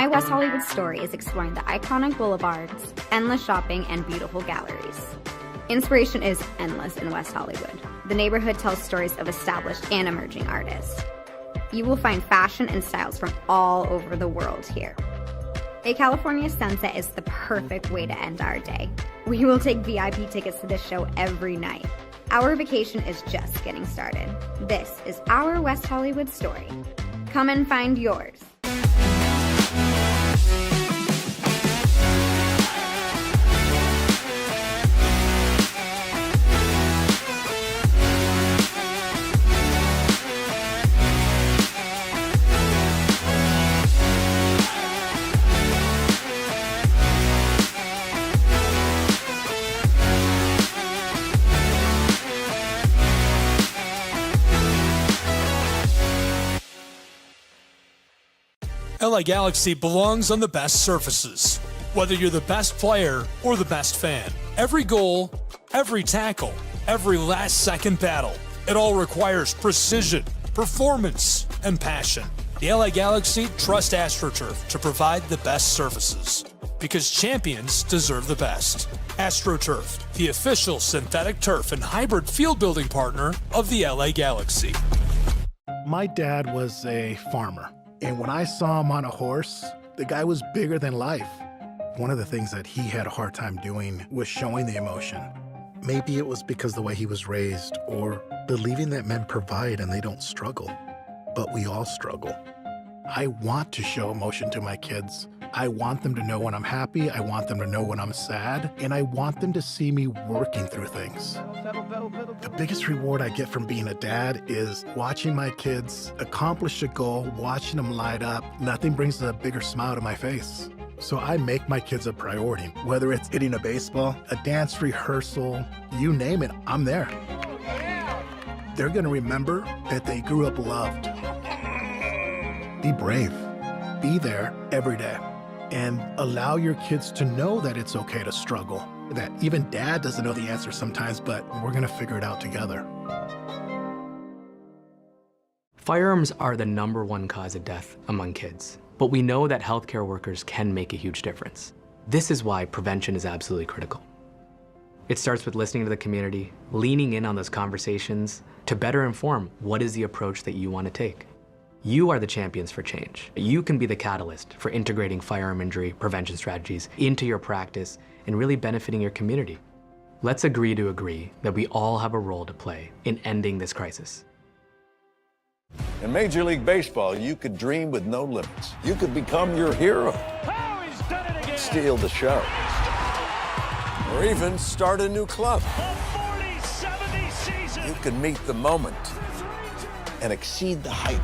My West Hollywood story is exploring the iconic boulevards, endless shopping, and beautiful galleries. Inspiration is endless in West Hollywood. The neighborhood tells stories of established and emerging artists. You will find fashion and styles from all over the world here. A California sunset is the perfect way to end our day. We will take VIP tickets to this show every night. Our vacation is just getting started. This is our West Hollywood story. Come and find yours. LA Galaxy belongs on the best surfaces. Whether you're the best player or the best fan, every goal, every tackle, every last-second battle, it all requires precision, performance, and passion. The LA Galaxy trust AstroTurf to provide the best surfaces, because champions deserve the best. AstroTurf, the official synthetic turf and hybrid field building partner of the LA Galaxy. My dad was a farmer. And when I saw him on a horse, the guy was bigger than life. One of the things that he had a hard time doing was showing the emotion. Maybe it was because the way he was raised, or believing that men provide and they don't struggle. But we all struggle. I want to show emotion to my kids. I want them to know when I'm happy, I want them to know when I'm sad, and I want them to see me working through things. The biggest reward I get from being a dad is watching my kids accomplish a goal, watching them light up. Nothing brings a bigger smile to my face. So I make my kids a priority. Whether it's hitting a baseball, a dance rehearsal, you name it, I'm there. They're gonna remember that they grew up loved. Be brave. Be there every day. And allow your kids to know that it's okay to struggle. That even dad doesn't know the answer sometimes, but we're gonna figure it out together. Firearms are the #1 cause of death among kids, but we know that healthcare workers can make a huge difference. This is why prevention is absolutely critical. It starts with listening to the community, leaning in on those conversations to better inform what is the approach that you want to take. You are the champions for change. You can be the catalyst for integrating firearm injury prevention strategies into your practice and really benefiting your community. Let's agree to agree that we all have a role to play in ending this crisis. In Major League Baseball, you could dream with no limits. You could become your hero, steal the show, or even start a new club. You could meet the moment and exceed the hype.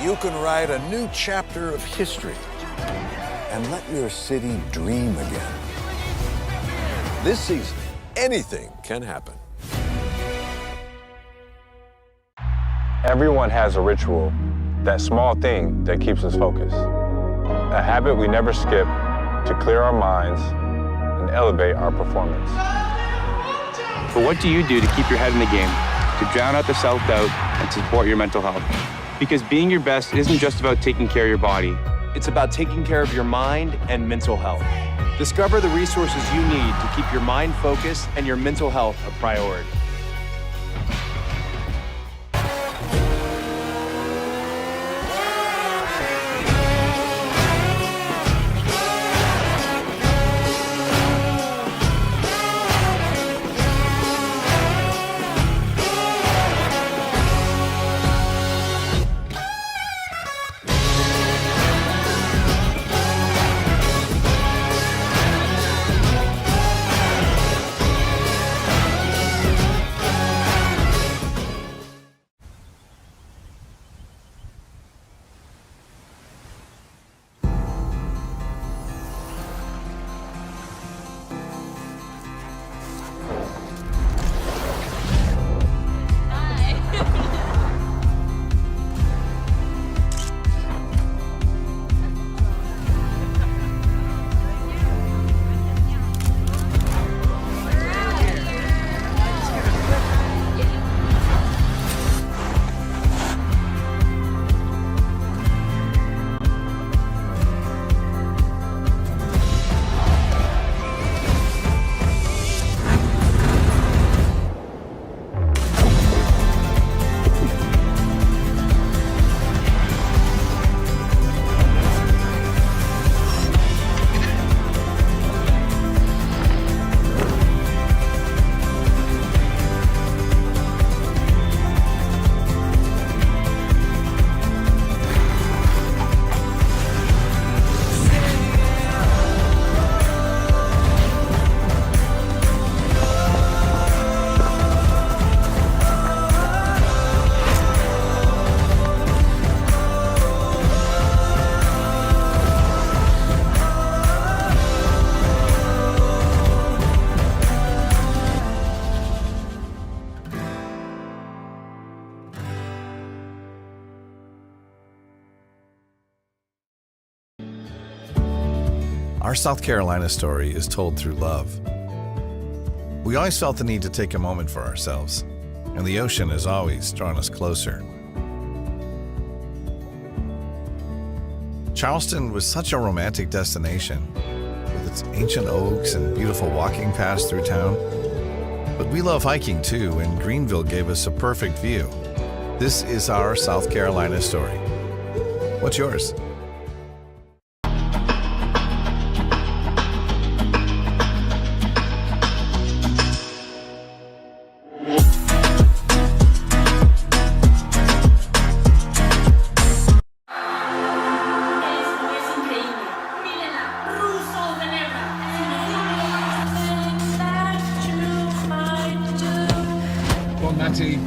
You can write a new chapter of history and let your city dream again. This season, anything can happen. Everyone has a ritual, that small thing that keeps us focused. A habit we never skip to clear our minds and elevate our performance. But what do you do to keep your head in the game, to drown out the self-doubt and support your mental health? Because being your best isn't just about taking care of your body. It's about taking care of your mind and mental health. Discover the resources you need to keep your mind focused and your mental health a priority. Our South Carolina story is told through love. We always felt the need to take a moment for ourselves, and the ocean has always drawn us closer. Charleston was such a romantic destination, with its ancient oaks and beautiful walking paths through town. But we love hiking too, and Greenville gave us a perfect view. This is our South Carolina story. What's yours?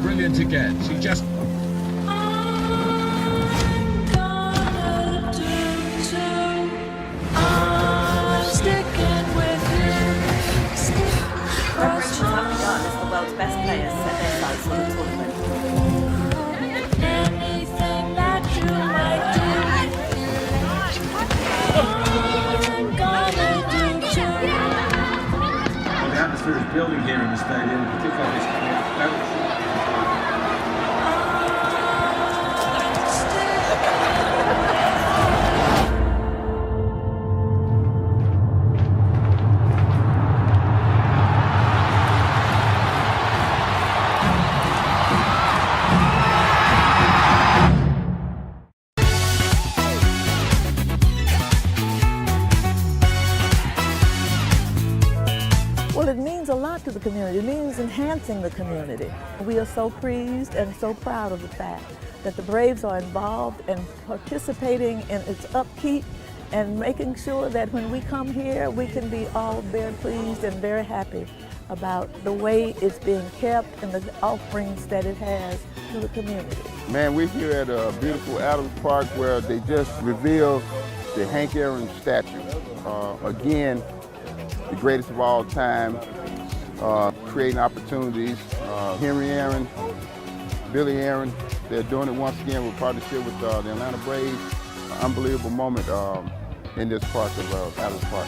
Brilliant again. She just... The atmosphere is building here in the stadium, particularly this Well, it means a lot to the community. It means enhancing the community. We are so pleased and so proud of the fact that the Braves are involved and participating in its upkeep and making sure that when we come here, we can be all very pleased and very happy about the way it's being kept and the offerings that it has to the community. Man, we're here at a beautiful Adams Park where they just revealed the Hank Aaron statue. Again, the greatest of all time, creating opportunities. Henry Aaron, Billy Aaron, they're doing it once again with partnership with the Atlanta Braves. Unbelievable moment in this part of Adams Park.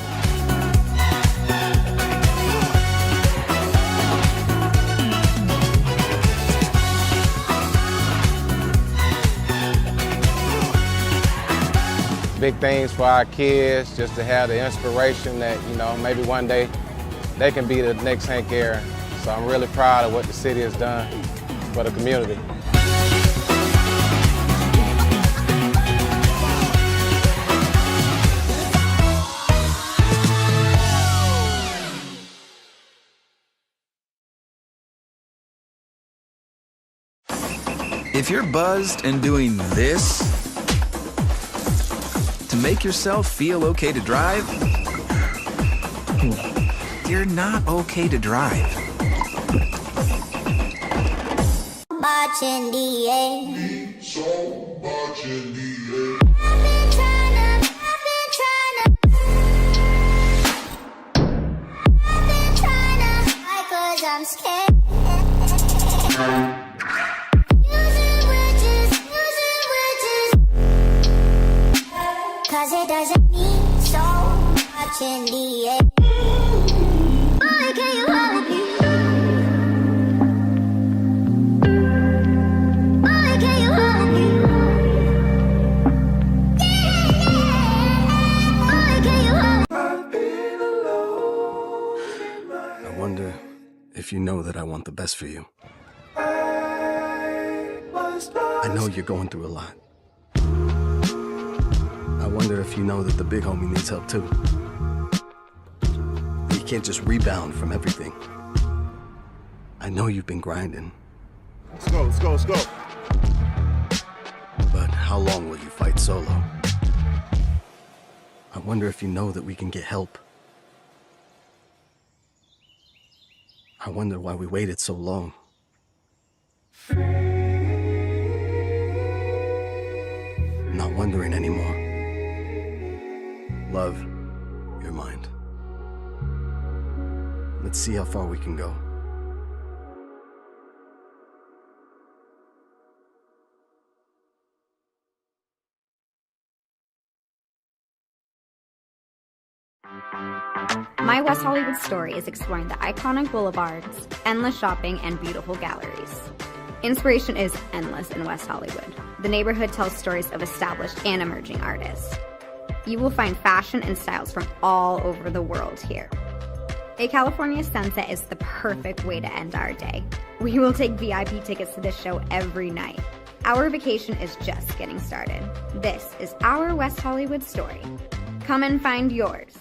Big things for our kids, just to have the inspiration that, you know, maybe one day they can be the next Hank Aaron. So I'm really proud of what the city has done for the community. If you're buzzed and doing this to make yourself feel okay to drive, you're not okay to drive. I'm scared. Cause it doesn't mean so much in the end. Boy, can you hold me? Boy, can you hold me? Boy, can you hold me? I wonder if you know that I want the best for you. I know you're going through a lot. I wonder if you know that the big homie needs help too. You can't just rebound from everything. I know you've been grinding. Let's go, let's go, let's go. But how long will you fight solo? I wonder if you know that we can get help. I wonder why we waited so long. I'm not wondering anymore. Love, your mind. Let's see how far we can go. My West Hollywood story is exploring the iconic boulevards, endless shopping, and beautiful galleries. Inspiration is endless in West Hollywood. The neighborhood tells stories of established and emerging artists. You will find fashion and styles from all over the world here. A California sunset is the perfect way to end our day. We will take VIP tickets to the show every night. Our vacation is just getting started. This is our West Hollywood story. Come and find yours.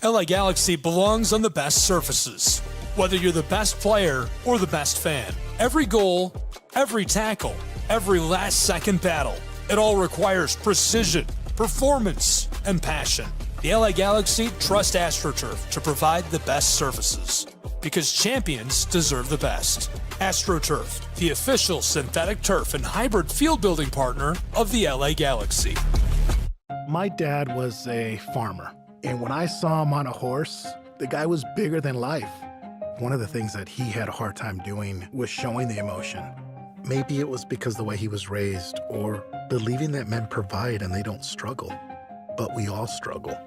LA Galaxy belongs on the best surfaces. Whether you're the best player or the best fan, every goal, every tackle, every last-second battle, it all requires precision, performance, and passion. The LA Galaxy trust AstroTurf to provide the best surfaces, because champions deserve the best. AstroTurf, the official synthetic turf and hybrid field building partner of the LA Galaxy. My dad was a farmer. And when I saw him on a horse, the guy was bigger than life. One of the things that he had a hard time doing was showing the emotion. Maybe it was because the way he was raised, or believing that men provide and they don't struggle. But we all struggle.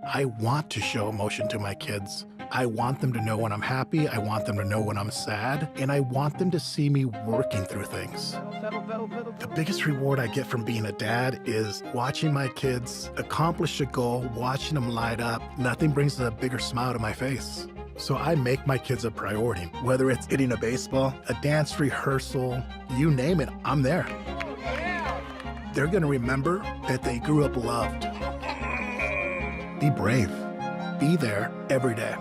I want to show emotion to my kids. I want them to know when I'm happy, I want them to know when I'm sad, and I want them to see me working through things. The biggest reward I get from being a dad is watching my kids accomplish a goal, watching them light up. Nothing brings a bigger smile to my face. So I make my kids a priority. Whether it's hitting a baseball, a dance rehearsal, you name it, I'm there. They're gonna remember that they grew up loved. Be brave. Be there every day.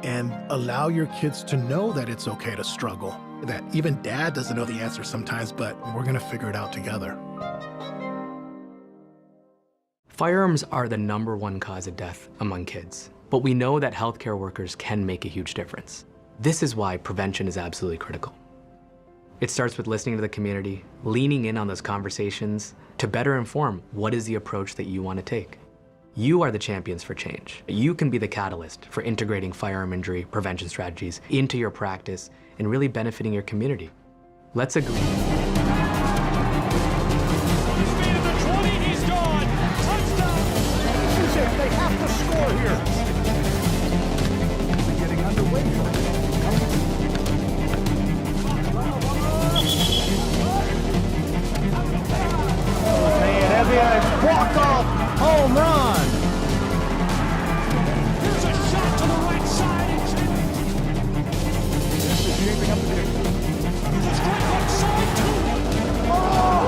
And allow your kids to know that it's okay to struggle. That even dad doesn't know the answer sometimes, but we're gonna figure it out together. Firearms are the #1 cause of death among kids, but we know that healthcare workers can make a huge difference. This is why prevention is absolutely critical. It starts with listening to the community, leaning in on those conversations to better inform what is the approach that you want to take. You are the champions for change. You can be the catalyst for integrating firearm injury prevention strategies into your practice and really benefiting your community. Let's agree. He's made it to 20, he's gone. Touchdown. They have to score here. We're getting underway here. Walk off home run. Here's a shot to the right side. This is shaping up to be a strike on side two. Oh!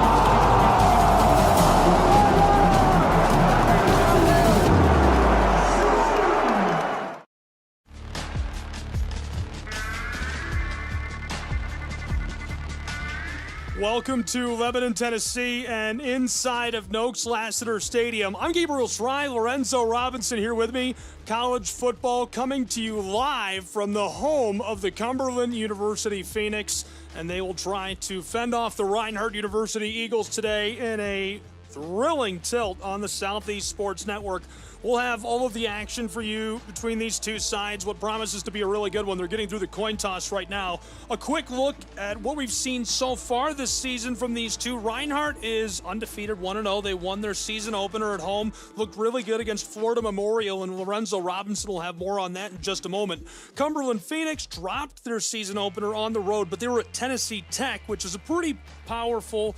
Welcome to Lebanon, Tennessee, and inside of Noakes Lassiter Stadium. I'm Gabriel Fry, Lorenzo Robinson here with me. College football coming to you live from the home of the Cumberland University Phoenix, and they will try to fend off the Reinhardt University Eagles today in a thrilling tilt on the Southeast Sports Network. We'll have all of the action for you between these two sides, what promises to be a really good one. They're getting through the coin toss right now. A quick look at what we've seen so far this season from these two. Reinhardt is undefeated, 1-0. They won their season opener at home, looked really good against Florida Memorial, and Lorenzo Robinson will have more on that in just a moment. Cumberland Phoenix dropped their season opener on the road, but they were at Tennessee Tech, which is a pretty powerful,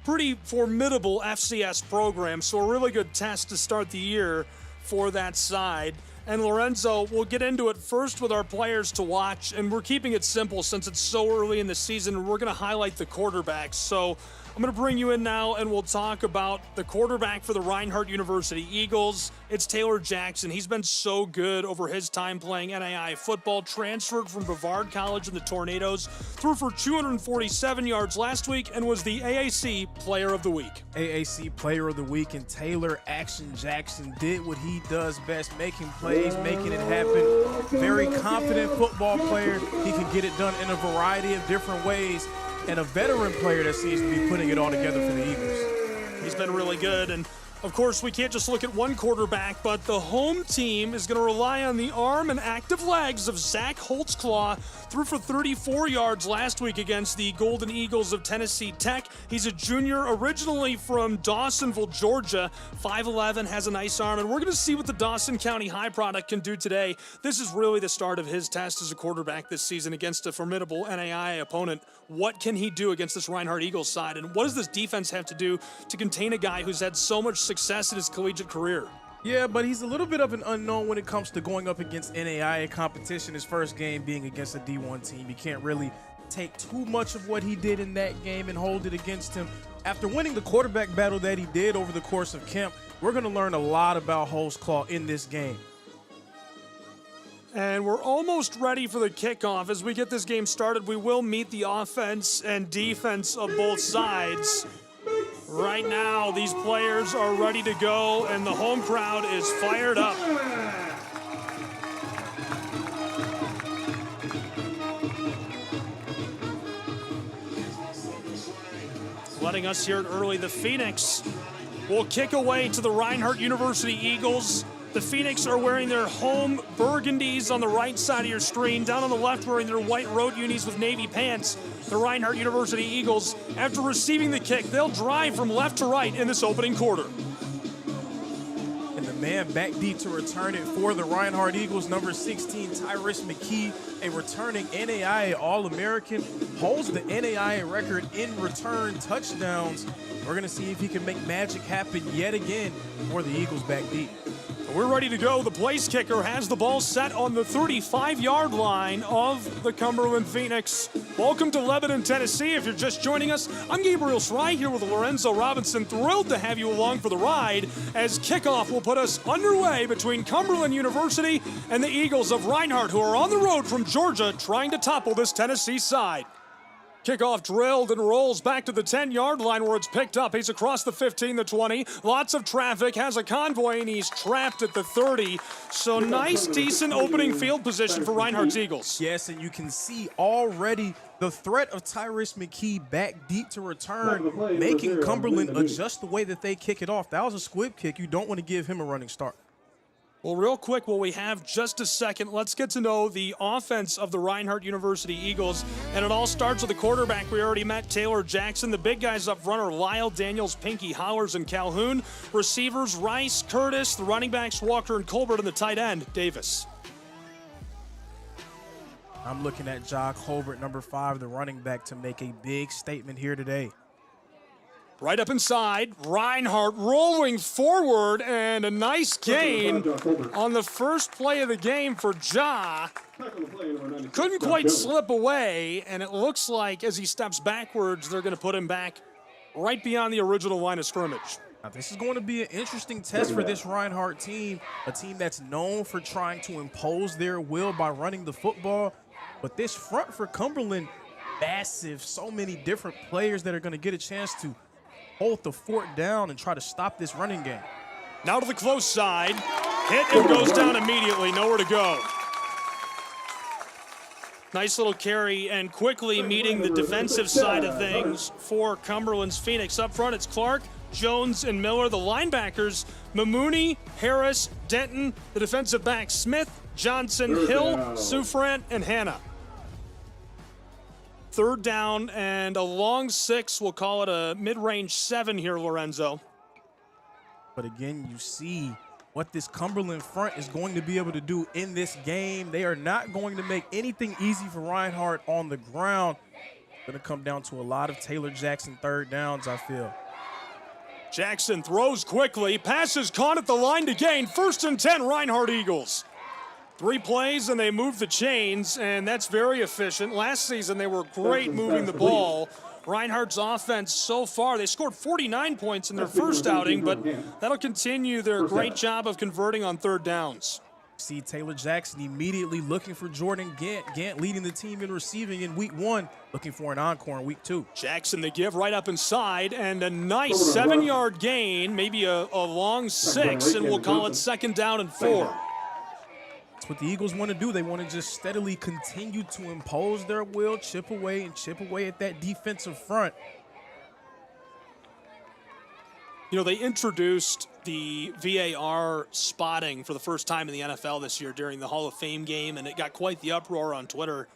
pretty formidable FCS program, so a really good test to start the year for that side. And Lorenzo, we'll get into it first with our players to watch, and we're keeping it simple since it's so early in the season. We're going to highlight the quarterbacks. So I'm I'm going to bring you in now, and we'll talk about the quarterback for the Reinhardt University Eagles. It's Taylor Jackson. He's been so good over his time playing NAIA football. Transferred from Brevard College in the Tornadoes. Threw for 247 yards last week and was the AAC Player of the Week. AAC Player of the Week, and Taylor Action Jackson did what he does best, making plays, making it happen. Very confident football player. He can get it done in a variety of different ways, and a veteran player that seems to be putting it all together for the Eagles. He's been really good, and of course, we can't just look at one quarterback, but the home team is going to rely on the arm and active legs of Zach Holtzclaw. Threw for 34 yards last week against the Golden Eagles of Tennessee Tech. He's a junior, originally from Dawsonville, Georgia. 5'11", has a nice arm, and we're going to see what the Dawson County High product can do today. This is really the start of his test as a quarterback this season against a formidable NAIA opponent. What can he do against this Reinhardt Eagles side, and what does this defense have to do to contain a guy who's had so much success in his collegiate career? Yeah, but he's a little bit of an unknown when it comes to going up against NAIA competition. His first game being against a D1 team. You can't really take too much of what he did in that game and hold it against him. After winning the quarterback battle that he did over the course of camp, we're going to learn a lot about Holtzclaw in this game. And we're almost ready for the kickoff. As we get this game started, we will meet the offense and defense of both sides. Right now, these players are ready to go, and the home crowd is fired up. Letting us hear it early, the Phoenix will kick away to the Reinhardt University Eagles. The Phoenix are wearing their home burgundies on the right side of your screen. Down on the left, wearing their white road unis with navy pants. The Reinhardt University Eagles, after receiving the kick, they'll drive from left to right in this opening quarter. And the man back deep to return it for the Reinhardt Eagles, number 16, Tyrus McKee, a returning NAIA All-American, holds the NAIA record in return touchdowns. We're going to see if he can make magic happen yet again for the Eagles back deep. We're ready to go. The place kicker has the ball set on the 35-yard line of the Cumberland Phoenix. Welcome to Lebanon, Tennessee. If you're just joining us, I'm Gabriel Schreier here with Lorenzo Robinson. Thrilled to have you along for the ride as kickoff will put us underway between Cumberland University and the Eagles of Reinhardt, who are on the road from Georgia trying to topple this Tennessee side. Kickoff drilled and rolls back to the 10-yard line where it's picked up. He's across the 15, the 20. Lots of traffic, has a convoy, and he's trapped at the 30. So nice, decent opening field position for Reinhardt's Eagles. Yes, and you can see already the threat of Tyrus McKee back deep to return, making Cumberland adjust the way that they kick it off. That was a squib kick. You don't want to give him a running start. Well, real quick, while we have just a second, let's get to know the offense of the Reinhardt University Eagles. And it all starts with the quarterback. We already met Taylor Jackson. The big guys up front are Lyle Daniels, Pinky Howers, and Calhoun. Receivers, Rice, Curtis. The running backs, Walker and Colbert. And the tight end, Davis. I'm looking at Jock Colbert, number 5, the running back, to make a big statement here today. Right up inside, Reinhardt rolling forward, and a nice gain on the first play of the game for Ja. Couldn't quite slip away, and it looks like as he steps backwards, they're going to put him back right beyond the original line of scrimmage. Now, this is going to be an interesting test for this Reinhardt team, a team that's known for trying to impose their will by running the football. But this front for Cumberland, massive, so many different players that are going to get a chance to hold the fort down and try to stop this running game. Now to the close side. Hit and goes down immediately. Nowhere to go. Nice little carry, and quickly meeting the defensive side of things for Cumberland's Phoenix. Up front, it's Clark, Jones, and Miller. The linebackers, Mamouni, Harris, Denton. The defensive backs, Smith, Johnson, Hill, Sufrant, and Hannah. Third down and a long 6. We'll call it a mid-range 7 here, Lorenzo. But again, you see what this Cumberland front is going to be able to do in this game. They are not going to make anything easy for Reinhardt on the ground. It's going to come down to a lot of Taylor Jackson third downs, I feel. Jackson throws quickly. Passes caught at the line to gain. 1st and 10, Reinhardt Eagles. 3 plays, and they move the chains, and that's very efficient. Last season, they were great moving the ball. Reinhardt's offense so far. They scored 49 points in their first outing, but that'll continue their great job of converting on third downs. See Taylor Jackson immediately looking for Jordan Gant. Gant leading the team in receiving in week 1, looking for an encore in week 2. Jackson the give right up inside, and a nice 7-yard gain, maybe a long 6, and we'll call it 2nd down and 4. That's what the Eagles want to do. They want to just steadily continue to impose their will, chip away at that defensive front. You know, they introduced the VAR spotting for the first time in the NFL this year during the Hall of Fame game, and it got quite the uproar on Twitter.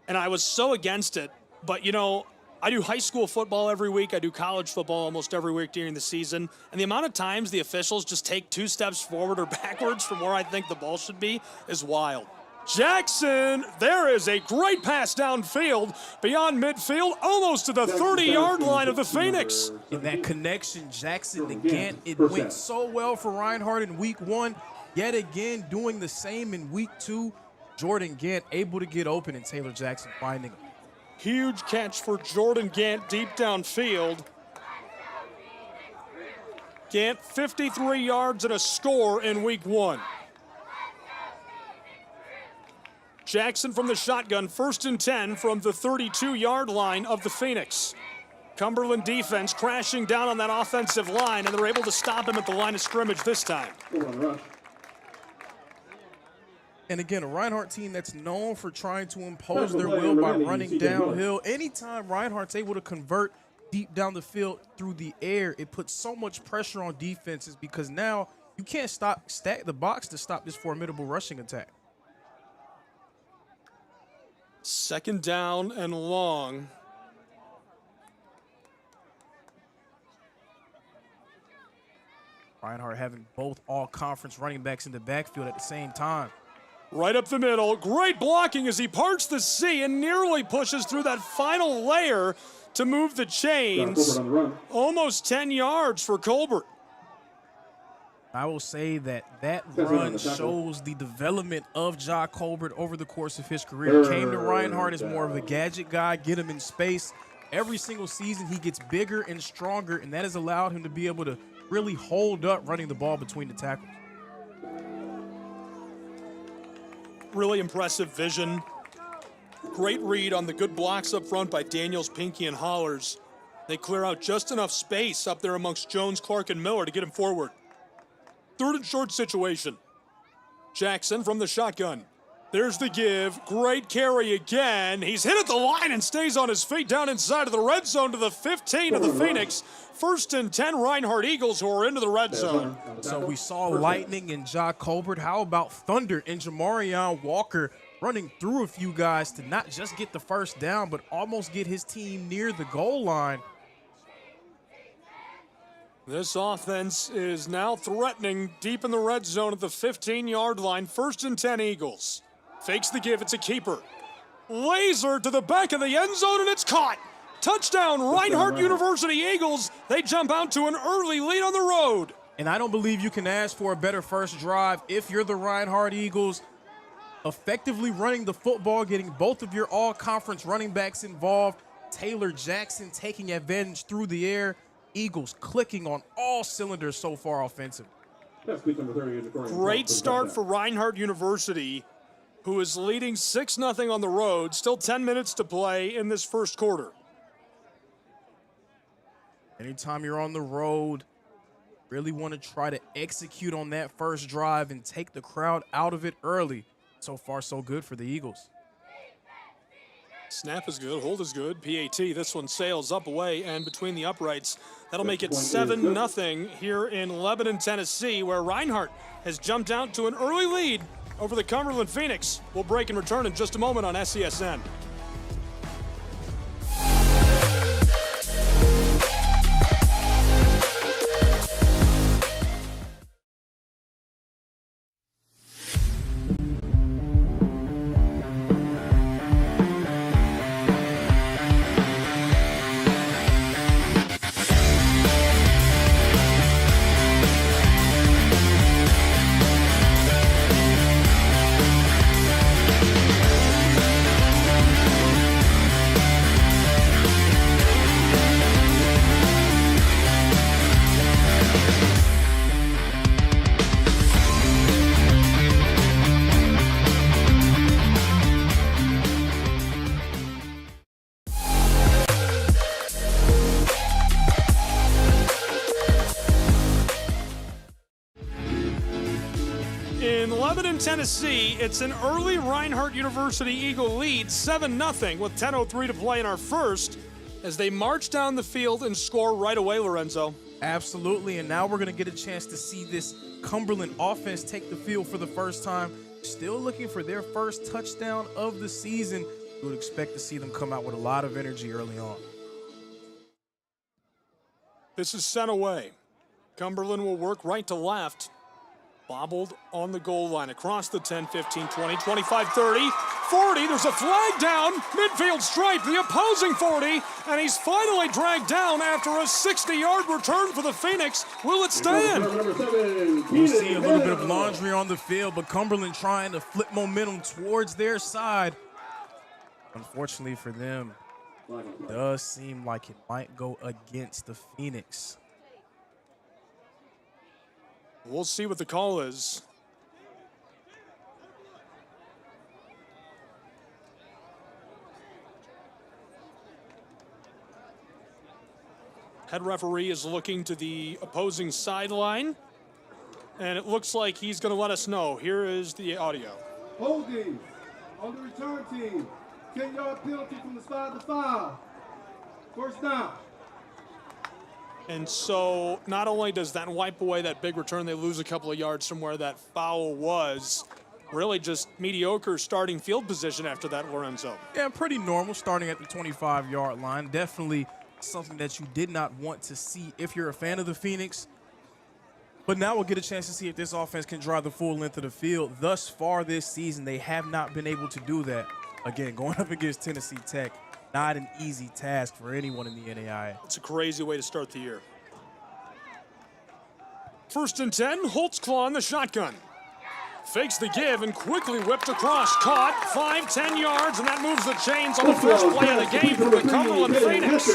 And I was so against it. But, you know, I do high school football every week. I do college football almost every week during the season. And the amount of times the officials just take 2 steps forward or backwards from where I think the ball should be is wild. Jackson, there is a great pass downfield beyond midfield, almost to the 30-yard line of the Phoenix. In that connection, Jackson to Gant, it went so well for Reinhardt in week 1. Yet again, doing the same in week 2. Jordan Gant able to get open and Taylor Jackson finding him. Huge catch for Jordan Gant deep downfield. Gant 53 yards and a score in week 1. Jackson from the shotgun, 1st and 10 from the 32-yard line of the Phoenix. Cumberland defense crashing down on that offensive line, and they're able to stop him at the line of scrimmage this time. And again, a Reinhardt team that's known for trying to impose their will by running downhill. Anytime Reinhardt's able to convert deep down the field through the air, it puts so much pressure on defenses because now you can't stack the box to stop this formidable rushing attack. 2nd down and long. Reinhardt having both all-conference running backs in the backfield at the same time. Right up the middle. Great blocking as he parts the sea and nearly pushes through that final layer to move the chains. Almost 10 yards for Colbert. I will say that run shows the development of Ja Colbert over the course of his career. Came to Reinhardt as more of a gadget guy, get him in space. Every single season he gets bigger and stronger, and that has allowed him to be able to really hold up running the ball between the tackles. Really impressive vision. Great read on the good blocks up front by Daniels, Pinky, and Hollers. They clear out just enough space up there amongst Jones, Clark, and Miller to get him forward. 3rd and short situation. Jackson from the shotgun. There's the give. Great carry again. He's hit at the line and stays on his feet down inside of the red zone to the 15 of the Phoenix. 1st and 10 Reinhardt Eagles who are into the red zone. So we saw lightning in Ja Colbert. How about thunder in Jamarion Walker running through a few guys to not just get the 1st down, but almost get his team near the goal line. This offense is now threatening deep in the red zone at the 15-yard line. 1st and 10 Eagles. Fakes the give. It's a keeper. Laser to the back of the end zone, and it's caught. Touchdown, Reinhardt University Eagles. They jump out to an early lead on the road. And I don't believe you can ask for a better first drive if you're the Reinhardt Eagles. Effectively running the football, getting both of your all-conference running backs involved. Taylor Jackson taking advantage through the air. Eagles clicking on all cylinders so far offensive. Great start for Reinhardt University, who is leading 6-0 on the road. Still 10 minutes to play in this first quarter. Anytime you're on the road, really want to try to execute on that first drive and take the crowd out of it early. So far, so good for the Eagles. Snap is good, hold is good. PAT, this one sails up away and between the uprights. That'll make it 7-0 here in Lebanon, Tennessee, where Reinhardt has jumped out to an early lead over the Cumberland Phoenix. We'll break and return in just a moment on SESN. 11 in Tennessee. It's an early Reinhardt University Eagle lead, 7-0, with 10:03 to play in our first, as they march down the field and score right away, Lorenzo. Absolutely, and now we're going to get a chance to see this Cumberland offense take the field for the first time. Still looking for their first touchdown of the season. You would expect to see them come out with a lot of energy early on. This is sent away. Cumberland will work right to left. Bobbled on the goal line across the 10, 15, 20, 25, 30, 40. There's a flag down, midfield stripe, the opposing 40, and he's finally dragged down after a 60-yard return for the Phoenix. Will it stand? We'll see a little bit of laundry on the field, but Cumberland trying to flip momentum towards their side. Unfortunately for them, it does seem like it might go against the Phoenix. We'll see what the call is. Head referee is looking to the opposing sideline, and it looks like he's going to let us know. Here is the audio. Holding on the return team. 10-yard penalty from the spot of the foul. First down. And so not only does that wipe away that big return, they lose a couple of yards from where that foul was. Really just mediocre starting field position after that, Lorenzo. Yeah, pretty normal starting at the 25-yard line. Definitely something that you did not want to see if you're a fan of the Phoenix. But now we'll get a chance to see if this offense can drive the full length of the field. Thus far this season, they have not been able to do that. Again, going up against Tennessee Tech, not an easy task for anyone in the NAIA. It's a crazy way to start the year. First and 10, Holtzclaw in the shotgun. Fakes the give and quickly whipped across. Caught, 5-10 yards, and that moves the chains on the first play of the game for the Cumberland Phoenix.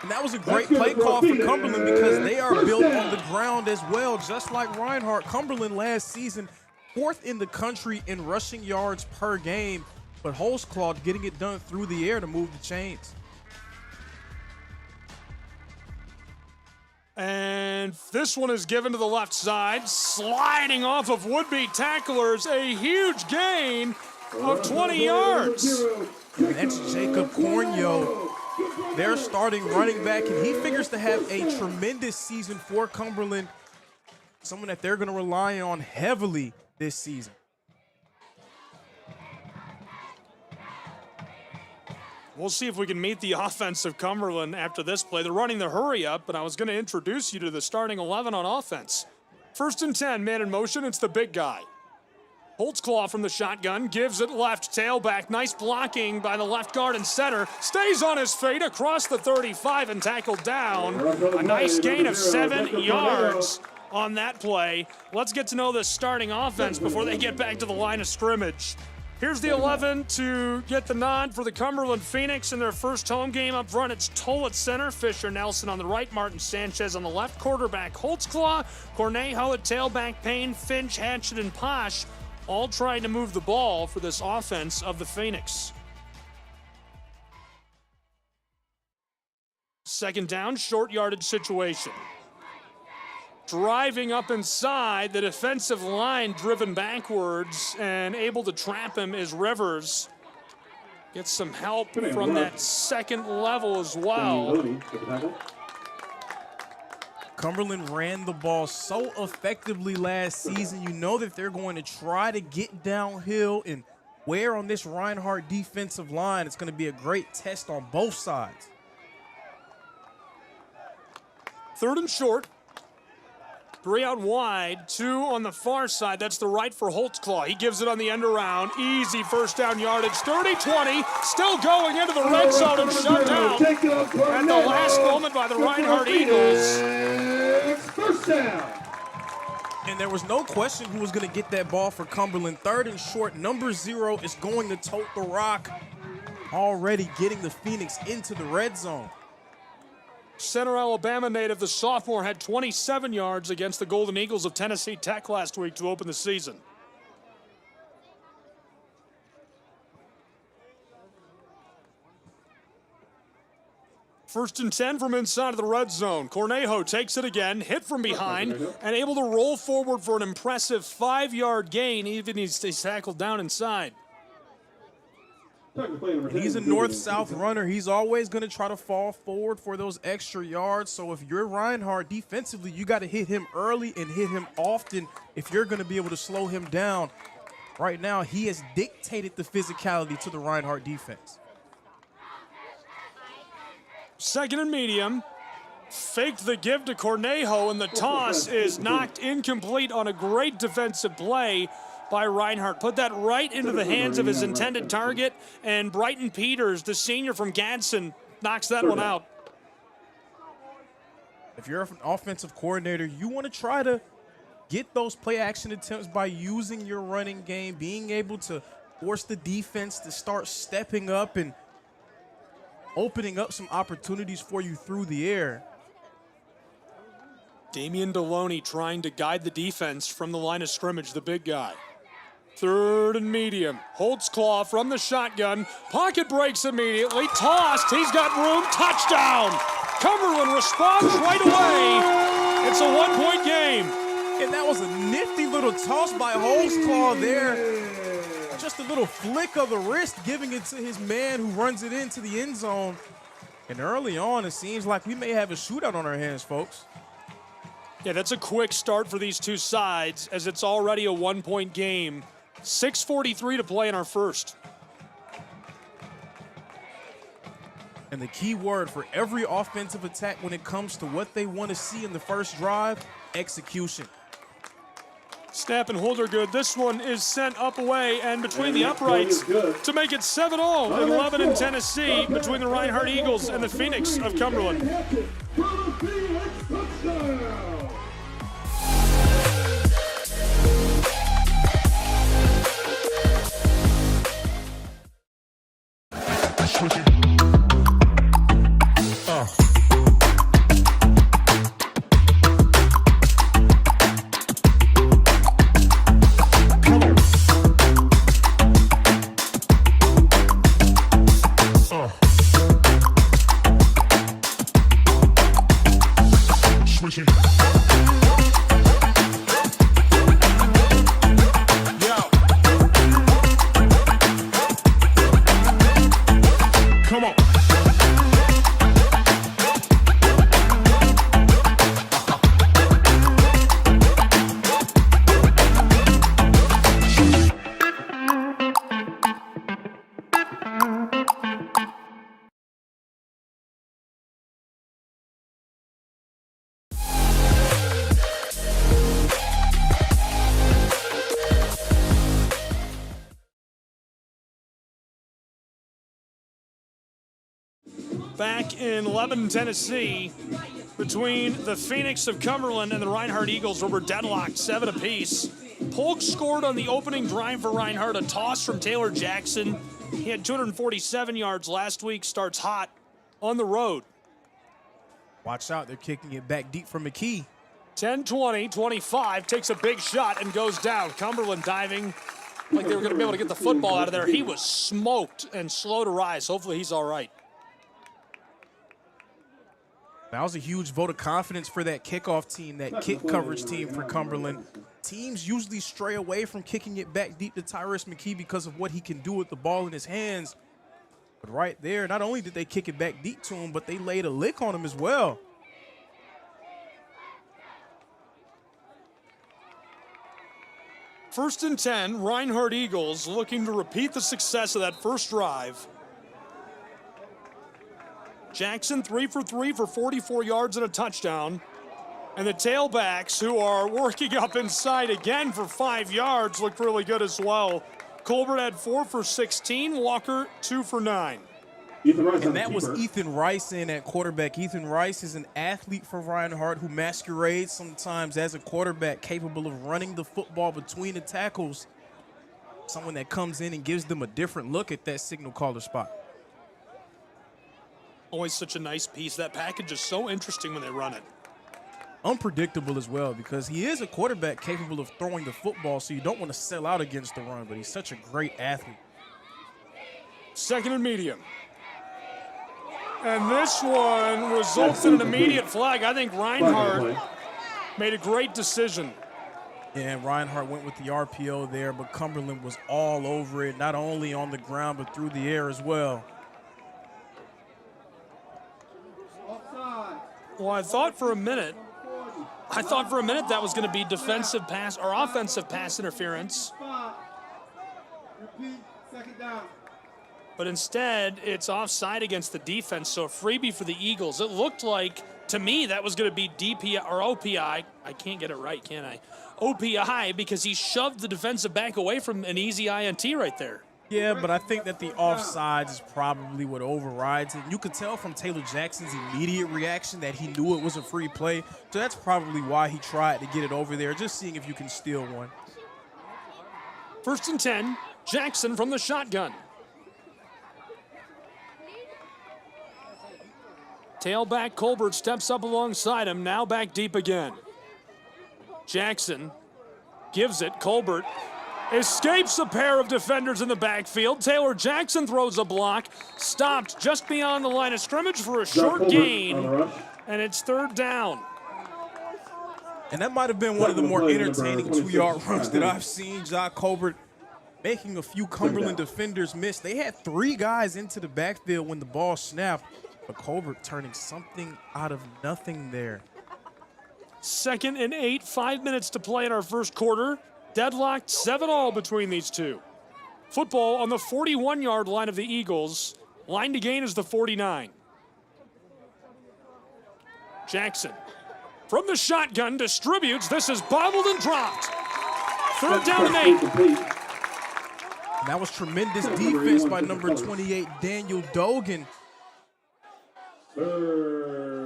And that was a great play call for Cumberland because they are built on the ground as well, just like Reinhardt. Cumberland last season, 4th in the country in rushing yards per game, but Holtzclaw getting it done through the air to move the chains. And this one is given to the left side, sliding off of would-be tacklers, a huge gain of 20 yards. And that's Jacob Cornio, their starting running back, and he figures to have a tremendous season for Cumberland, someone that they're going to rely on heavily this season. We'll see if we can meet the offense of Cumberland after this play. They're running the hurry up, but I was going to introduce you to the starting 11 on offense. First and 10, man in motion, it's the big guy. Holtzclaw from the shotgun, gives it left tailback. Nice blocking by the left guard and center. Stays on his feet across the 35 and tackled down. A nice gain of 7 yards on that play. Let's get to know the starting offense before they get back to the line of scrimmage. Here's the 11 to get the nod for the Cumberland Phoenix in their first home game. Up front, it's Toll at center, Fisher Nelson on the right, Martin Sanchez on the left, quarterback Holtzclaw, Cornejo at tailback, Payne, Finch, Hatchet, and Posh, all trying to move the ball for this offense of the Phoenix. Second down, short yardage situation. Driving up inside, the defensive line driven backwards and able to trap him is Rivers. Gets some help from that second level as well. Cumberland ran the ball so effectively last season. You know that they're going to try to get downhill and wear on this Reinhardt defensive line. It's going to be a great test on both sides. Third and short. 3 out wide, 2 on the far side. That's the right for Holtzclaw. He gives it on the end around. Easy first down yardage. 30-20. Still going into the red zone and shut down at the last moment by the Reinhardt Eagles. First down. And there was no question who was going to get that ball for Cumberland. Third and short, number 0 is going to tote the rock, already getting the Phoenix into the red zone. Center Alabama native, the sophomore, had 27 yards against the Golden Eagles of Tennessee Tech last week to open the season. First and 10 from inside of the red zone. Cornejo takes it again, hit from behind, and able to roll forward for an impressive 5-yard gain, even as he's tackled down inside. He's a north-south runner. He's always going to try to fall forward for those extra yards. So if you're Reinhardt defensively, you got to hit him early and hit him often if you're going to be able to slow him down. Right now, he has dictated the physicality to the Reinhardt defense. Second and medium. Faked the give to Cornejo, and the toss is knocked incomplete on a great defensive play by Reinhardt. Put that right into the hands of his intended target, and Brighton Peters, the senior from Gadsden, knocks that one out. If you're an offensive coordinator, you want to try to get those play action attempts by using your running game, being able to force the defense to start stepping up and opening up some opportunities for you through the air. Damian Deloney trying to guide the defense from the line of scrimmage, the big guy. Third and medium. Holtzclaw from the shotgun. Pocket breaks immediately. Tossed. He's got room. Touchdown. Cumberland responds right away. It's a 1-point game. And that was a nifty little toss by Holtzclaw there. Just a little flick of the wrist, giving it to his man who runs it into the end zone. And early on, it seems like we may have a shootout on our hands, folks. Yeah, that's a quick start for these two sides, as it's already a 1-point game. 6:43 to play in our first. And the key word for every offensive attack when it comes to what they want to see in the first drive, execution. Snap and hold are good. This one is sent up away and between the uprights to make it 7-0 in Lebanon, Tennessee, between the Reinhardt Eagles and the Phoenix of Cumberland. Back in Lebanon, Tennessee, between the Phoenix of Cumberland and the Reinhardt Eagles, where we're deadlocked 7 apiece. Polk scored on the opening drive for Reinhardt, a toss from Taylor Jackson. He had 247 yards last week, starts hot on the road. Watch out, they're kicking it back deep for McKee. 10-20, 25, takes a big shot and goes down. Cumberland diving like they were going to be able to get the football out of there. He was smoked and slow to rise. Hopefully he's all right. That was a huge vote of confidence for that kickoff team, that kick coverage team for Cumberland. Teams usually stray away from kicking it back deep to Tyrus McKee because of what he can do with the ball in his hands. But right there, not only did they kick it back deep to him, but they laid a lick on him as well. First and 10, Reinhardt Eagles looking to repeat the success of that first drive. Jackson 3 for 3 for 44 yards and a touchdown. And the tailbacks, who are working up inside again for 5 yards, look really good as well. Colbert had 4 for 16, Walker 2 for 9. And that was Ethan Rice in at quarterback. Ethan Rice is an athlete for Reinhardt who masquerades sometimes as a quarterback capable of running the football between the tackles. Someone that comes in and gives them a different look at that signal caller spot. Always such a nice piece. That package is so interesting when they run it. Unpredictable as well, because he is a quarterback capable of throwing the football, so you don't want to sell out against the run, but he's such a great athlete. Second and medium. And this one results in an immediate flag. I think Reinhardt made a great decision. And Reinhardt went with the RPO there, but Cumberland was all over it, not only on the ground, but through the air as well. Well, I thought for a minute that was going to be defensive pass or offensive pass interference. But instead, it's offside against the defense, so a freebie for the Eagles. It looked like, to me, that was going to be DPI or OPI. I can't get it right, can I? OPI, because he shoved the defensive back away from an easy INT right there. Yeah, but I think that the offsides is probably what overrides it. You could tell from Taylor Jackson's immediate reaction that he knew it was a free play. So that's probably why he tried to get it over there, just seeing if you can steal one. 1st and 10, Jackson from the shotgun. Tailback Colbert steps up alongside him, now back deep again. Jackson gives it. Colbert escapes a pair of defenders in the backfield. Taylor Jackson throws a block, stopped just beyond the line of scrimmage for a short gain, and it's 3rd down. And that might have been one of the more entertaining 2-yard runs that I've seen. Jock Colbert making a few Cumberland defenders miss. They had 3 guys into the backfield when the ball snapped, but Colbert turning something out of nothing there. 2nd and 8, 5 minutes to play in our first quarter. Deadlocked 7-all between these two. Football on the 41-yard line of the Eagles. Line to gain is the 49. Jackson from the shotgun distributes. This is bobbled and dropped. 3rd down and 8. And that was tremendous defense by number 28, Daniel Dogan. 3rd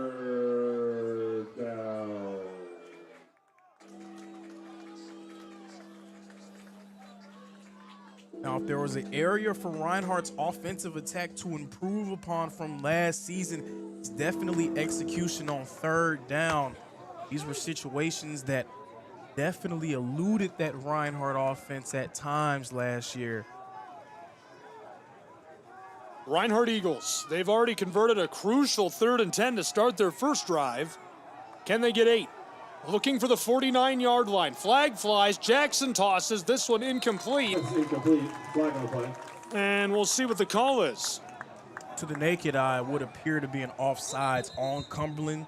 down. Now, if there was an area for Reinhardt's offensive attack to improve upon from last season, it's definitely execution on 3rd down. These were situations that definitely eluded that Reinhardt offense at times last year. Reinhardt Eagles, they've already converted a crucial 3rd and 10 to start their first drive. Can they get 8? Looking for the 49-yard line. Flag flies. Jackson tosses. This one incomplete. That's incomplete. Flag on the play. And we'll see what the call is. To the naked eye, it would appear to be an offsides on Cumberland.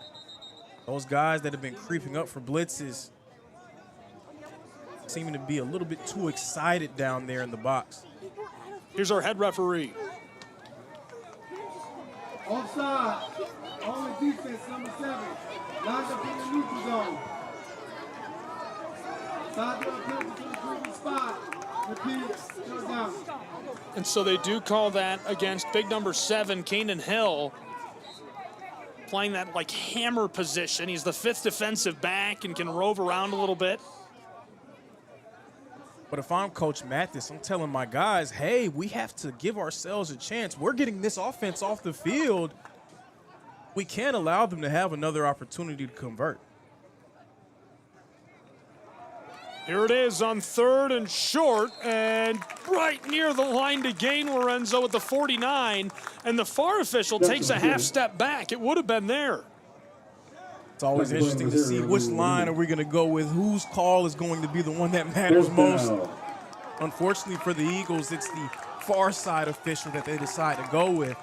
Those guys that have been creeping up for blitzes seeming to be a little bit too excited down there in the box. Here's our head referee. Offside. Only defense, number 7. Lined up in the neutral zone. Sideline penalty to the previous spot. Repeat. 3rd down. And so they do call that against big number 7, Kanan Hill, playing that like hammer position. He's the 5th defensive back and can rove around a little bit. But if I'm Coach Mathis, I'm telling my guys, hey, we have to give ourselves a chance. We're getting this offense off the field. We can't allow them to have another opportunity to convert. Here it is on 3rd and short, and right near the line to gain, Lorenzo, at the 49, and the FAR official takes a half step back. It would have been there. It's always interesting to see which line are we going to go with, whose call is going to be the one that matters most. Unfortunately for the Eagles, it's the far side official that they decide to go with.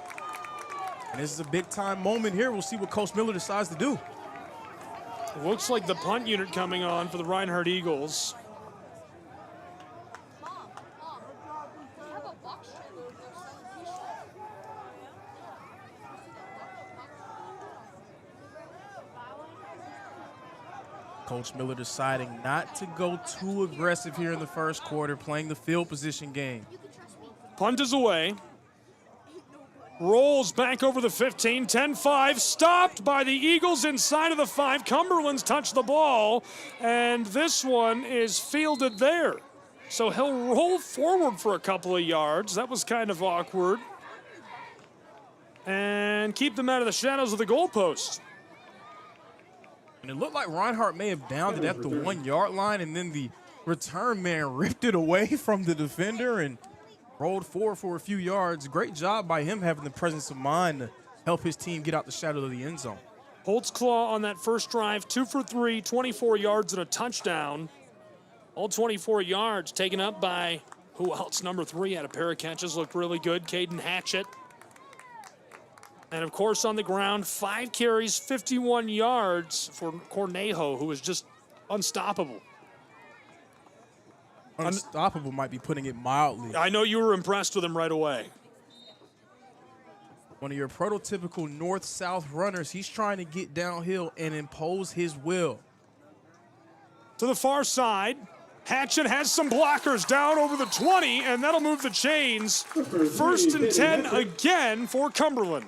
And this is a big-time moment here. We'll see what Coach Miller decides to do. Looks like the punt unit coming on for the Reinhardt Eagles. Coach Miller deciding not to go too aggressive here in the first quarter, playing the field position game. Punt is away. Rolls back over the 15, 10-5, stopped by the Eagles inside of the 5. Cumberland's touched the ball, and this one is fielded there. So he'll roll forward for a couple of yards. That was kind of awkward. And keep them out of the shadows of the goalpost. And it looked like Reinhardt may have downed it at the 1-yard line, and then the return man ripped it away from the defender and rolled forward for a few yards. Great job by him having the presence of mind to help his team get out the shadow of the end zone. Holtzclaw on that first drive, 2 for 3, 24 yards and a touchdown. All 24 yards taken up by, who else? Number 3 had a pair of catches, looked really good, Caden Hatchett. And of course on the ground, 5 carries, 51 yards for Cornejo, who was just unstoppable. Unstoppable might be putting it mildly. I know you were impressed with him right away. One of your prototypical north-south runners, he's trying to get downhill and impose his will. To the far side, Hatchett has some blockers down over the 20, and that'll move the chains. 1st and 10 again for Cumberland.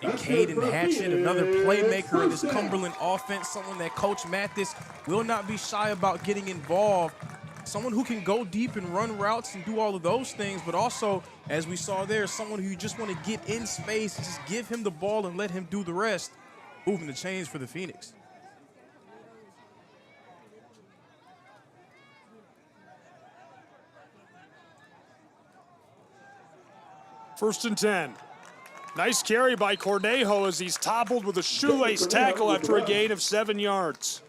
And Caden Hatchett, another playmaker in this Cumberland offense, someone that Coach Mathis will not be shy about getting involved. Someone who can go deep and run routes and do all of those things, but also, as we saw there, someone who you just want to get in space, just give him the ball and let him do the rest, moving the chains for the Phoenix. First and 10. Nice carry by Cornejo as he's toppled with a shoelace tackle after a gain of 7 yards.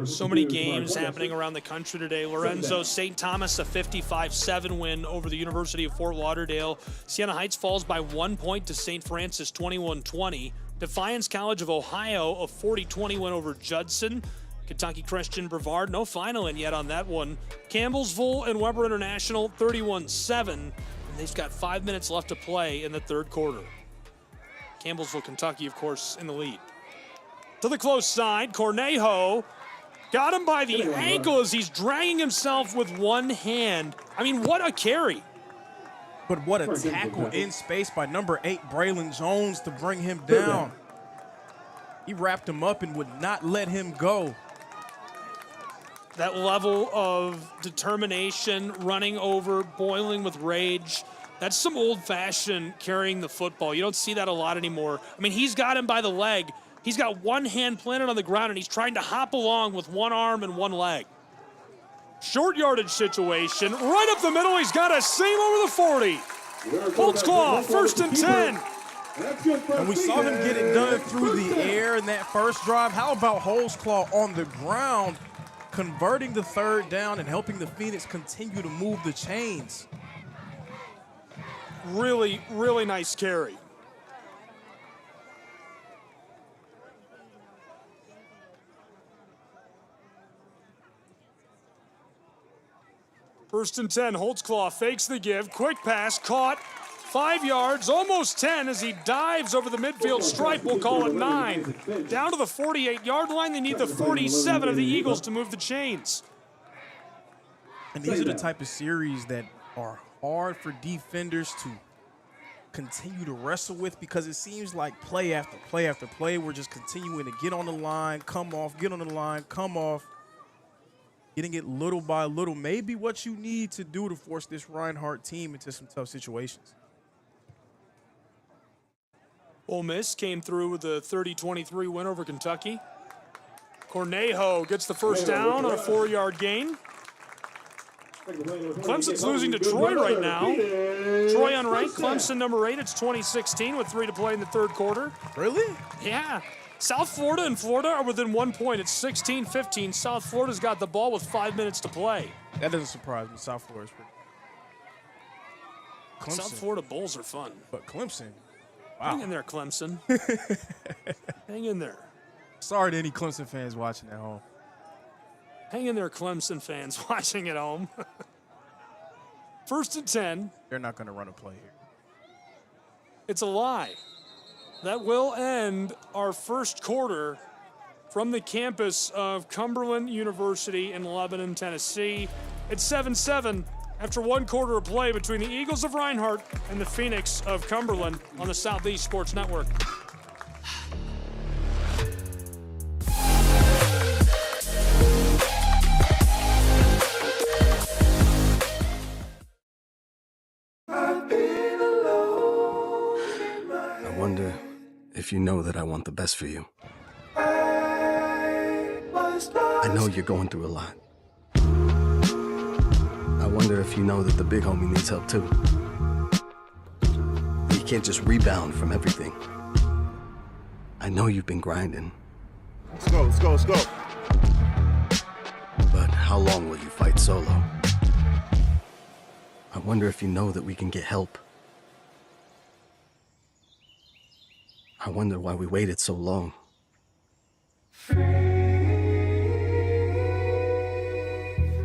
So many games happening around the country today. Lorenzo St. Thomas, a 55-7 win over the University of Fort Lauderdale. Siena Heights falls by 1 point to St. Francis, 21-20. Defiance College of Ohio, a 40-20 win over Judson. Kentucky Christian Brevard, no final in yet on that one. Campbellsville and Weber International, 31-7. And they've got 5 minutes left to play in the third quarter. Campbellsville, Kentucky, of course, in the lead. To the close side, Cornejo got him by the ankle as he's dragging himself with one hand. I mean, what a carry. But what a tackle in space by number 8, Braylon Jones, to bring him down. He wrapped him up and would not let him go. That level of determination, running over, boiling with rage. That's some old-fashioned carrying the football. You don't see that a lot anymore. I mean, he's got him by the leg. He's got one hand planted on the ground, and he's trying to hop along with one arm and one leg. Short yardage situation. Right up the middle, he's got a seam over the 40. Holtzclaw, 1st and 10. And we saw him get it done through the air in that first drive. How about Holtzclaw on the ground, converting the third down and helping the Phoenix continue to move the chains? Really, really nice carry. First and 10, Holtzclaw fakes the give, quick pass, caught, 5 yards, almost 10 as he dives over the midfield stripe, we'll call it 9. Down to the 48-yard line, they need the 47 of the Eagles to move the chains. And these are the type of series that are hard for defenders to continue to wrestle with, because it seems like play after play after play, we're just continuing to get on the line, come off, get on the line, come off. Getting it little by little, maybe what you need to do to force this Reinhardt team into some tough situations. Ole Miss came through with a 30-23 win over Kentucky. Cornejo gets the first down on a 4-yard gain. Clemson's losing to Troy right now. Troy unranked, Clemson number 8. It's 2016 with 3 to play in the third quarter. Really? Yeah. South Florida and Florida are within 1 point. It's 16-15. South Florida's got the ball with 5 minutes to play. That doesn't surprise me. South Florida's pretty. South Florida Bulls are fun. But Clemson, wow. Hang in there, Clemson. Hang in there. Sorry to any Clemson fans watching at home. Hang in there, Clemson fans watching at home. First and 10. They're not going to run a play here. It's a lie. That will end our first quarter from the campus of Cumberland University in Lebanon, Tennessee. It's 7-7 after 1 quarter of play between the Eagles of Reinhardt and the Phoenix of Cumberland on the Southeast Sports Network. I wonder if you know that I want the best for you. I know you're going through a lot. I wonder if you know that the big homie needs help too. He can't just rebound from everything. I know you've been grinding. Let's go, let's go, let's go. But how long will you fight solo? I wonder if you know that we can get help. I wonder why we waited so long.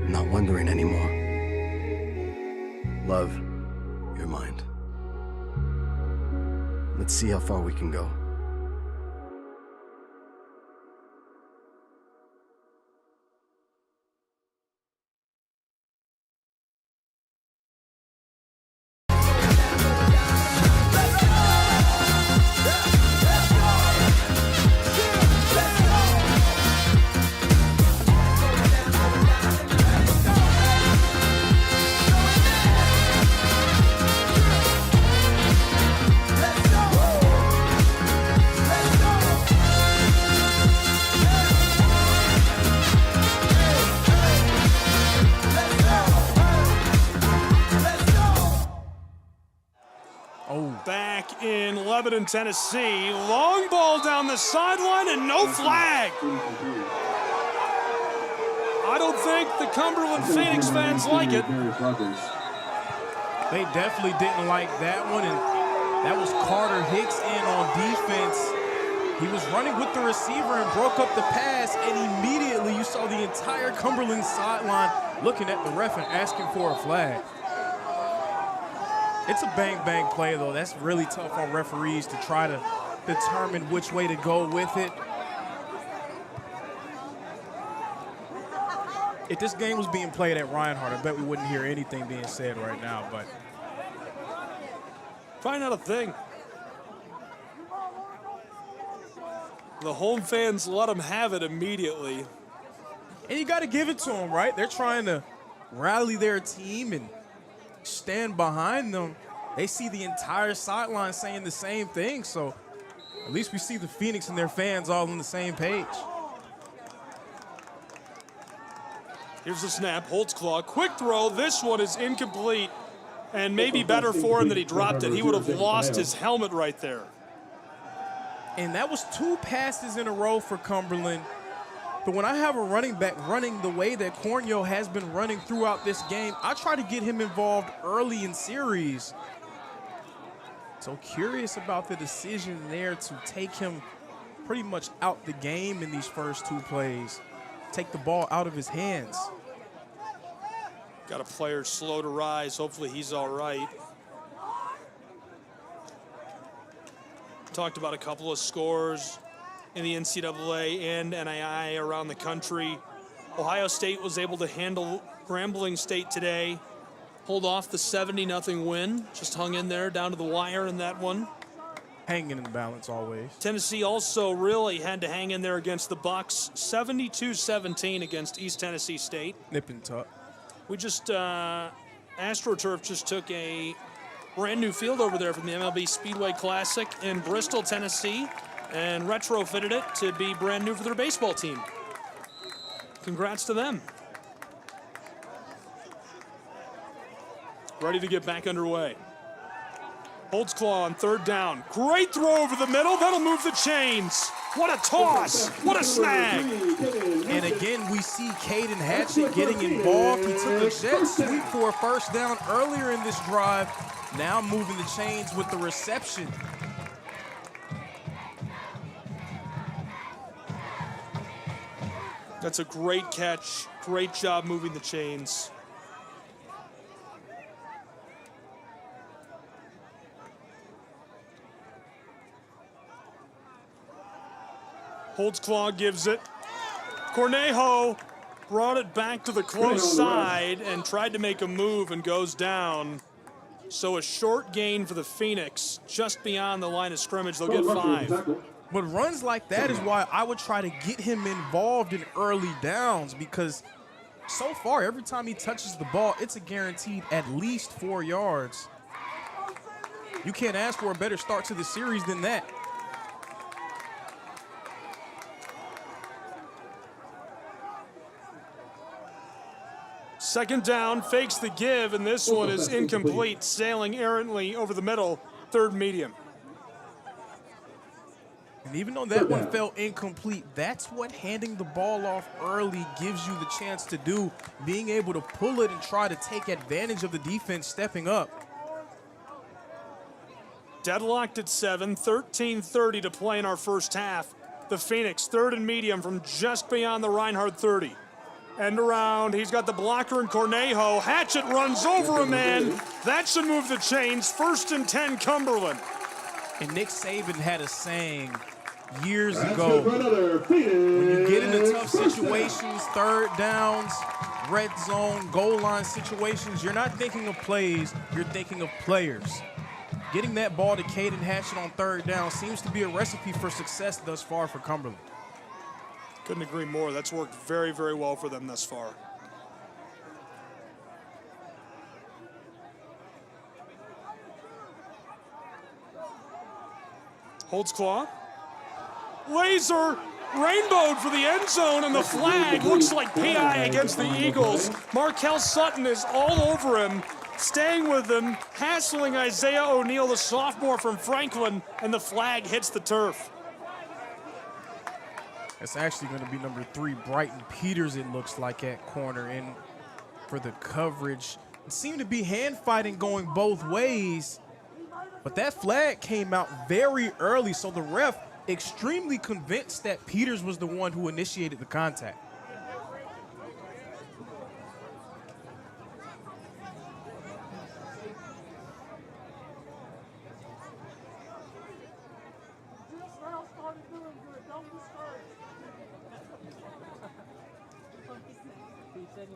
Not wondering anymore. Love, your mind. Let's see how far we can go. Back in Lebanon, Tennessee. Long ball down the sideline and no flag. I don't think the Cumberland Phoenix fans like it. They definitely didn't like that one, and that was Carter Hicks in on defense. He was running with the receiver and broke up the pass, and immediately you saw the entire Cumberland sideline looking at the ref and asking for a flag. It's a bang-bang play, though. That's really tough on referees to try to determine which way to go with it. If this game was being played at Reinhardt, I bet we wouldn't hear anything being said right now, but probably not a thing. The home fans let them have it immediately. And you got to give it to them, right? They're trying to rally their team and stand behind them. They see the entire sideline saying the same thing, so at least we see the Phoenix and their fans all on the same page. Here's the snap, Holtzclaw, quick throw. This one is incomplete, and maybe better for him that he dropped it. He would have lost his helmet right there. And that was 2 passes in a row for Cumberland. But when I have a running back running the way that Cornell has been running throughout this game, I try to get him involved early in series. So curious about the decision there to take him pretty much out the game in these first 2 plays. Take the ball out of his hands. Got a player slow to rise. Hopefully he's all right. Talked about a couple of scores in the NCAA and NAIA around the country. Ohio State was able to handle Grambling State today, hold off the 70-0 win. Just hung in there down to the wire in that one. Hanging in the balance always. Tennessee also really had to hang in there against the Bucks. 72-17 against East Tennessee State. Nip and tuck. We just, AstroTurf just took a brand new field over there from the MLB Speedway Classic in Bristol, Tennessee, and retrofitted it to be brand new for their baseball team. Congrats to them. Ready to get back underway. Holtzclaw on 3rd down. Great throw over the middle. That'll move the chains. What a toss. What a snag. And again, we see Caden Hatchett getting involved. He took a jet sweep for a first down earlier in this drive. Now moving the chains with the reception. That's a great catch. Great job moving the chains. Holtzclaw gives it. Cornejo brought it back to the close side and tried to make a move and goes down. So a short gain for the Phoenix just beyond the line of scrimmage. They'll get 5. But runs like that is why I would try to get him involved in early downs, because so far, every time he touches the ball, it's a guaranteed at least 4 yards. You can't ask for a better start to the series than that. Second down, fakes the give, and this one is incomplete, sailing errantly over the middle. third medium. And even though that one fell incomplete, that's what handing the ball off early gives you the chance to do, being able to pull it and try to take advantage of the defense stepping up. Deadlocked at 7, 13:30 to play in our first half. The Phoenix, third and medium from just beyond the Reinhardt 30. End around, he's got the blocker in Cornejo. Hatchett runs over a man. That should move the chains. 1st and 10, Cumberland. And Nick Saban had a saying years ago, when you get into tough situations, third downs, red zone, goal line situations, you're not thinking of plays, you're thinking of players. Getting that ball to Caden Hatchett on third down seems to be a recipe for success thus far for Cumberland. Couldn't agree more. That's worked very, very well for them thus far. Holds claw. Laser rainbowed for the end zone, and the flag looks like PI against the Eagles. Markel Sutton is all over him, staying with him, hassling Isaiah O'Neal, the sophomore from Franklin, and the flag hits the turf. It's actually going to be number 3, Brighton Peters, it looks like, at corner in for the coverage. It seemed to be hand fighting going both ways, but that flag came out very early, so the ref extremely convinced that Peters was the one who initiated the contact.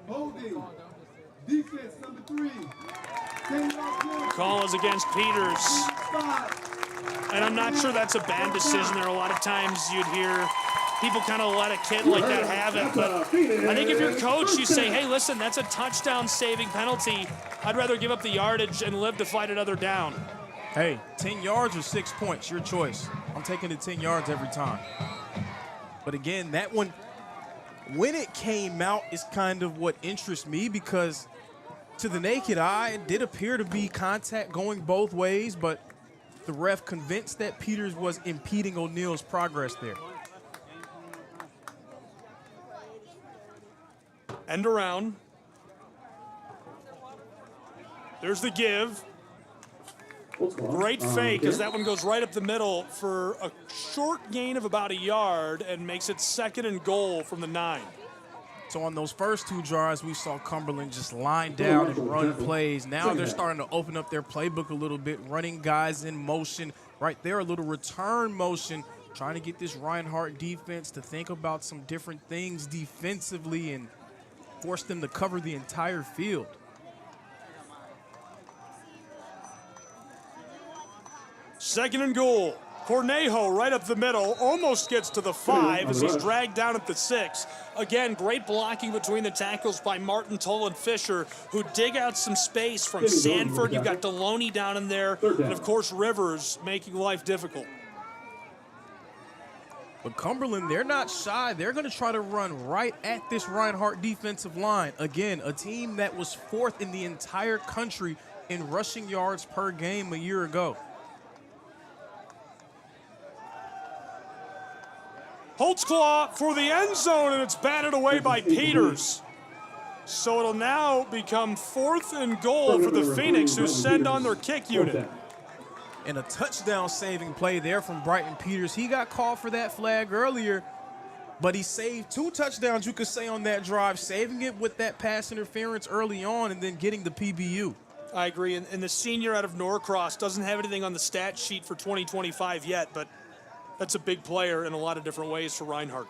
Holding. Defense number 3. Call is against Peters. And I'm not sure that's a bad decision. There are a lot of times you'd hear people kind of let a kid like that have it. But I think if you're coach, you say, hey, listen, that's a touchdown saving penalty. I'd rather give up the yardage and live to fight another down. Hey, 10 yards or 6 points, your choice. I'm taking the 10 yards every time. But again, that one, when it came out, is kind of what interests me, because to the naked eye, it did appear to be contact going both ways, but the ref convinced that Peters was impeding O'Neal's progress there. End around. There's the give. Great fake, as that one goes right up the middle for a short gain of about a yard and makes it 2nd and goal from the 9. So on those first 2 drives, we saw Cumberland just line down and run plays. Now they're starting to open up their playbook a little bit, running guys in motion. Right there, a little return motion, trying to get this Reinhardt defense to think about some different things defensively and force them to cover the entire field. Second and goal. Cornejo right up the middle, almost gets to the 5 as he's dragged down at the 6. Again, great blocking between the tackles by Martin, Toll, and Fisher, who dig out some space from Sanford. You've got Deloney down in there, and of course Rivers making life difficult. But Cumberland, they're not shy. They're going to try to run right at this Reinhardt defensive line. Again, a team that was 4th in the entire country in rushing yards per game a year ago. Holtzclaw for the end zone, and it's batted away by Peters. So it'll now become 4th and goal for the Phoenix, who send on their kick unit. And a touchdown saving play there from Brighton Peters. He got called for that flag earlier, but he saved 2 touchdowns, you could say, on that drive, saving it with that pass interference early on and then getting the PBU. I agree, and the senior out of Norcross doesn't have anything on the stat sheet for 2025 yet, but that's a big player in a lot of different ways for Reinhardt.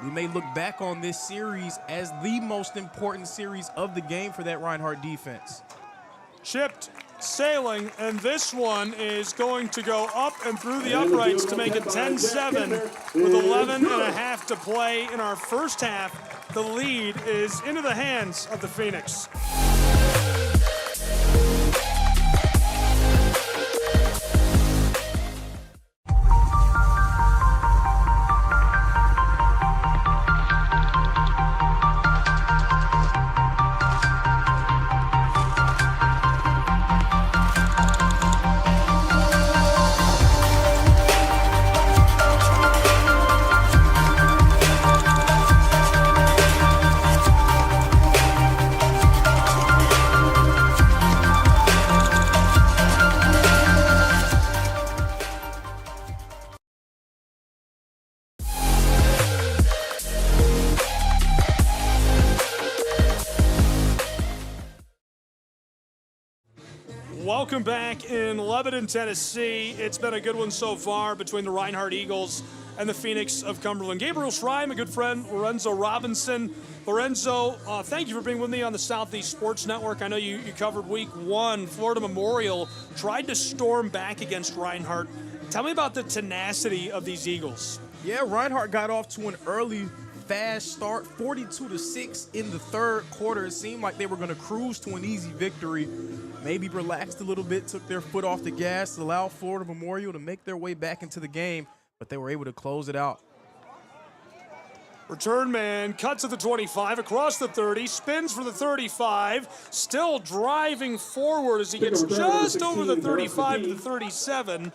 We may look back on this series as the most important series of the game for that Reinhardt defense. Chipped, sailing, and this one is going to go up and through the uprights to make it 10-7 with 11 and a half to play in our first half. The lead is into the hands of the Phoenix. welcome back in Lebanon, Tennessee. It's been a good one so far between the Reinhardt Eagles and the Phoenix of Cumberland. Gabriel Schreim, a good friend, Lorenzo Robinson. Lorenzo, thank you for being with me on the Southeast Sports Network. I know you covered week one. Florida Memorial tried to storm back against Reinhardt. Tell me about the tenacity of these Eagles. Yeah, Reinhardt got off to an early, fast start, 42-6 in the third quarter. It seemed like they were going to cruise to an easy victory. Maybe relaxed a little bit, took their foot off the gas, allowed Florida Memorial to make their way back into the game, but they were able to close it out. Return man cuts at the 25, across the 30, spins for the 35, still driving forward as he gets just over the 35 to the 37.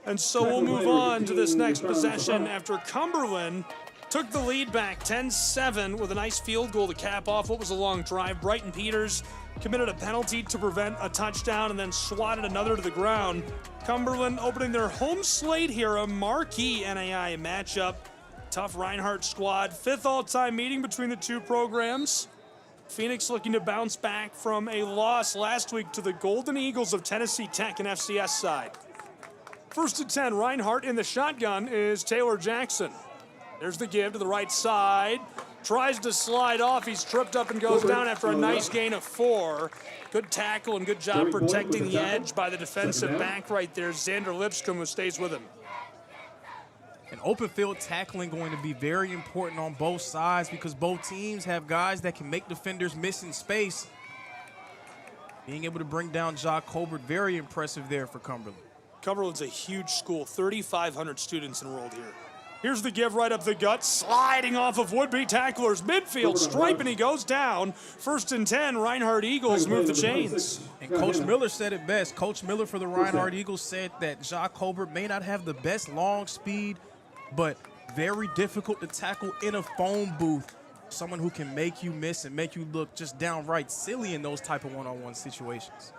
And so we'll move on to this next possession after Cumberland took the lead back 10-7 with a nice field goal to cap off what was a long drive. Brighton Peters committed a penalty to prevent a touchdown and then swatted another to the ground. Cumberland opening their home slate here, a marquee NAI matchup. Tough Reinhardt squad, fifth all-time meeting between the two programs. Phoenix looking to bounce back from a loss last week to the Golden Eagles of Tennessee Tech and FCS side. First and 10, Reinhardt in the shotgun is Taylor Jackson. There's the give to the right side. Tries to slide off. He's tripped up and goes down after a nice gain of 4. Good tackle and good job protecting the edge by the defensive back right there, Xander Lipscomb, who stays with him. And open field tackling going to be very important on both sides because both teams have guys that can make defenders miss in space. Being able to bring down Ja Colbert, very impressive there for Cumberland. Cumberland's a huge school, 3,500 students enrolled here. Here's the give right up the gut, sliding off of would-be tacklers, midfield stripe, and he goes down. First and 10, Reinhardt Eagles move the chains. And Coach Miller said it best. Coach Miller for the Reinhardt Eagles said that Ja Colbert may not have the best long speed, but very difficult to tackle in a phone booth. Someone who can make you miss and make you look just downright silly in those type of one-on-one situations.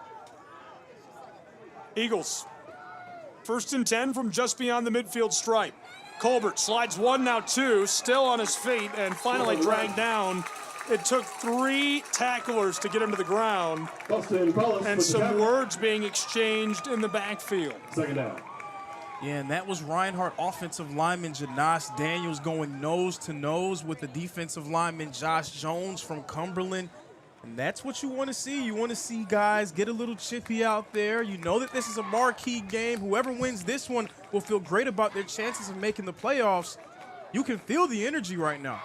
Eagles. First and 10 from just beyond the midfield stripe. Colbert slides one, now two, still on his feet, and finally dragged down. It took 3 tacklers to get him to the ground, and some words being exchanged in the backfield. Second down. Yeah, and that was Reinhardt offensive lineman Janosh Daniels going nose-to-nose with the defensive lineman Josh Jones from Cumberland. And that's what you want to see. You want to see guys get a little chippy out there. You know that this is a marquee game. Whoever wins this one will feel great about their chances of making the playoffs. You can feel the energy right now.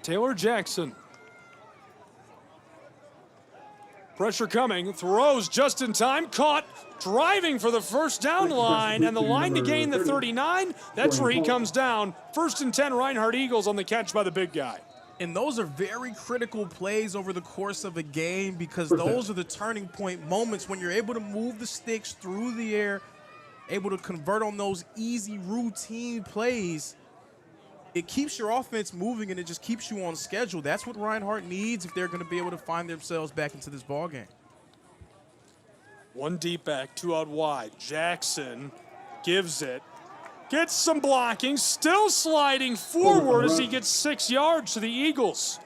Taylor Jackson. Pressure coming, throws just in time, caught, driving for the first down line, and the line to gain the 39, that's where he comes down. First and 10, Reinhardt Eagles on the catch by the big guy. And those are very critical plays over the course of a game because those are the turning point moments when you're able to move the sticks through the air, able to convert on those easy routine plays. It keeps your offense moving and it just keeps you on schedule. That's what Reinhardt needs if they're going to be able to find themselves back into this ballgame. 1 deep back, 2 out wide. Jackson gives it. Gets some blocking, still sliding forward as he gets 6 yards to the Eagles.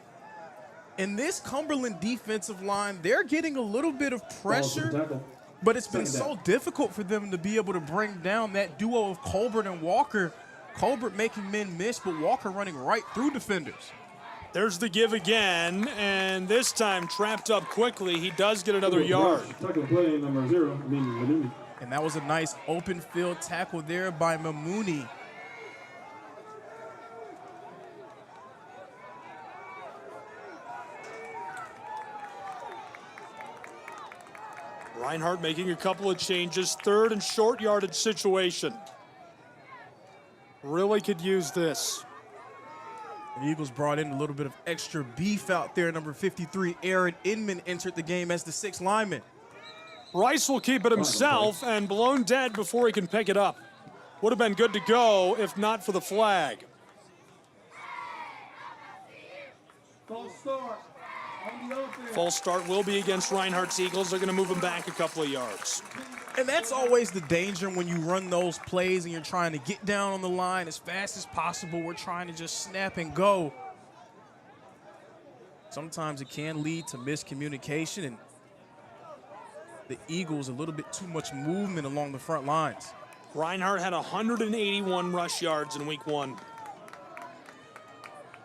In this Cumberland defensive line, they're getting a little bit of pressure, but it's been so difficult for them to be able to bring down that duo of Colbert and Walker. Colbert making men miss, but Walker running right through defenders. There's the give again, and this time trapped up quickly. He does get another yard. And that was a nice open field tackle there by Mamouni. Reinhardt making a couple of changes. 3rd and short yardage situation. Really could use this. The Eagles brought in a little bit of extra beef out there. Number 53, Aaron Inman, entered the game as the 6th lineman. Rice will keep it himself and blown dead before he can pick it up. Would have been good to go if not for the flag. False start. False start will be against Reinhardt's Eagles. They're going to move him back a couple of yards. And that's always the danger when you run those plays and you're trying to get down on the line as fast as possible. We're trying to just snap and go. sometimes it can lead to miscommunication, and the Eagles a little bit too much movement along the front lines. Reinhardt had 181 rush yards in week 1.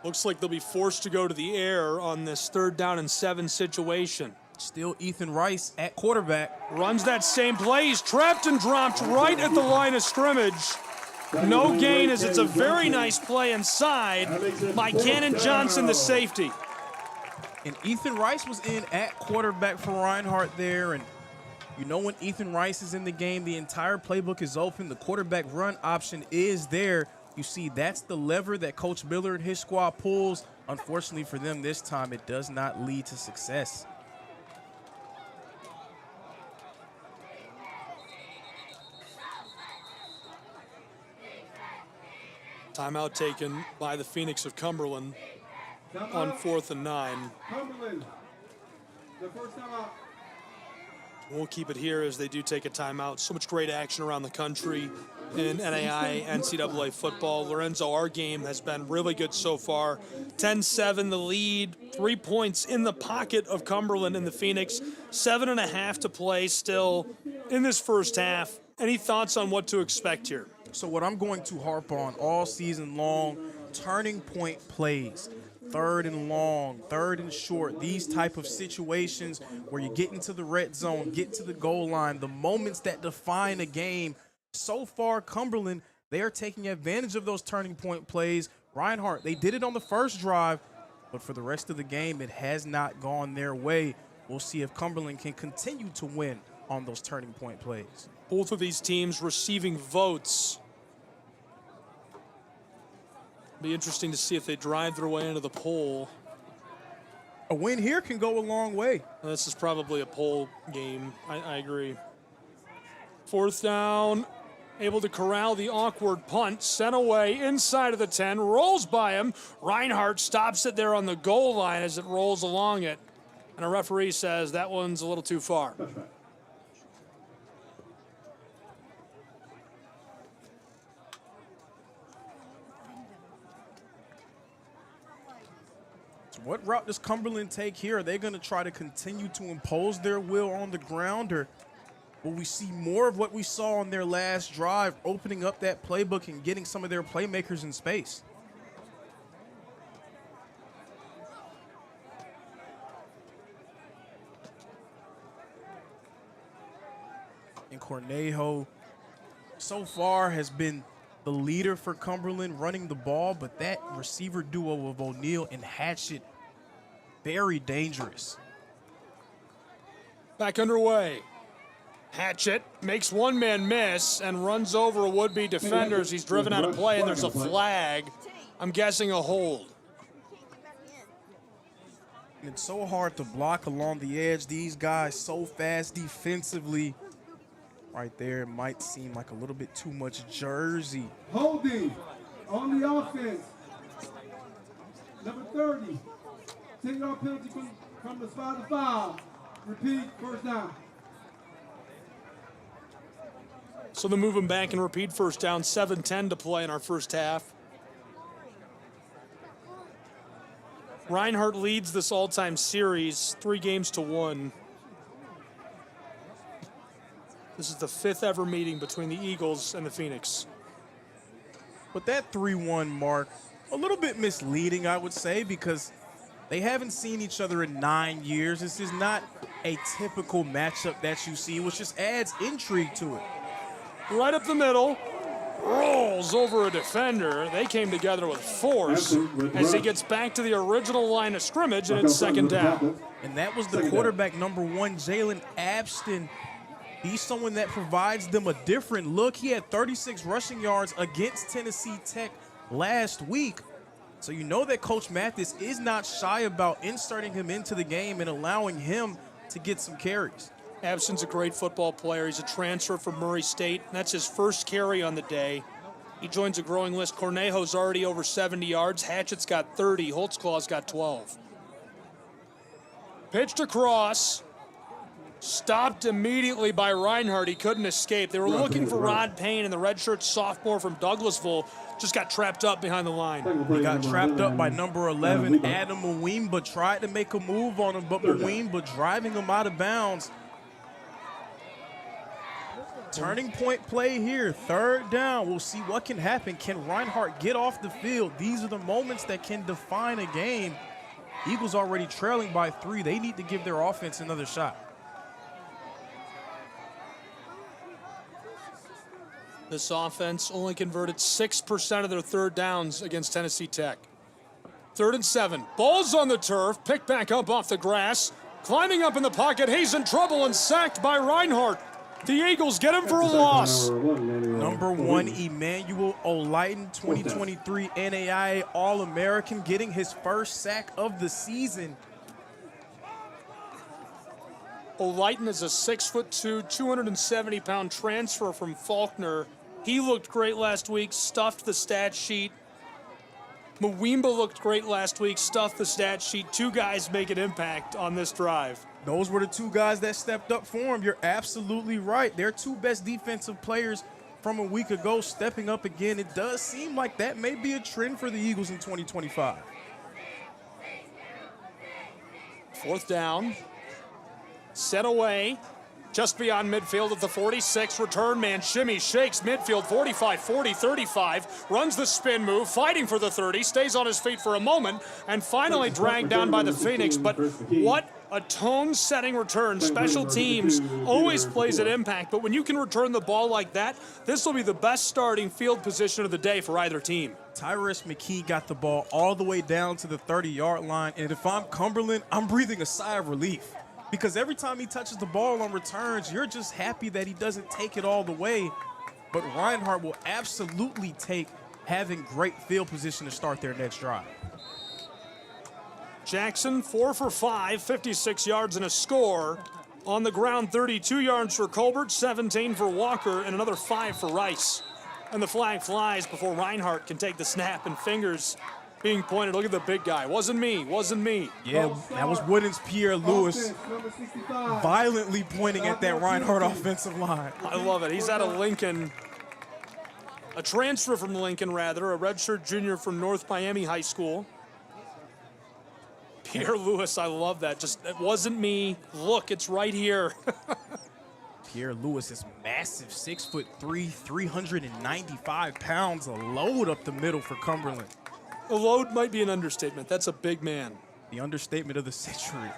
Looks like they'll be forced to go to the air on this 3rd down and 7 situation. Still Ethan Rice at quarterback. Runs that same play. He's trapped and dropped right at the line of scrimmage. No gain as it's a very nice play inside by Cannon Johnson, the safety. And Ethan Rice was in at quarterback for Reinhardt there. And you know when Ethan Rice is in the game, the entire playbook is open. The quarterback run option is there. You see, that's the lever that Coach Miller and his squad pulls. Unfortunately for them this time, it does not lead to success. Timeout taken by the Phoenix of Cumberland on 4th and 9. Cumberland, the first timeout. We'll keep it here as they do take a timeout. So much great action around the country in NAIA, NCAA football. Lorenzo, our game has been really good so far. 10-7 the lead, 3 points in the pocket of Cumberland and the Phoenix. 7.5 to play still in this first half. Any thoughts on what to expect here? So what I'm going to harp on all season long, turning point plays. 3rd and long, 3rd and short, these type of situations where you get into the red zone, get to the goal line, the moments that define a game. So far, Cumberland, they are taking advantage of those turning point plays. Reinhardt, they did it on the first drive, but for the rest of the game, it has not gone their way. We'll see if Cumberland can continue to win on those turning point plays. Both of these teams receiving votes. Be interesting to see if they drive their way into the poll. A win here can go a long way. This is probably a poll game. I agree. 4th down, able to corral the awkward punt, sent away inside of the 10, rolls by him. Reinhardt stops it there on the goal line as it rolls along it. And a referee says that one's a little too far. What route does Cumberland take here? Are they going to try to continue to impose their will on the ground, or will we see more of what we saw on their last drive, opening up that playbook and getting some of their playmakers in space? And Cornejo so far has been the leader for Cumberland running the ball, but that receiver duo of O'Neal and Hatchett, very dangerous. Back underway. Hatchett makes one man miss and runs over a would-be defender as he's driven out of play, and there's a flag. I'm guessing a hold. It's so hard to block along the edge. These guys so fast defensively. Right there, it might seem like a little bit too much jersey. Holding on the offense. Number 30. 10-yard penalty from the spot of the foul. Repeat, first down. So they move him back and repeat first down. 7:10 to play in our first half. Reinhardt leads this all-time series 3-1. This is the 5th ever meeting between the Eagles and the Phoenix. But that 3-1 mark, a little bit misleading, I would say, because they haven't seen each other in 9 years. This is not a typical matchup that you see, which just adds intrigue to it. Right up the middle, rolls over a defender. They came together with force as he gets back to the original line of scrimmage, and it's 2nd down. And that was the quarterback, number 1, Jalen Abston. He's someone that provides them a different look. He had 36 rushing yards against Tennessee Tech last week. So you know that Coach Mathis is not shy about inserting him into the game and allowing him to get some carries. Abston's a great football player. He's a transfer from Murray State. That's his first carry on the day. He joins a growing list. Cornejo's already over 70 yards. Hatchett's got 30. Holtzclaw's got 12. Pitched across. Stopped immediately by Reinhardt. He couldn't escape. They were looking for Rod Payne, and the redshirt sophomore from Douglasville just got trapped up behind the line. He got trapped up by number 11, Adam Mwimba. Tried to make a move on him, but Mwimba driving him out of bounds. Turning point play here, 3rd down. We'll see what can happen. Can Reinhardt get off the field? These are the moments that can define a game. Eagles already trailing by 3. They need to give their offense another shot. This offense only converted 6% of their 3rd downs against Tennessee Tech. 3rd and 7. Ball's on the turf. Picked back up off the grass. Climbing up in the pocket. He's in trouble and sacked by Reinhardt. The Eagles get him for a loss. Number 1, Emmanuel Olayton, 2023 NAIA All-American, getting his first sack of the season. Olayton is a 6'2", 270-pound transfer from Faulkner. He looked great last week, stuffed the stat sheet. Mwimba looked great last week, stuffed the stat sheet. 2 guys make an impact on this drive. Those were the 2 guys that stepped up for him. You're absolutely right. Their 2 best defensive players from a week ago stepping up again. It does seem like that may be a trend for the Eagles in 2025. 4th down. Set away. Just beyond midfield at the 46. Return man shimmy, shakes midfield, 45, 40, 35. Runs the spin move, fighting for the 30. Stays on his feet for a moment, and finally dragged down by the Phoenix. But what a tone-setting return. Special teams always plays at impact, but when you can return the ball like that, this will be the best starting field position of the day for either team. Tyrus McKee got the ball all the way down to the 30-yard line, and if I'm Cumberland, I'm breathing a sigh of relief. Because every time he touches the ball on returns, you're just happy that he doesn't take it all the way. But Reinhardt will absolutely take having great field position to start their next drive. Jackson, 4 for 5, 56 yards and a score. On the ground, 32 yards for Colbert, 17 for Walker, and another 5 for Rice. And the flag flies before Reinhardt can take the snap, and fingers being pointed. Look at the big guy. Wasn't me, wasn't me. Yeah, that was Wooden's Pierre Lewis violently pointing at that Reinhardt offensive line. I love it. He's out of Lincoln. A transfer from Lincoln, rather. A redshirt junior from North Miami High School. Pierre Lewis, I love that. Just, it wasn't me. Look, it's right here. Pierre Lewis is massive, 6'3", 395 pounds, a load up the middle for Cumberland. A load might be an understatement. That's a big man. The understatement of the century.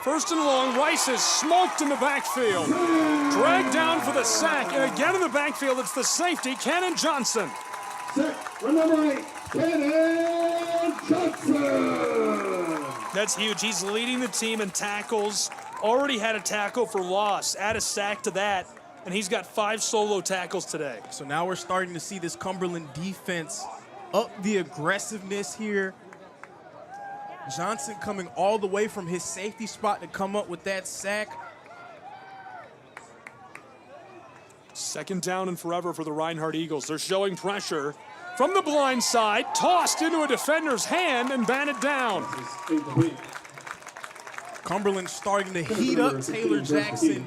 1st and long, Rice is smoked in the backfield. Dragged down for the sack, and again in the backfield, it's the safety, Cannon Johnson. Number 8, Cannon Johnson. That's huge. He's leading the team in tackles. Already had a tackle for loss. Add a sack to that, and he's got 5 solo tackles today. So now we're starting to see this Cumberland defense up the aggressiveness here. Johnson coming all the way from his safety spot to come up with that sack. 2nd down and forever for the Reinhardt Eagles. They're showing pressure from the blind side, tossed into a defender's hand and batted down. Cumberland starting to heat up Taylor Jackson,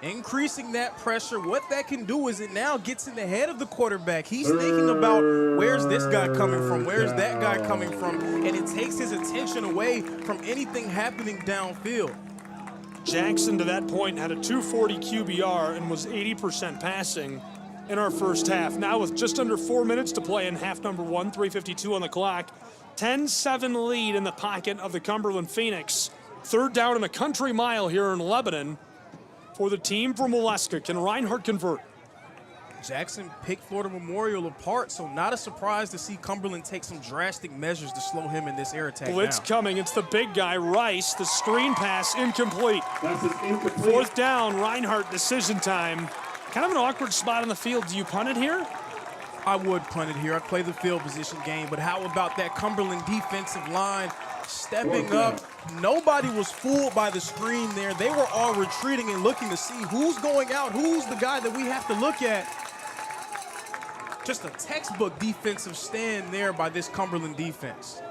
increasing that pressure. What that can do is it now gets in the head of the quarterback. He's thinking about where's this guy coming from, where's that guy coming from, and it takes his attention away from anything happening downfield. Jackson, to that point, had a 240 QBR and was 80% passing in our first half. Now with just under 4 minutes to play in half number 1, 3:52 on the clock, 10-7 lead in the pocket of the Cumberland Phoenix. 3rd down and a country mile here in Lebanon for the team from Waleska. Can Reinhardt convert? Jackson picked Florida Memorial apart, so not a surprise to see Cumberland take some drastic measures to slow him in this air attack. Blitz coming. It's the big guy, Rice. The screen pass incomplete. 4th down, Reinhardt decision time. Kind of an awkward spot on the field. Do you punt it here? I would punt it here. I'd play the field position game, but how about that Cumberland defensive line stepping up? Nobody was fooled by the screen there. They were all retreating and looking to see who's going out, who's the guy that we have to look at. Just a textbook defensive stand there by this Cumberland defense.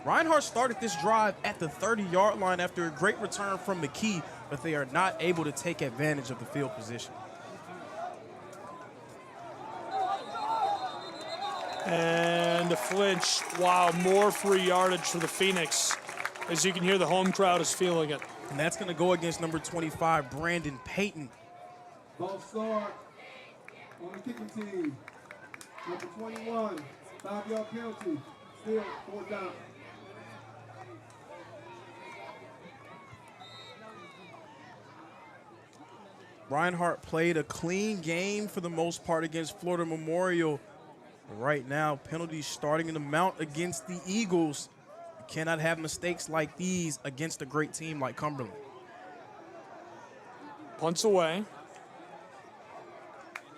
Reinhardt started this drive at the 30-yard line after a great return from McKee, but they are not able to take advantage of the field position. And a flinch. Wow, more free yardage for the Phoenix. As you can hear, the home crowd is feeling it. And that's going to go against number 25, Brandon Payton. Ball start on the kicking team. Number 21, 5-yard penalty. Still 4th down. Reinhardt played a clean game for the most part against Florida Memorial. But right now, penalties starting to mount against the Eagles. You cannot have mistakes like these against a great team like Cumberland. Punts away.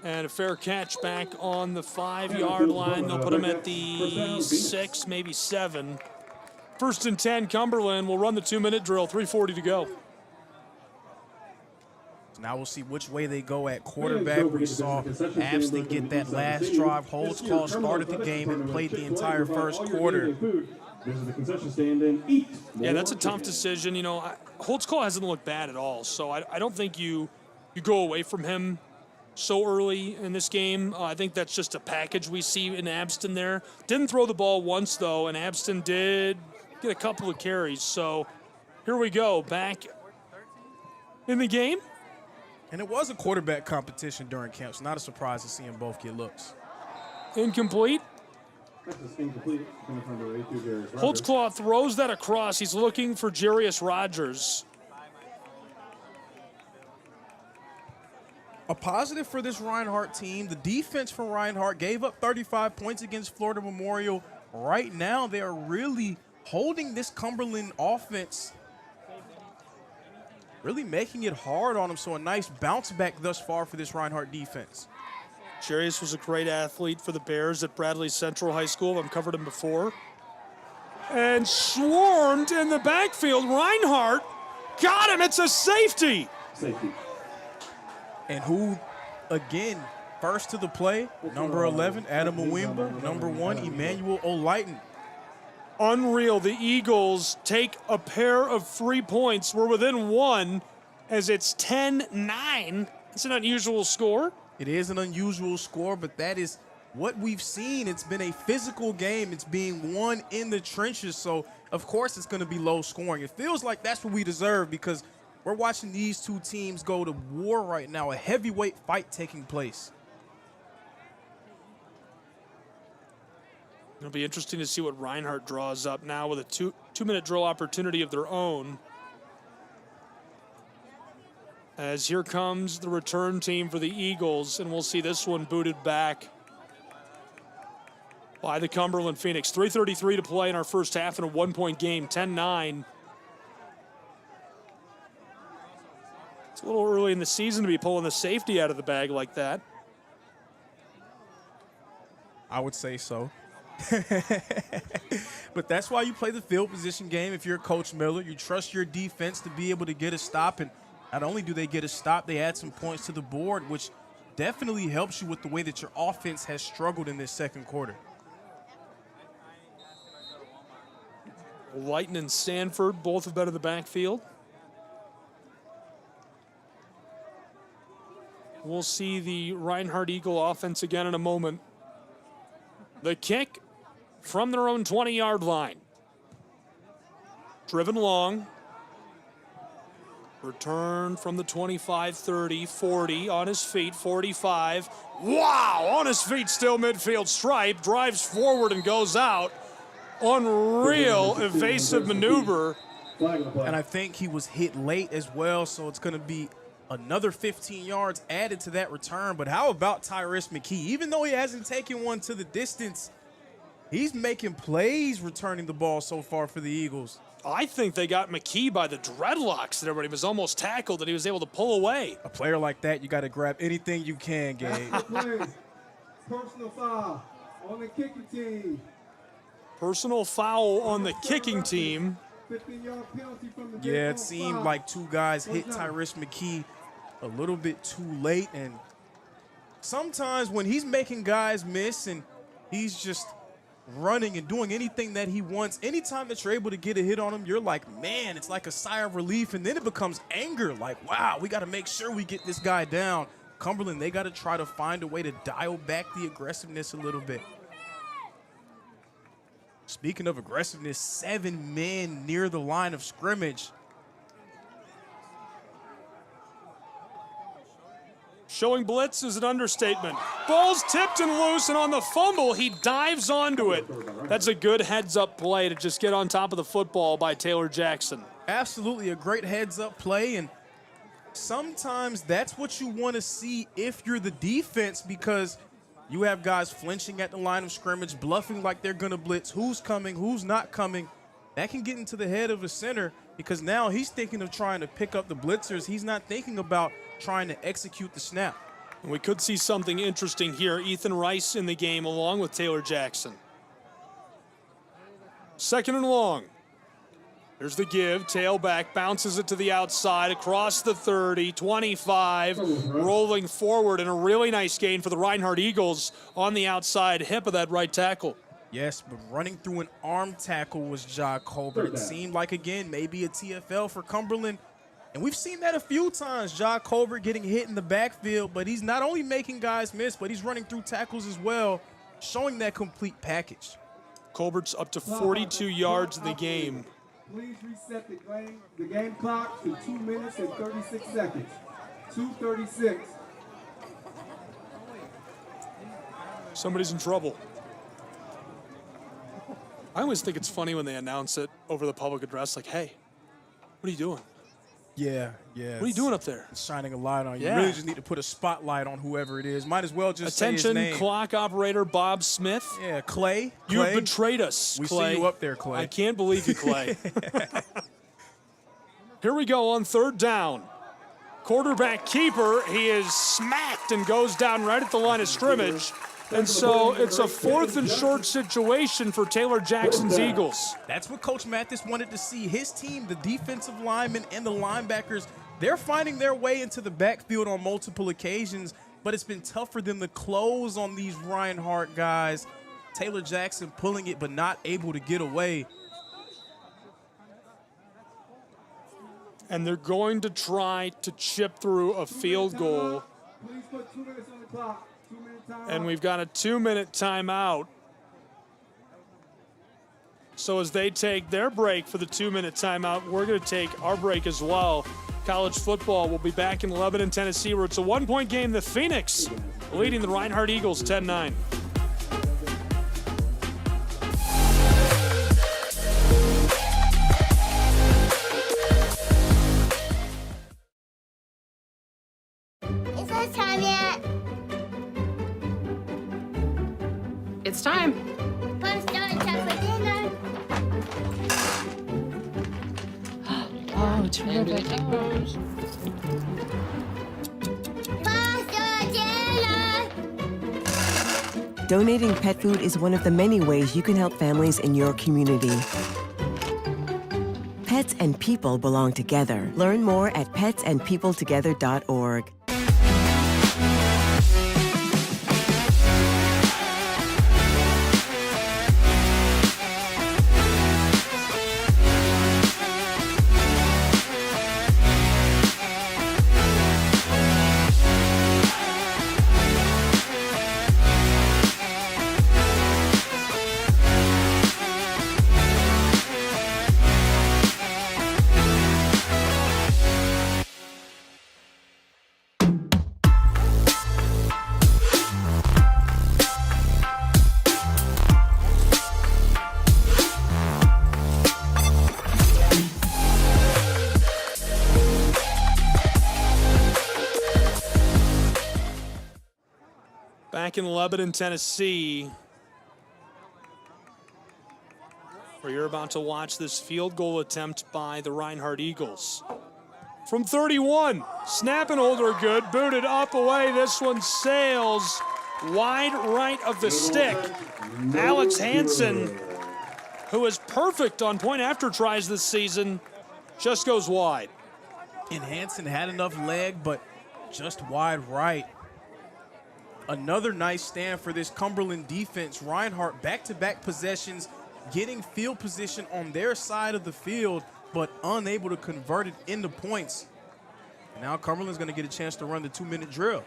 And a fair catch back on the 5-yard line. They'll put him at the 6, maybe 7. 1st and 10, Cumberland will run the 2-minute drill, 3:40 to go. Now we'll see which way they go at quarterback. We saw Abston get that last drive. Holtzclaw started the game and played the entire first quarter. Yeah, that's a tough decision. You know, Holtzclaw hasn't looked bad at all, so I don't think you go away from him so early in this game. I think that's just a package we see in Abston there. Didn't throw the ball once, though, and Abston did get a couple of carries. So here we go, back in the game. And it was a quarterback competition during camp. It's not a surprise to see them both get looks. Incomplete. Holtzclaw throws that across. He's looking for Jarius Rogers. A positive for this Reinhardt team. The defense for Reinhardt gave up 35 points against Florida Memorial. Right now, they are really holding this Cumberland offense, really making it hard on them. So a nice bounce back thus far for this Reinhardt defense. Jarius was a great athlete for the Bears at Bradley Central High School. I've covered him before. And swarmed in the backfield. Reinhardt got him. It's a safety. Safety. And who, again, first to the play, number 11, Adam Mwimba, number 1, Emmanuel O'Lighton. Unreal. The Eagles take a pair of free points. We're within 1 as it's 10-9. It's an unusual score. It is an unusual score, but that is what we've seen. It's been a physical game. It's being won in the trenches, so of course it's going to be low scoring. It feels like that's what we deserve because we're watching these two teams go to war right now, a heavyweight fight taking place. It'll be interesting to see what Reinhardt draws up now with a two-minute drill opportunity of their own. As here comes the return team for the Eagles, and we'll see this one booted back by the Cumberland Phoenix. 3:33 to play in our first half in a 1-point game, 10-9. It's a little early in the season to be pulling the safety out of the bag like that. I would say so. But that's why you play the field position game. If you're Coach Miller, you trust your defense to be able to get a stop, and not only do they get a stop, they add some points to the board, which definitely helps you with the way that your offense has struggled in this second quarter. Lighton and Sanford both have been in the backfield. We'll see the Reinhardt Eagle offense again in a moment. The kick from their own 20-yard line. Driven long. Return from the 25, 30, 40, on his feet, 45. Wow, on his feet, still midfield stripe, drives forward and goes out. Unreal evasive maneuver. And I think he was hit late as well, so it's going to be another 15 yards added to that return. But how about Tyrus McKee? Even though he hasn't taken one to the distance, he's making plays returning the ball so far for the Eagles. I think they got McKee by the dreadlocks there when he was almost tackled and he was able to pull away. A player like that, you got to grab anything you can, Gabe. Personal foul on the kicking team. Personal foul on the kicking team. 15-yard penalty from the Yeah, it seemed like two guys hit Tyrus McKee a little bit too late, and sometimes when he's making guys miss and he's just running and doing anything that he wants. Anytime that you're able to get a hit on him, you're like, man, it's like a sigh of relief. And then it becomes anger, like, wow, we got to make sure we get this guy down. Cumberland, they got to try to find a way to dial back the aggressiveness a little bit. Speaking of aggressiveness, 7 men near the line of scrimmage. Showing blitz is an understatement. Ball's tipped and loose, and on the fumble, he dives onto it. That's a good heads-up play to just get on top of the football by Taylor Jackson. Absolutely a great heads-up play, and sometimes that's what you want to see if you're the defense, because you have guys flinching at the line of scrimmage, bluffing like they're going to blitz, who's coming, who's not coming. That can get into the head of a center, because now he's thinking of trying to pick up the blitzers. He's not thinking about trying to execute the snap. And we could see something interesting here. Ethan Rice in the game along with Taylor Jackson. 2nd and long. There's the give, tailback, bounces it to the outside, across the 30, 25, rolling forward, and a really nice gain for the Reinhardt Eagles on the outside hip of that right tackle. Yes, but running through an arm tackle was Ja Colbert. It seemed like, again, maybe a TFL for Cumberland. And we've seen that a few times, Ja Colbert getting hit in the backfield, but he's not only making guys miss, but he's running through tackles as well, showing that complete package. Colbert's up to 42 yards in the game. Please reset the game clock to 2 minutes and 36 seconds. 2:36. Somebody's in trouble. I always think it's funny when they announce it over the public address, like, hey, what are you doing? Yeah. What are you doing up there? It's shining a light on you. Yeah. You really just need to put a spotlight on whoever it is. Might as well just say his Attention, name. clock operator Bob Smith. Yeah, Clay. You have betrayed us, We Clay. see you up there, Clay. I can't believe you, Clay. Here we go on 3rd down. Quarterback keeper, he is smacked and goes down right at the line of scrimmage. And so it's a 4th and short situation for Taylor Jackson's Eagles. That's what Coach Mathis wanted to see. His team, the defensive linemen and the linebackers, they're finding their way into the backfield on multiple occasions, but it's been tough for them to close on these Reinhardt guys. Taylor Jackson pulling it but not able to get away. And they're going to try to chip through a field goal. Please put 2 minutes on the clock. 2-minute timeout. And we've got a 2-minute timeout. So as they take their break for the 2-minute timeout, we're going to take our break as well. College football will be back in Lebanon, Tennessee, where it's a 1-point game. The Phoenix leading the Reinhardt Eagles 10-9. Is it time yet? It's time. Punch down time for dinner. Oh, terrific. Pasta dinner. Donating pet food is one of the many ways you can help families in your community. Pets and people belong together. Learn more at petsandpeopletogether.org. Back in Lebanon, Tennessee, where you're about to watch this field goal attempt by the Reinhardt Eagles. From 31, snap and hold are good, booted up away. This one sails wide right of the stick. Alex Hansen, who is perfect on point after tries this season, just goes wide. And Hansen had enough leg, but just wide right. Another nice stand for this Cumberland defense. Reinhardt back-to-back possessions, getting field position on their side of the field, but unable to convert it into points. And now Cumberland's going to get a chance to run the 2-minute drill.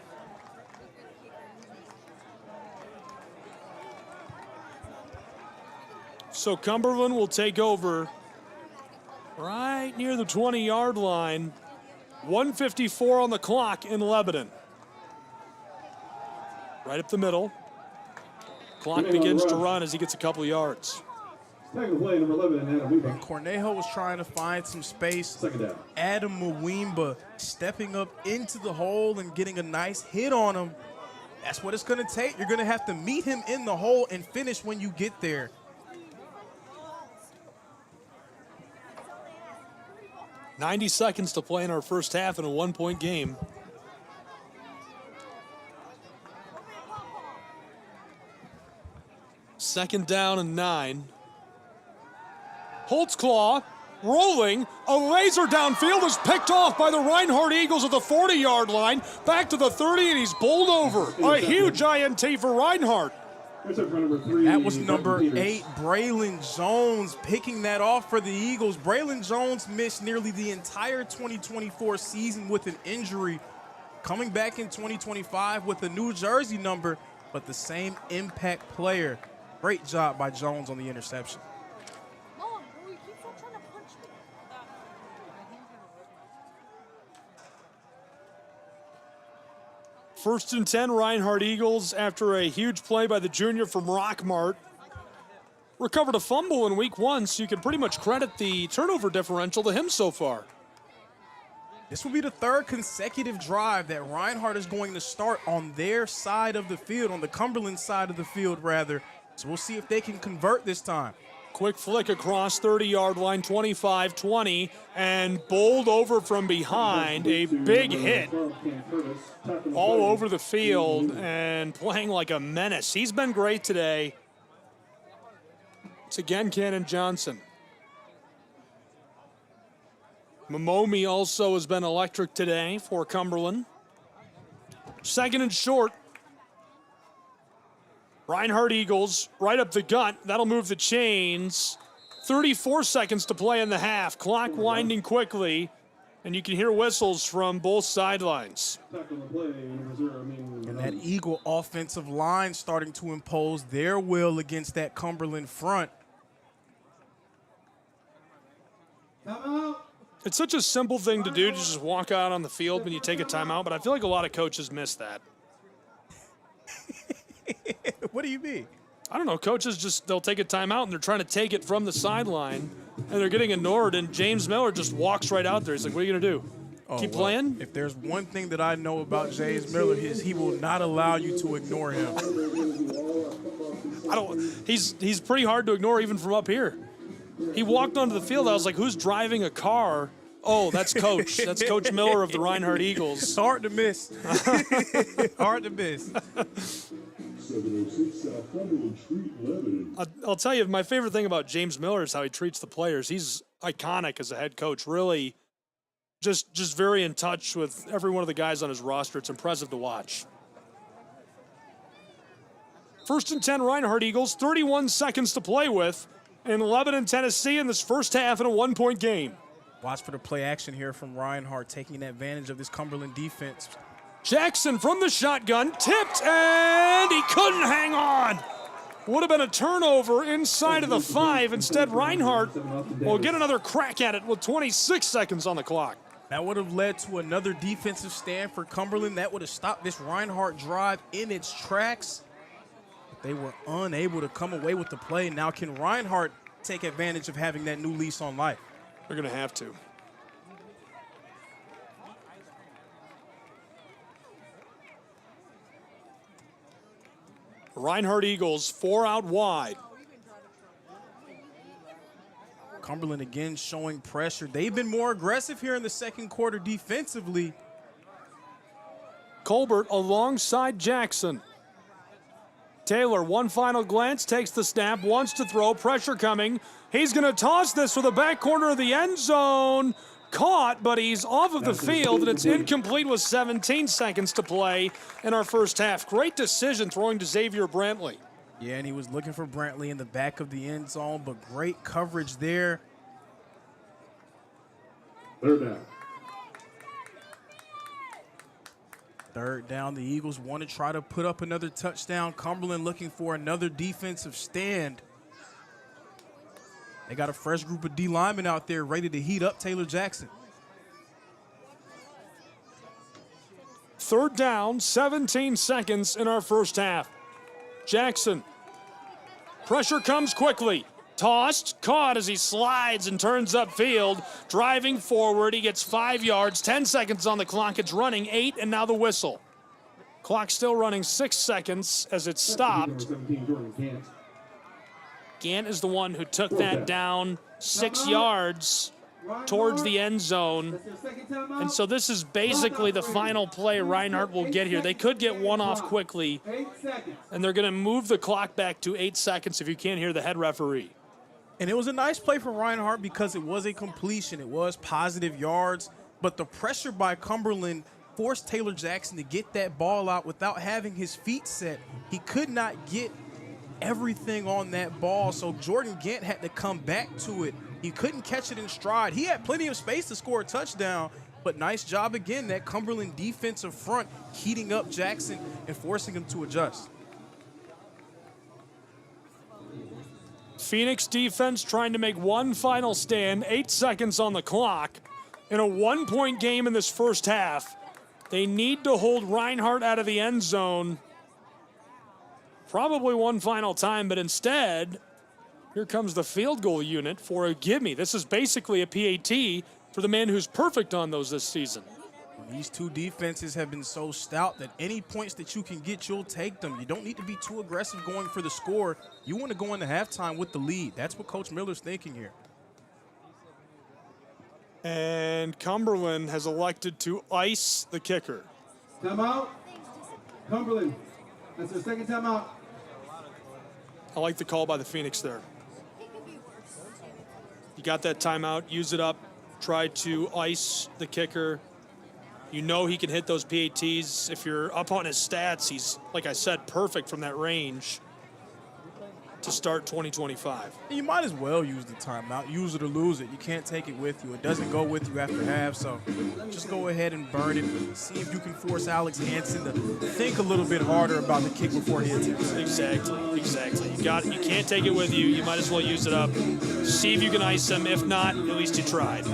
So Cumberland will take over right near the 20-yard line. 1:54 on the clock in Lebanon. Right up the middle. Clock begins to run as he gets a couple yards. And Cornejo was trying to find some space. Adam Mwimba stepping up into the hole and getting a nice hit on him. That's what it's going to take. You're going to have to meet him in the hole and finish when you get there. .90 seconds to play in our first half in a 1-point game. Second down and 9. Holtzclaw rolling. A laser downfield is picked off by the Reinhardt Eagles at the 40-yard line. Back to the 30, and he's bowled over. A huge INT for Reinhardt. That was number 8, Braylon Jones, picking that off for the Eagles. Braylon Jones missed nearly the entire 2024 season with an injury. Coming back in 2025 with a New Jersey number, but the same impact player. Great job by Jones on the interception. First and 10, Reinhardt Eagles after a huge play by the junior from Rockmart. Recovered a fumble in week 1, so you can pretty much credit the turnover differential to him so far. This will be the 3rd consecutive drive that Reinhardt is going to start on their side of the field, on the Cumberland side of the field, rather. So we'll see if they can convert this time. Quick flick across 30-yard line, 25-20, and bowled over from behind. A big hit all over the field and playing like a menace. He's been great today. It's again Cannon Johnson. Momomi also has been electric today for Cumberland. Second and short. Reinhardt Eagles right up the gut. That'll move the chains. 34 seconds to play in the half. Clock winding quickly, and you can hear whistles from both sidelines. And that Eagle offensive line starting to impose their will against that Cumberland front. It's such a simple thing to do to just walk out on the field when you take a timeout, but I feel like a lot of coaches miss that. What do you mean? I don't know. Coaches they'll take a timeout and they're trying to take it from the sideline and they're getting ignored, and James Miller just walks right out there. He's like, what are you going to do? Keep playing? If there's one thing that I know about James Miller, is he will not allow you to ignore him. He's pretty hard to ignore even from up here. He walked onto the field. I was like, who's driving a car? Oh, that's Coach. That's Coach Miller of the Reinhardt Eagles. Hard to miss. Hard to miss. I'll tell you, my favorite thing about James Miller is how he treats the players. He's iconic as a head coach, really just very in touch with every one of the guys on his roster. It's impressive to watch. First and 10, Reinhardt Eagles, 31 seconds to play with in Lebanon, Tennessee in this first half in a 1-point game. Watch for the play action here from Reinhardt, taking advantage of this Cumberland defense. Jackson from the shotgun, tipped, and he couldn't hang on. Would have been a turnover inside of the 5. Instead, Reinhardt will get another crack at it with 26 seconds on the clock. That would have led to another defensive stand for Cumberland. That would have stopped this Reinhardt drive in its tracks. But they were unable to come away with the play. Now can Reinhardt take advantage of having that new lease on life? They're going to have to. Reinhardt Eagles, 4 out wide. Cumberland again showing pressure. They've been more aggressive here in the second quarter defensively. Colbert alongside Jackson. Taylor, one final glance, takes the snap, wants to throw, pressure coming. He's going to toss this for the back corner of the end zone. caught, but he's off of the field, and it's incomplete with 17 seconds to play in our first half. Great decision throwing to Xavier Brantley. Yeah, and he was looking for Brantley in the back of the end zone, but great coverage there. Third down. Third down, the Eagles want to try to put up another touchdown. Cumberland looking for another defensive stand. They got a fresh group of D linemen out there ready to heat up Taylor Jackson. Third down, 17 seconds in our first half. Jackson. Pressure comes quickly. Tossed, caught as he slides and turns upfield. Driving forward, he gets 5 yards, 10 seconds on the clock. It's running 8, and now the whistle. Clock still running 6 seconds as it's stopped. Gant is the one who took that down 6 yards towards the end zone. And so this is basically the final play Reinhardt will get here. They could get one off quickly, and they're going to move the clock back to 8 seconds if you can't hear the head referee. And it was a nice play for Reinhardt because it was a completion. It was positive yards, but the pressure by Cumberland forced Taylor Jackson to get that ball out without having his feet set. He could not get everything on that ball, so Jordan Gant had to come back to it. He couldn't catch it in stride. He had plenty of space to score a touchdown, but nice job again, that Cumberland defensive front heating up Jackson and forcing him to adjust. Phoenix defense trying to make one final stand, 8 seconds on the clock. In a 1-point game in this first half, they need to hold Reinhardt out of the end zone probably one final time, but instead, here comes the field goal unit for a gimme. This is basically a PAT for the man who's perfect on those this season. These two defenses have been so stout that any points that you can get, you'll take them. You don't need to be too aggressive going for the score. You want to go into halftime with the lead. That's what Coach Miller's thinking here. And Cumberland has elected to ice the kicker. Timeout. Cumberland. That's their second timeout. I like the call by the Phoenix there. You got that timeout, use it up, try to ice the kicker. You know he can hit those PATs. If you're up on his stats, he's, like I said, perfect from that range to start 2025. You might as well use the timeout. Use it or lose it. You can't take it with you. It doesn't go with you after half, so just go ahead and burn it. See if you can force Alex Hansen to think a little bit harder about the kick before he attempts it. Exactly. You got it. You can't take it with you. You might as well use it up. See if you can ice him. If not, at least you tried.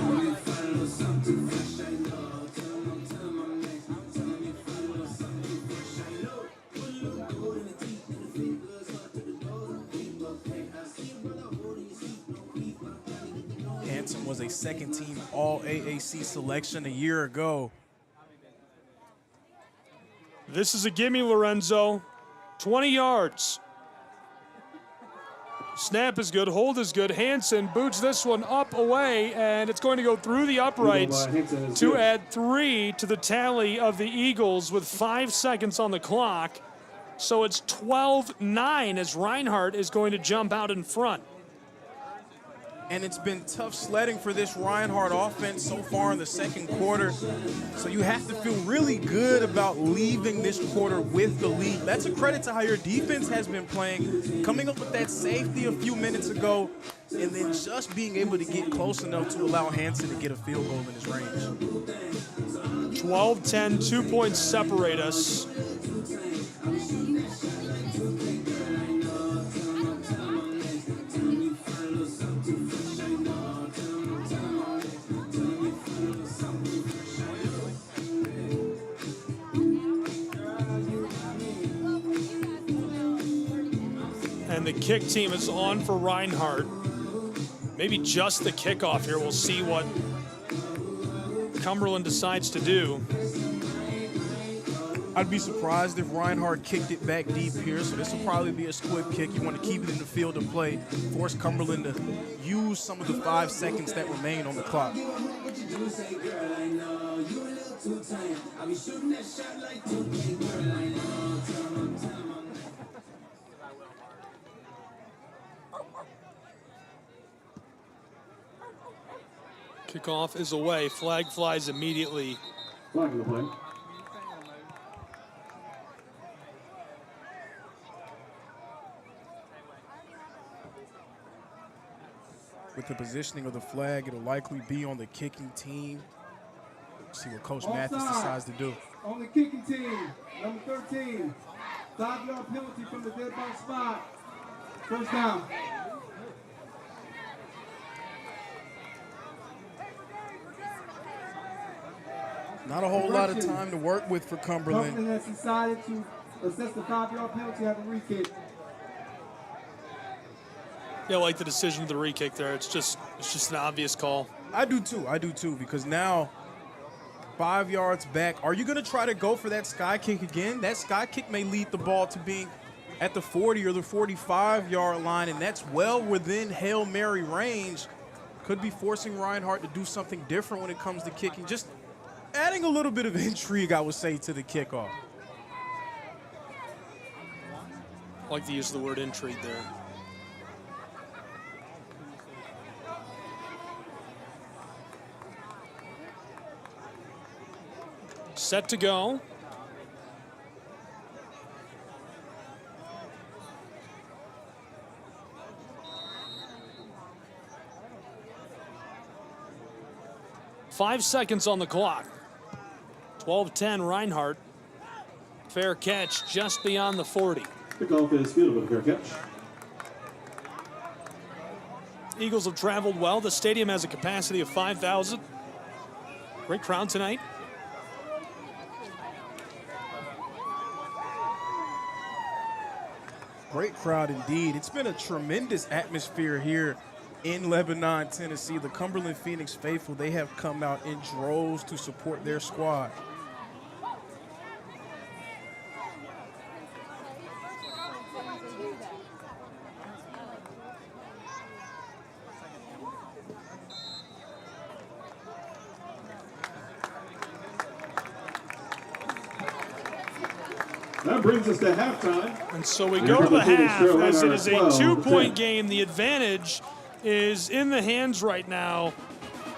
Was a second-team All-AAC selection a year ago. This is a gimme, Lorenzo. 20 yards. Snap is good, hold is good. Hansen boots this one up away, and it's going to go through the uprights to add 3 to the tally of the Eagles with 5 seconds on the clock. So it's 12-9 as Reinhardt is going to jump out in front. And it's been tough sledding for this Reinhardt offense so far in the second quarter. So you have to feel really good about leaving this quarter with the lead. That's a credit to how your defense has been playing, coming up with that safety a few minutes ago, and then just being able to get close enough to allow Hansen to get a field goal in his range. 12-10, 2 points separate us. And the kick team is on for Reinhardt. Maybe just the kickoff here. We'll see what Cumberland decides to do. I'd be surprised if Reinhardt kicked it back deep here, so this will probably be a squib kick. You want to keep it in the field of play, force Cumberland to use some of the 5 seconds that remain on the clock. Kickoff is away. Flag flies immediately. Flag in the play. With the positioning of the flag, it'll likely be on the kicking team. See what Coach Mathis decides to do. On the kicking team, number 13. 5-yard penalty from the dead ball spot. First down. Not a whole lot of time to work with for Cumberland. Cumberland has decided to assess the 5-yard penalty at the re-kick. Yeah, I like the decision of the re-kick there. It's just an obvious call. I do too, because now 5 yards back. Are you going to try to go for that sky kick again? That sky kick may lead the ball to being at the 40 or the 45-yard line, and that's well within Hail Mary range. Could be forcing Reinhardt to do something different when it comes to kicking. Just adding a little bit of intrigue, I would say, to the kickoff. I like to use the word intrigue there. Set to go. Five seconds on the clock. 12-10 Reinhardt. Fair catch just beyond the 40. Kickoff is field with a fair catch. Eagles have traveled well. The stadium has a capacity of 5,000. Great crowd tonight. Great crowd indeed. It's been a tremendous atmosphere here in Lebanon, Tennessee. The Cumberland Phoenix faithful, they have come out in droves to support their squad. That brings us to halftime. And so we go to the half as it is a 2-point game. The advantage is in the hands right now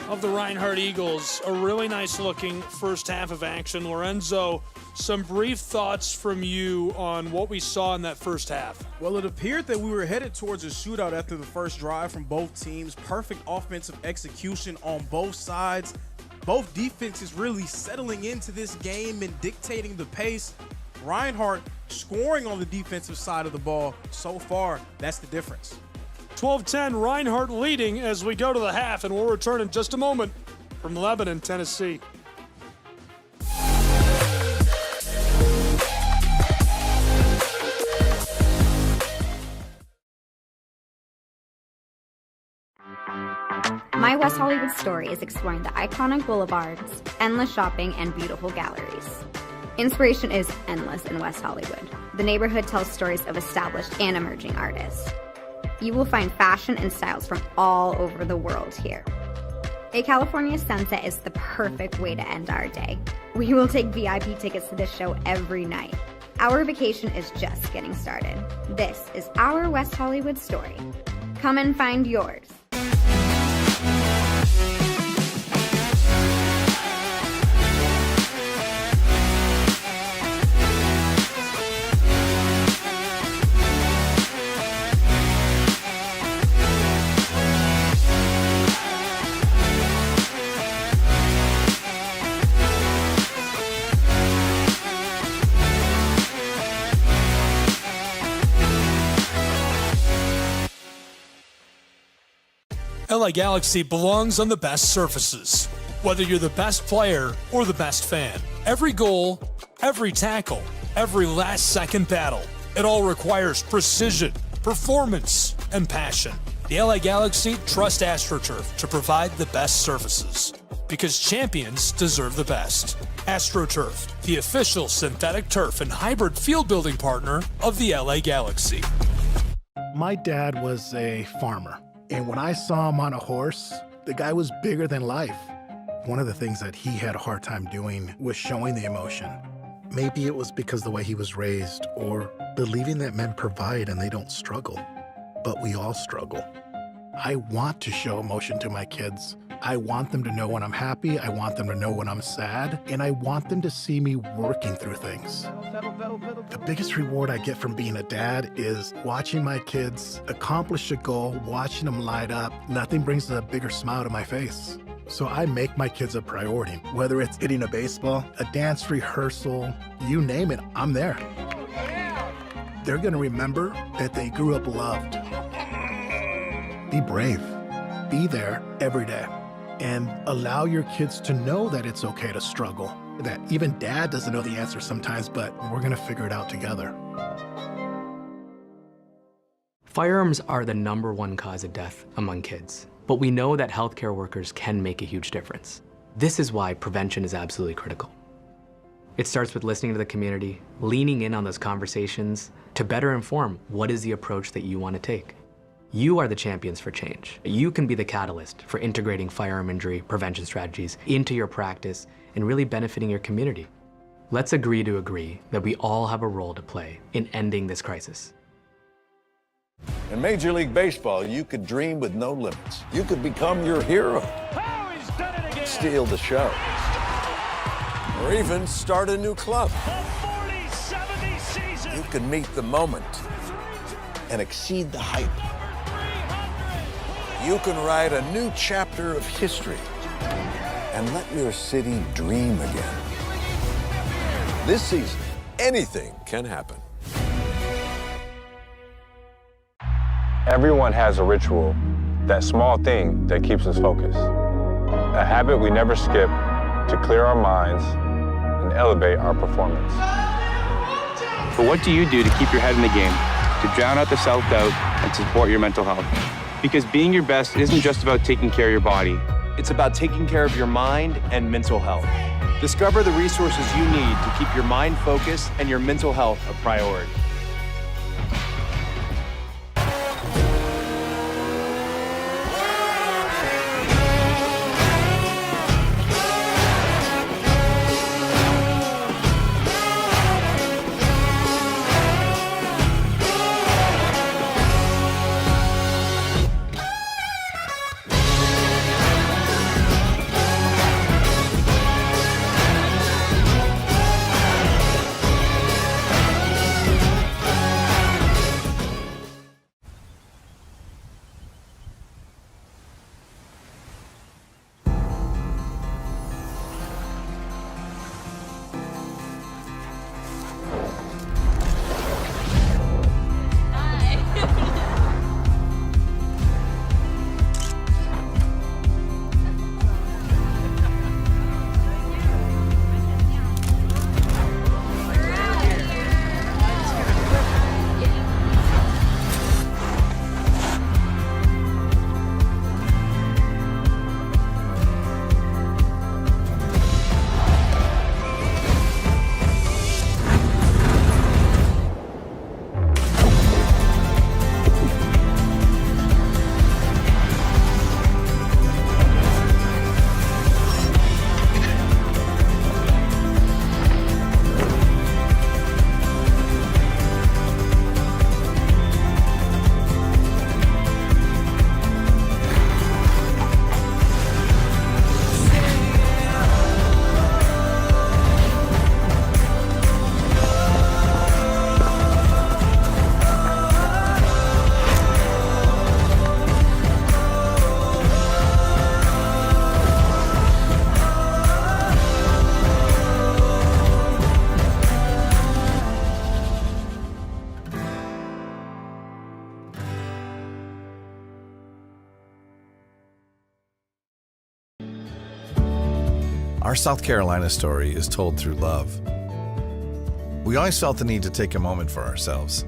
of the Reinhardt Eagles. A really nice looking first half of action. Lorenzo, some brief thoughts from you on what we saw in that first half. Well, it appeared that we were headed towards a shootout after the first drive from both teams. Perfect offensive execution on both sides. Both defenses really settling into this game and dictating the pace. Reinhardt scoring on the defensive side of the ball. So far, that's the difference. 12-10, Reinhardt leading as we go to the half, and we'll return in just a moment from Lebanon, Tennessee. My West Hollywood story is exploring the iconic boulevards, endless shopping, and beautiful galleries. Inspiration is endless in West Hollywood. The neighborhood tells stories of established and emerging artists. You will find fashion and styles from all over the world here. A California sunset is the perfect way to end our day. We will take VIP tickets to this show every night. Our vacation is just getting started. This is our West Hollywood story. Come and find yours. LA Galaxy belongs on the best surfaces. Whether you're the best player or the best fan, every goal, every tackle, every last-second battle, it all requires precision, performance, and passion. The LA Galaxy trust AstroTurf to provide the best surfaces, because champions deserve the best. AstroTurf, the official synthetic turf and hybrid field building partner of the LA Galaxy. My dad was a farmer. And when I saw him on a horse, the guy was bigger than life. One of the things that he had a hard time doing was showing the emotion. Maybe it was because the way he was raised, or believing that men provide and they don't struggle. But we all struggle. I want to show emotion to my kids, I want them to know when I'm happy, I want them to know when I'm sad, and I want them to see me working through things. The biggest reward I get from being a dad is watching my kids accomplish a goal, watching them light up. Nothing brings a bigger smile to my face. So I make my kids a priority. Whether it's hitting a baseball, a dance rehearsal, you name it, I'm there. They're gonna remember that they grew up loved. Be brave. Be there every day. And allow your kids to know that it's okay to struggle. That even dad doesn't know the answer sometimes, but we're gonna figure it out together. Firearms are the #1 cause of death among kids, but we know that healthcare workers can make a huge difference. This is why prevention is absolutely critical. It starts with listening to the community, leaning in on those conversations to better inform what is the approach that you want to take. You are the champions for change. You can be the catalyst for integrating firearm injury prevention strategies into your practice and really benefiting your community. Let's agree to agree that we all have a role to play in ending this crisis. In Major League Baseball, you could dream with no limits. You could become your hero. Steal the show. Or even start a new club. You can meet the moment and exceed the hype. You can write a new chapter of history and let your city dream again. This season, anything can happen. Everyone has a ritual, that small thing that keeps us focused. A habit we never skip to clear our minds and elevate our performance. But what do you do to keep your head in the game, to drown out the self-doubt and support your mental health? Because being your best isn't just about taking care of your body. It's about taking care of your mind and mental health. Discover the resources you need to keep your mind focused and your mental health a priority. Our South Carolina story is told through love. We always felt the need to take a moment for ourselves,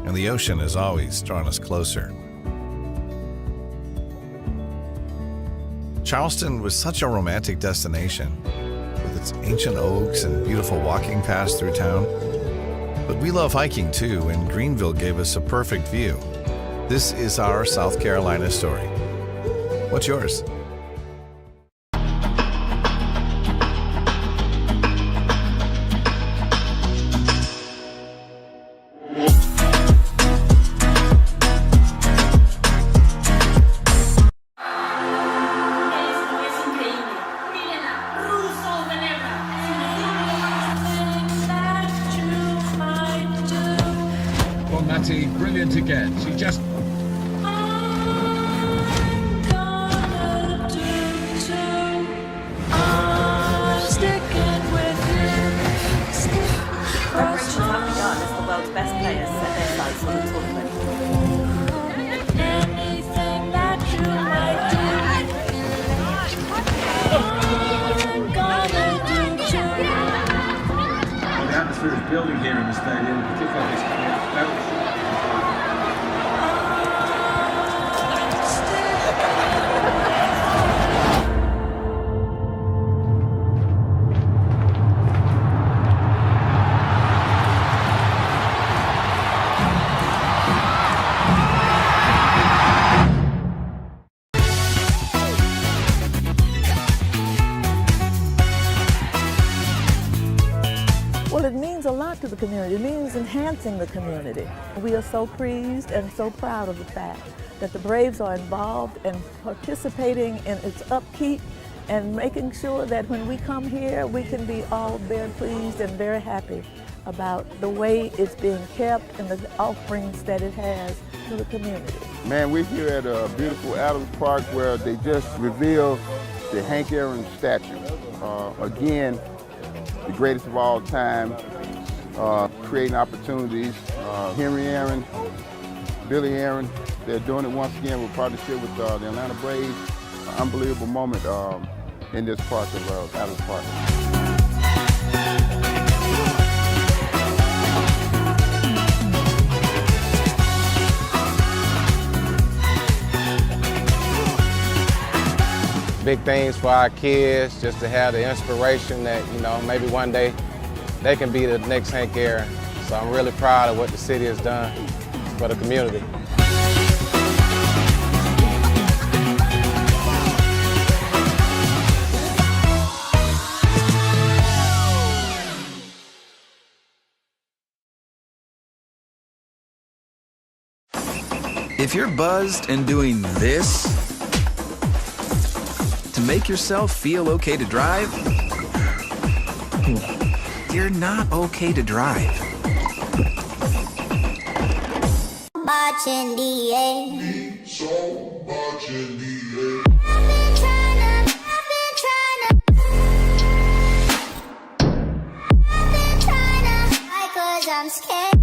and the ocean has always drawn us closer. Charleston was such a romantic destination, with its ancient oaks and beautiful walking paths through town. But we love hiking too, and Greenville gave us a perfect view. This is our South Carolina story. What's yours? yet. She just... Preparations have begun as the world's best players set their sights on the tournament. Anything that you might do, I'm gonna do too. Well, the atmosphere is building here in the stadium, particularly this coming out. Well, it means a lot to the community. It means enhancing the community. We are so pleased and so proud of the fact that the Braves are involved and participating in its upkeep and making sure that when we come here, we can be all very pleased and very happy about the way it's being kept and the offerings that it has to the community. Man, we're here at a beautiful Adams Park where they just revealed the Hank Aaron statue. Again, the greatest of all time, creating opportunities. Henry Aaron, Billy Aaron, they're doing it once again with partnership with the Atlanta Braves. Unbelievable moment in this park of Adams Park. Big things for our kids, just to have the inspiration that, you know, maybe one day they can be the next Hank Aaron. So I'm really proud of what the city has done for the community. If you're buzzed and doing this to make yourself feel okay to drive, you're not okay to drive. Much in the air. So much in the air. I've been trying to, why? 'Cause I'm scared.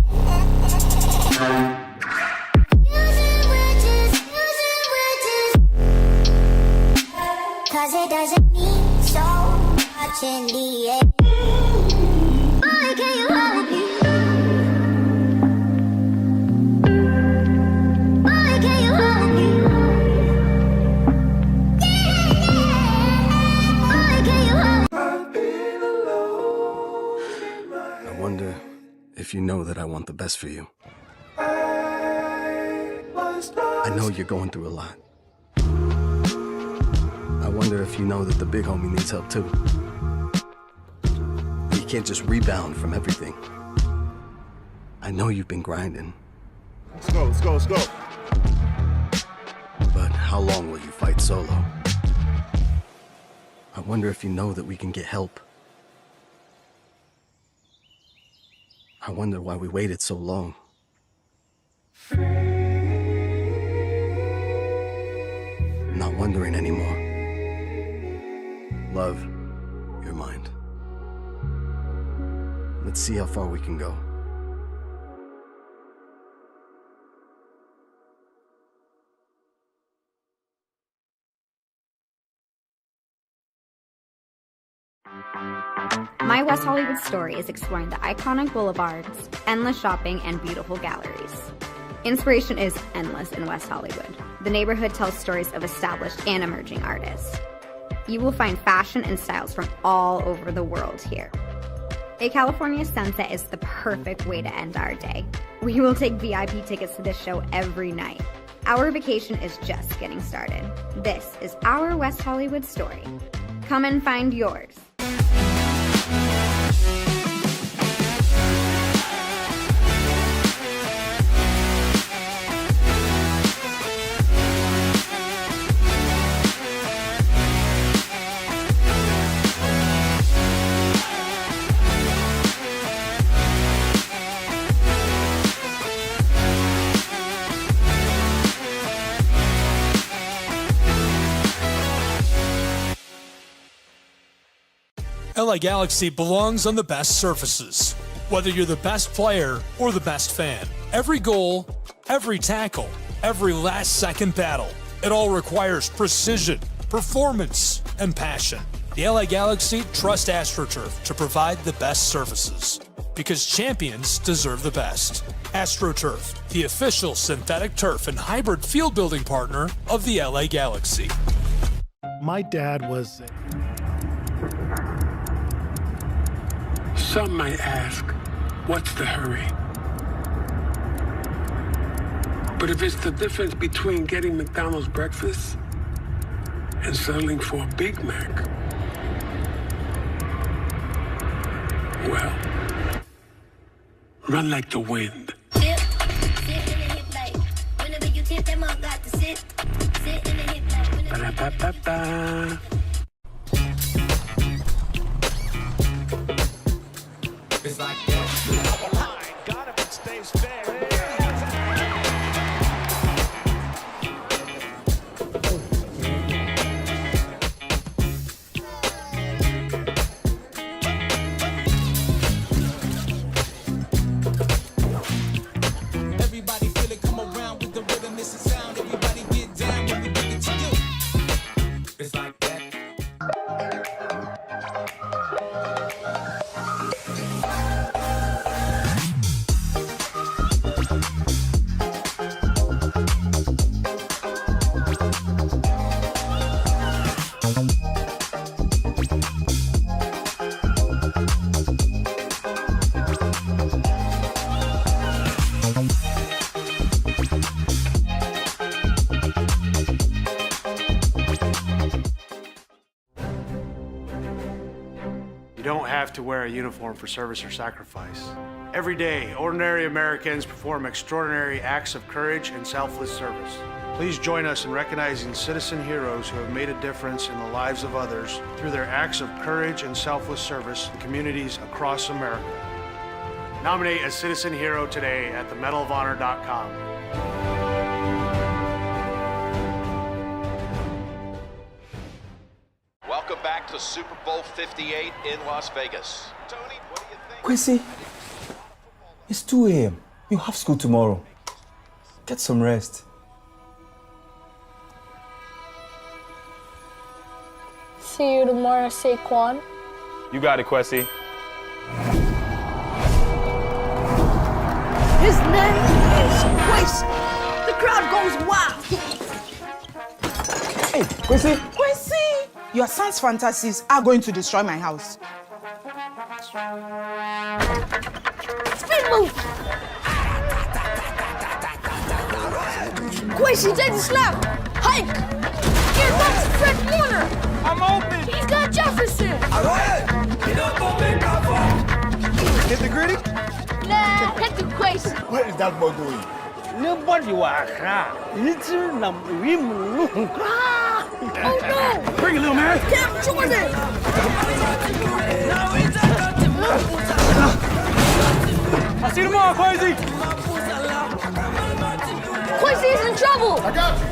Cause it doesn't mean so much in the air. Boy, can you hold me? Boy, can you hold me? Yeah. Boy, can you hold me? I wonder if you know that I want the best for you. I know you're going through a lot. I wonder if you know that the big homie needs help too. You can't just rebound from everything. I know you've been grinding. Let's go, let's go, let's go. But how long will you fight solo? I wonder if you know that we can get help. I wonder why we waited so long. I'm not wondering anymore. Love, your mind. Let's see how far we can go. My West Hollywood story is exploring the iconic boulevards, endless shopping, and beautiful galleries. Inspiration is endless in West Hollywood. The neighborhood tells stories of established and emerging artists. You will find fashion and styles from all over the world here. A California sunset is the perfect way to end our day. We will take VIP tickets to this show every night. Our vacation is just getting started. This is our West Hollywood story. Come and find yours. LA Galaxy belongs on the best surfaces. Whether you're the best player or the best fan, every goal, every tackle, every last-second battle, it all requires precision, performance, and passion. The LA Galaxy trust AstroTurf to provide the best surfaces, because champions deserve the best. AstroTurf, the official synthetic turf and hybrid field building partner of the LA Galaxy. My dad was... Some might ask, what's the hurry? But if it's the difference between getting McDonald's breakfast and settling for a Big Mac, well, run like the wind. Ba-da-ba-ba-ba. It's like that. Got him and stays fair. Everybody feel it, come around with the rhythm, it's a sound. Everybody get down when we bring it to you. It's like that. You don't have to wear a uniform for service or sacrifice. Every day, ordinary Americans perform extraordinary acts of courage and selfless service. Please join us in recognizing citizen heroes who have made a difference in the lives of others through their acts of courage and selfless service in communities across America. Nominate a citizen hero today at themedalofhonor.com. Welcome back to Super Bowl 58 in Las Vegas. Tony, what do you think? Quincy, it's 2 a.m. You have school tomorrow. Get some rest. See you tomorrow, Saquon. You got it, Quessy. His name is Quincy. The crowd goes wild. Hey, Quincy. Quincy! Your son's fantasies are going to destroy my house. Spin move. Quincy, take the snap. Hike. Here comes Fred Warner. I'm open. He's got Jefferson. Hit the gritty? Nah, hit the Quincy. What is that boy doing? Nobody was little number. Oh no! Bring it, little man. Cam Jordan. I'll see you tomorrow, Quincy. Quincy's in trouble. I got you.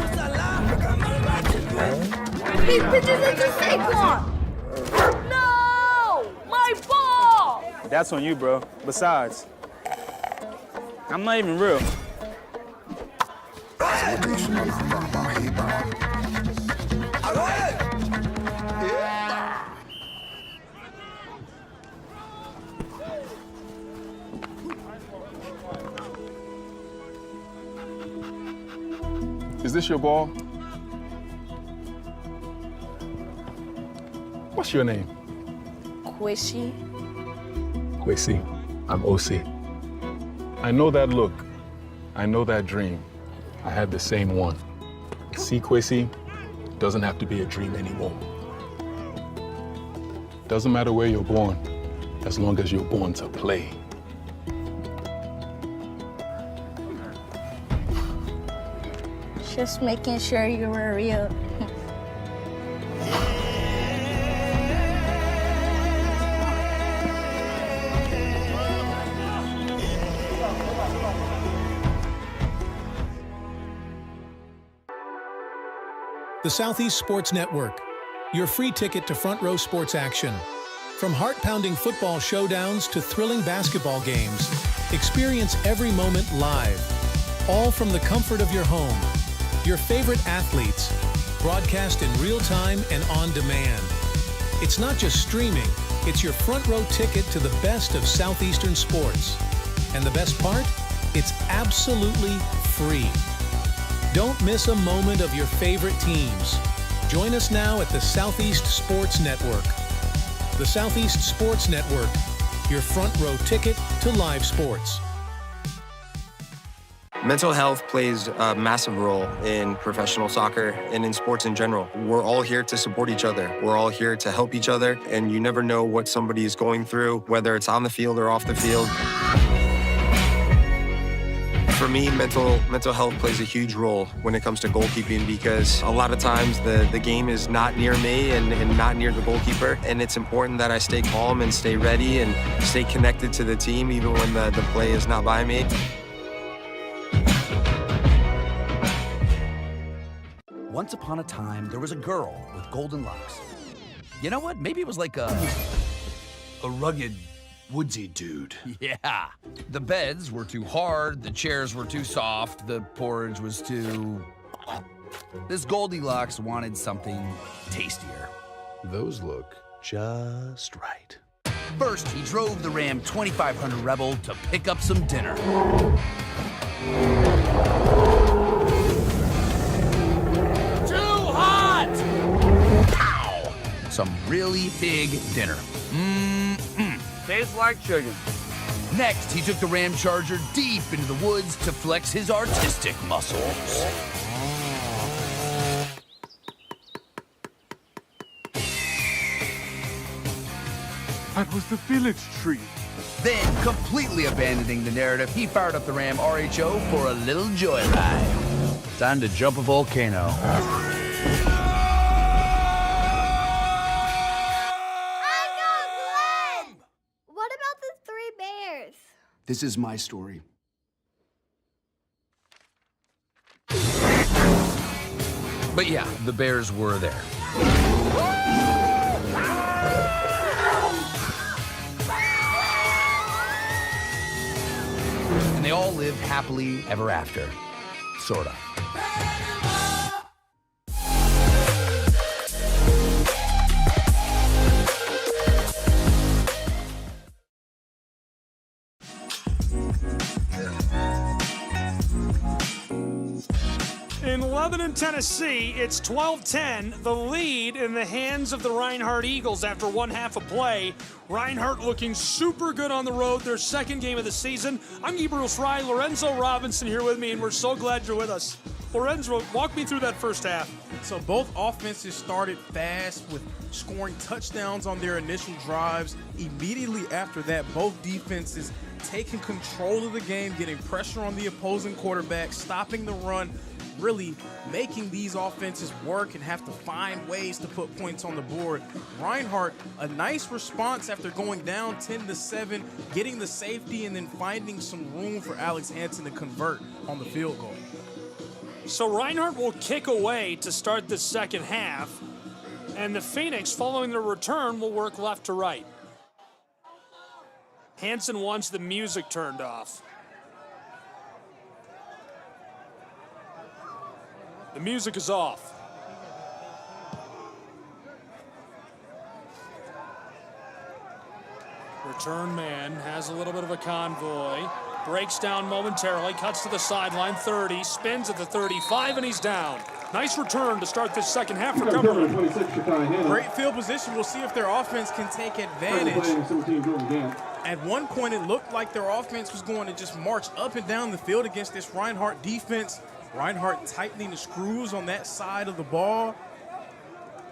He pitches it to Saquon. No! My ball! That's on you, bro. Besides, I'm not even real. Is this your ball? What's your name? Quishy. Quincy. I'm OC. I know that look. I know that dream. I had the same one. See, Quincy, doesn't have to be a dream anymore. Doesn't matter where you're born, as long as you're born to play. Just making sure you were real. The Southeast Sports Network, your free ticket to front row sports action. From heart-pounding football showdowns to thrilling basketball games, experience every moment live, all from the comfort of your home. Your favorite athletes, broadcast in real time and on demand. It's not just streaming, it's your front row ticket to the best of Southeastern sports. And the best part? It's absolutely free. Don't miss a moment of your favorite teams. Join us now at the Southeast Sports Network. The Southeast Sports Network, your front row ticket to live sports. Mental health plays a massive role in professional soccer and in sports in general. We're all here to support each other. We're all here to help each other, and you never know what somebody is going through, whether it's on the field or off the field. For me, mental health plays a huge role when it comes to goalkeeping, because a lot of times the game is not near me and not near the goalkeeper, and it's important that I stay calm and stay ready and stay connected to the team even when the play is not by me. Once upon a time, there was a girl with golden locks. You know what? Maybe it was like a rugged, woodsy dude. Yeah. The beds were too hard, the chairs were too soft, the porridge was too... This Goldilocks wanted something tastier. Those look just right. First, he drove the Ram 2500 Rebel to pick up some dinner. Some really big dinner. Tastes like chicken. Next, he took the Ram Charger deep into the woods to flex his artistic muscles. That was the village tree. Then, completely abandoning the narrative, he fired up the Ram RHO for a little joyride. Time to jump a volcano. This is my story. But yeah, the bears were there. And they all lived happily ever after. Sorta. In Lebanon, Tennessee, it's 12-10, the lead in the hands of the Reinhardt Eagles after one half of play. Reinhardt looking super good on the road, their second game of the season. I'm Gabriel Fry, Lorenzo Robinson here with me, and we're so glad you're with us. Lorenzo, walk me through that first half. So both offenses started fast with scoring touchdowns on their initial drives. Immediately after that, both defenses taking control of the game, getting pressure on the opposing quarterback, stopping the run, really making these offenses work and have to find ways to put points on the board. Reinhardt, a nice response after going down 10-7, getting the safety and then finding some room for Alex Hansen to convert on the field goal. So Reinhardt will kick away to start the second half, and the Phoenix, following their return, will work left to right. Hansen wants the music turned off. The music is off. Return man has a little bit of a convoy. Breaks down momentarily, cuts to the sideline, 30, spins at the 35, and he's down. Nice return to start this second half for Cumberland. Great field position. We'll see if their offense can take advantage. At one point, it looked like their offense was going to just march up and down the field against this Reinhardt defense. Reinhardt tightening the screws on that side of the ball.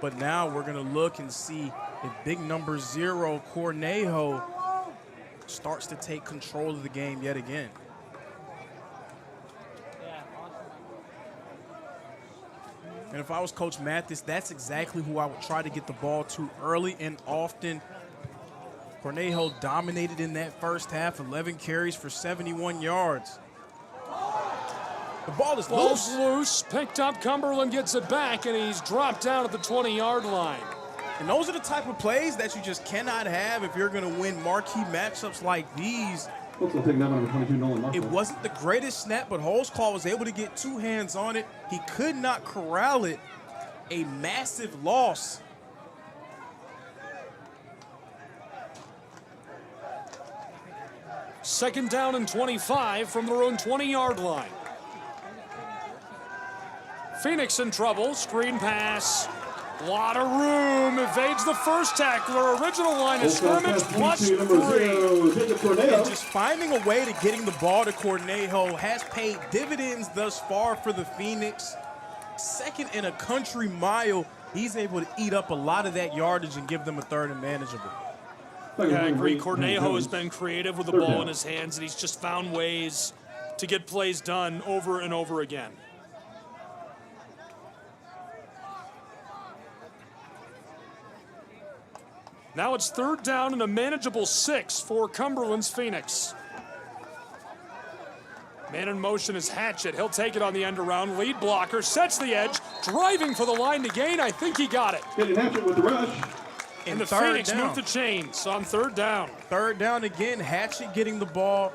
But now we're going to look and see if big number 0, Cornejo, starts to take control of the game yet again. And if I was Coach Mathis, that's exactly who I would try to get the ball to early and often. Cornejo dominated in that first half, 11 carries for 71 yards. The ball is loose. Picked up. Cumberland gets it back, and he's dropped down at the 20-yard line. And those are the type of plays that you just cannot have if you're going to win marquee matchups like these. It wasn't the greatest snap, but Holtzclaw was able to get two hands on it. He could not corral it. A massive loss. Second down and 25 from their own 20-yard line. Phoenix in trouble. Screen pass. A lot of room. Evades the first tackler. Original line of scrimmage plus 3. And just finding a way to getting the ball to Cornejo has paid dividends thus far for the Phoenix. Second in a country mile. He's able to eat up a lot of that yardage and give them a third and manageable. Yeah, I agree. Cornejo has been creative with the ball in his hands, and he's just found ways to get plays done over and over again. Now it's third down and a manageable 6 for Cumberland's Phoenix. Man in motion is Hatchett. He'll take it on the end around. Lead blocker sets the edge, driving for the line to gain. I think he got it. Getting Hatchett with the rush. And the Phoenix moved the chains on third down. Third down again, Hatchett getting the ball.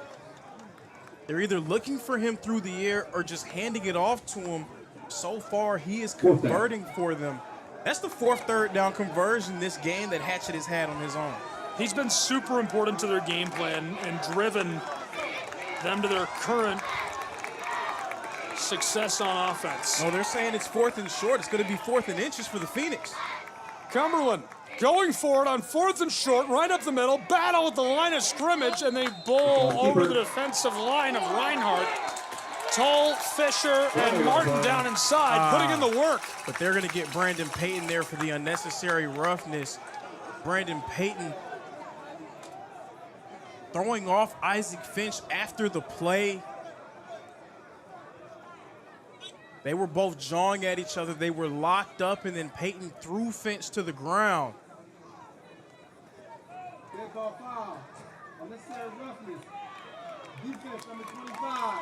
They're either looking for him through the air or just handing it off to him. So far, he is converting for them. That's the fourth third down conversion this game that Hatchett has had on his own. He's been super important to their game plan and driven them to their current success on offense. No, they're saying it's fourth and short. It's going to be fourth and inches for the Phoenix. Cumberland going for it on fourth and short, right up the middle, battle at the line of scrimmage, and they bowl over the defensive line of Reinhardt. Toll, Fisher, and Martin down inside, putting in the work. But they're going to get Brandon Payton there for the unnecessary roughness. Brandon Payton throwing off Isaac Finch after the play. They were both jawing at each other. They were locked up, and then Payton threw Finch to the ground. Foul. Unnecessary roughness. Defense number 25.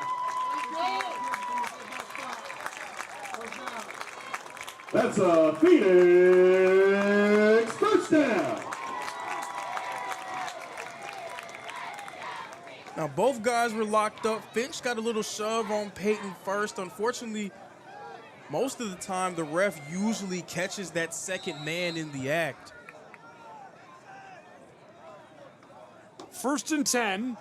That's a Phoenix first down. Now, both guys were locked up. Finch got a little shove on Payton first. Unfortunately, most of the time, the ref usually catches that second man in the act. First and 10.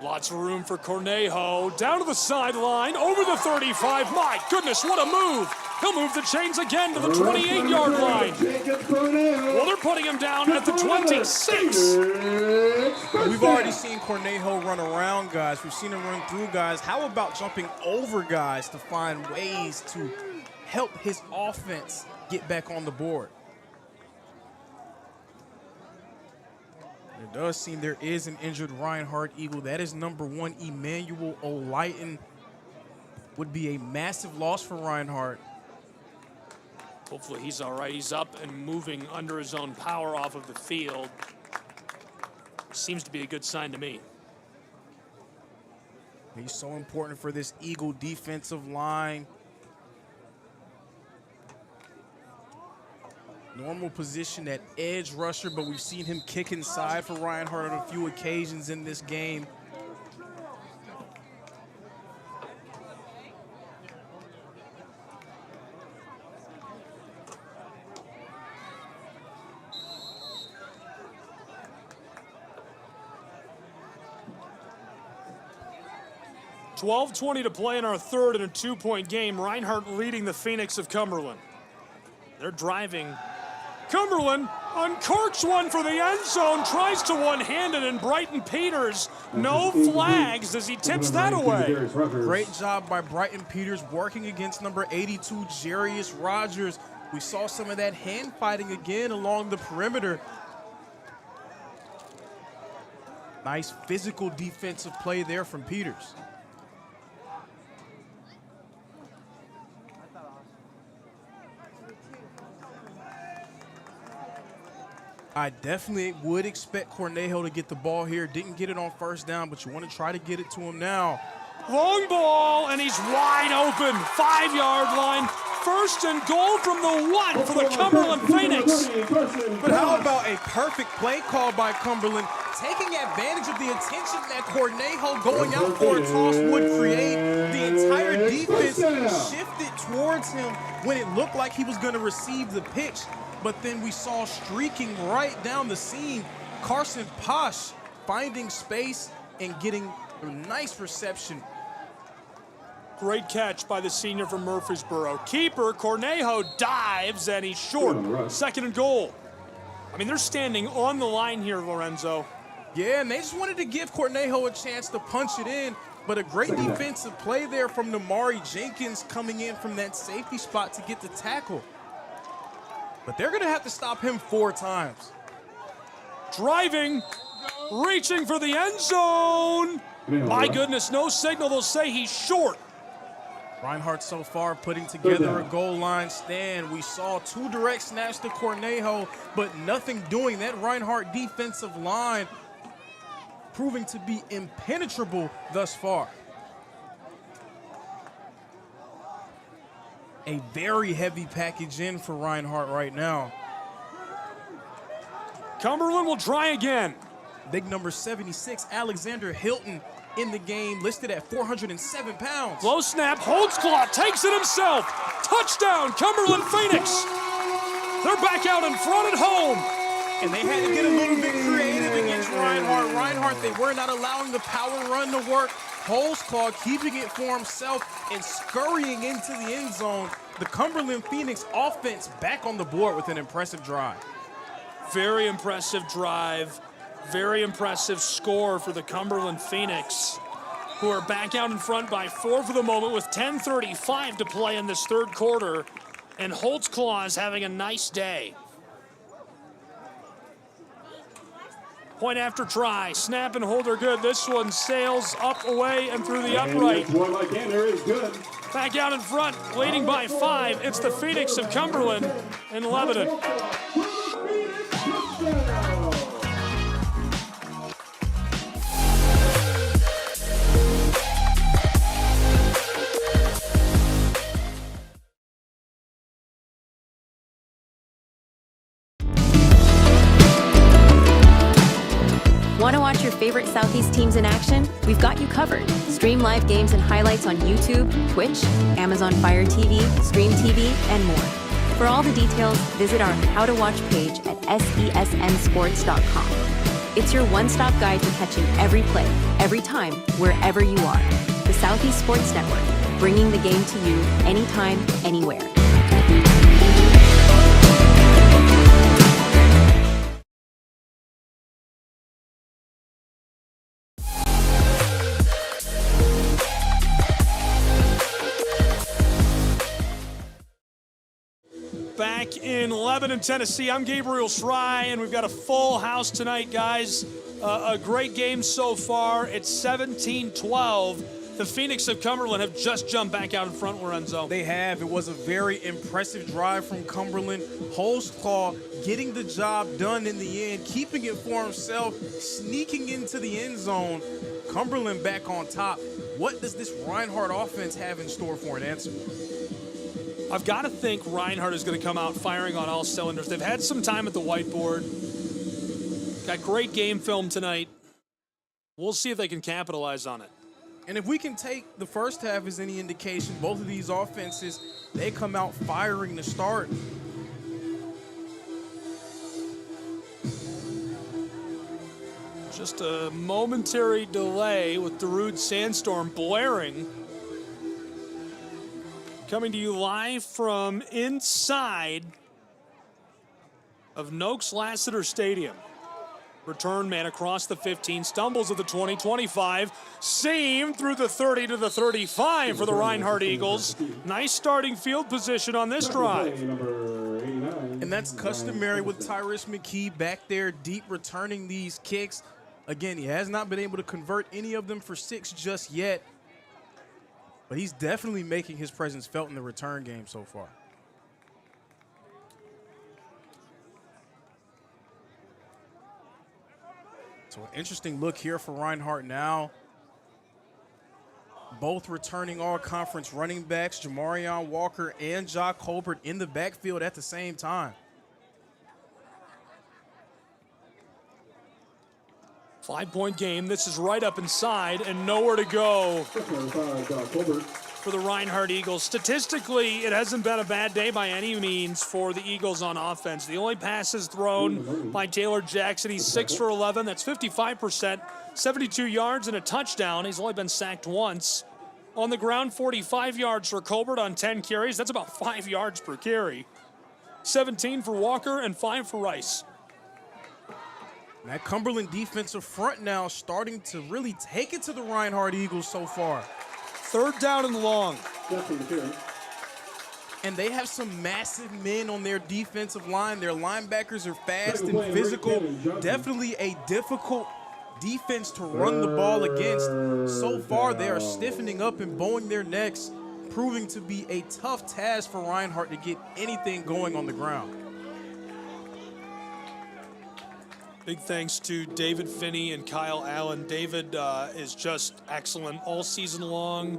Lots of room for Cornejo. Down to the sideline, over the 35. My goodness, what a move. He'll move the chains again to the 28-yard line. Well, they're putting him down at the 26. We've already seen Cornejo run around guys. We've seen him run through guys. How about jumping over guys to find ways to help his offense get back on the board? It does seem there is an injured Reinhardt Eagle. That is number 1, Emmanuel Olighton. Would be a massive loss for Reinhardt. Hopefully he's all right. He's up and moving under his own power off of the field. Seems to be a good sign to me. He's so important for this Eagle defensive line. Normal position at edge rusher, but we've seen him kick inside for Reinhardt on a few occasions in this game. $12:20 to play in our third and a 2-point game. Reinhardt leading the Phoenix of Cumberland. They're driving. Cumberland uncorks one for the end zone, tries to one-hand it, and Brighton Peters, no flags as he tips that away. Great job by Brighton Peters working against number 82, Jarius Rogers. We saw some of that hand fighting again along the perimeter. Nice physical defensive play there from Peters. I definitely would expect Cornejo to get the ball here. Didn't get it on first down, but you want to try to get it to him now. Long ball, and he's wide open. 5-yard line. first and goal from the 1 for the Cumberland Phoenix. But how about a perfect play call by Cumberland, taking advantage of the attention that Cornejo going out for a toss would create. The entire defense shifted towards him when it looked like he was going to receive the pitch. But then we saw streaking right down the seam, Carson Posh finding space and getting a nice reception. Great catch by the senior from Murfreesboro. Keeper Cornejo dives, and he's short. 2nd and goal. I mean, they're standing on the line here, Lorenzo. Yeah, and they just wanted to give Cornejo a chance to punch it in, but a great defensive play there from Namari Jenkins coming in from that safety spot to get the tackle. But they're going to have to stop him 4 times. Driving, reaching for the end zone. My goodness, no signal. They'll say he's short. Reinhardt so far putting together a goal line stand. We saw 2 direct snaps to Cornejo, but nothing doing. That Reinhardt defensive line proving to be impenetrable thus far. A very heavy package in for Reinhardt right now. Cumberland will try again. Big number 76, Alexander Hilton, in the game, listed at 407 pounds. Low snap, Holtzclaw takes it himself. Touchdown, Cumberland Phoenix. They're back out in front at home. And they had to get a little bit creative against Reinhardt. Reinhardt, they were not allowing the power run to work. Holtzclaw keeping it for himself and scurrying into the end zone. The Cumberland Phoenix offense back on the board with an impressive drive. Very impressive drive. Very impressive score for the Cumberland Phoenix, who are back out in front by 4 for the moment with 10:35 to play in this 3rd quarter. And Holtzclaw is having a nice day. Point after try, snap and hold are good. This one sails up, away, and through the upright. Back out in front, leading by 5. It's the Phoenix of Cumberland and Lebanon. Want to watch your favorite Southeast teams in action? We've got you covered. Stream live games and highlights on YouTube, Twitch, Amazon Fire TV, Stream TV, and more. For all the details, visit our How to Watch page at sesnsports.com. It's your one-stop guide to catching every play, every time, wherever you are. The Southeast Sports Network, bringing the game to you anytime, anywhere. Back in Lebanon, Tennessee, I'm Gabriel Schrei, and we've got a full house tonight, guys. A great game so far. It's 17-12. The Phoenix of Cumberland have just jumped back out in front, Lorenzo. They have. It was a very impressive drive from Cumberland. Holtzclaw getting the job done in the end, keeping it for himself, sneaking into the end zone. Cumberland back on top. What does this Reinhardt offense have in store for an answer? I've got to think Reinhardt is going to come out firing on all cylinders. They've had some time at the whiteboard. Got great game film tonight. We'll see if they can capitalize on it. And if we can take the first half as any indication, both of these offenses, they come out firing to start. Just a momentary delay with Darude Sandstorm blaring. Coming to you live from inside of Noakes Lassiter Stadium. Return man across the 15, stumbles at the 20, 25, seam through the 30 to the 35 for the Reinhardt Eagles. Nice starting field position on this drive. And that's customary with Tyrus McKee back there deep returning these kicks. Again, he has not been able to convert any of them for 6 just yet. But he's definitely making his presence felt in the return game so far. So an interesting look here for Reinhardt now. Both returning all-conference running backs, Jamarion Walker and Jock Colbert, in the backfield at the same time. 5-point game. This is right up inside and nowhere to go for the Reinhardt Eagles. Statistically, it hasn't been a bad day by any means for the Eagles on offense. The only passes thrown by Taylor Jackson, he's 6 for 11. That's 55%, 72 yards and a touchdown. He's only been sacked once. On the ground, 45 yards for Colbert on 10 carries. That's about 5 yards per carry. 17 for Walker and 5 for Rice. That Cumberland defensive front now starting to really take it to the Reinhardt Eagles so far. 3rd down and long. And they have some massive men on their defensive line. Their linebackers are fast and physical. Definitely a difficult defense to run the ball against. So far, they are stiffening up and bowing their necks, proving to be a tough task for Reinhardt to get anything going on the ground. Big thanks to David Finney and Kyle Allen. David is just excellent all season long,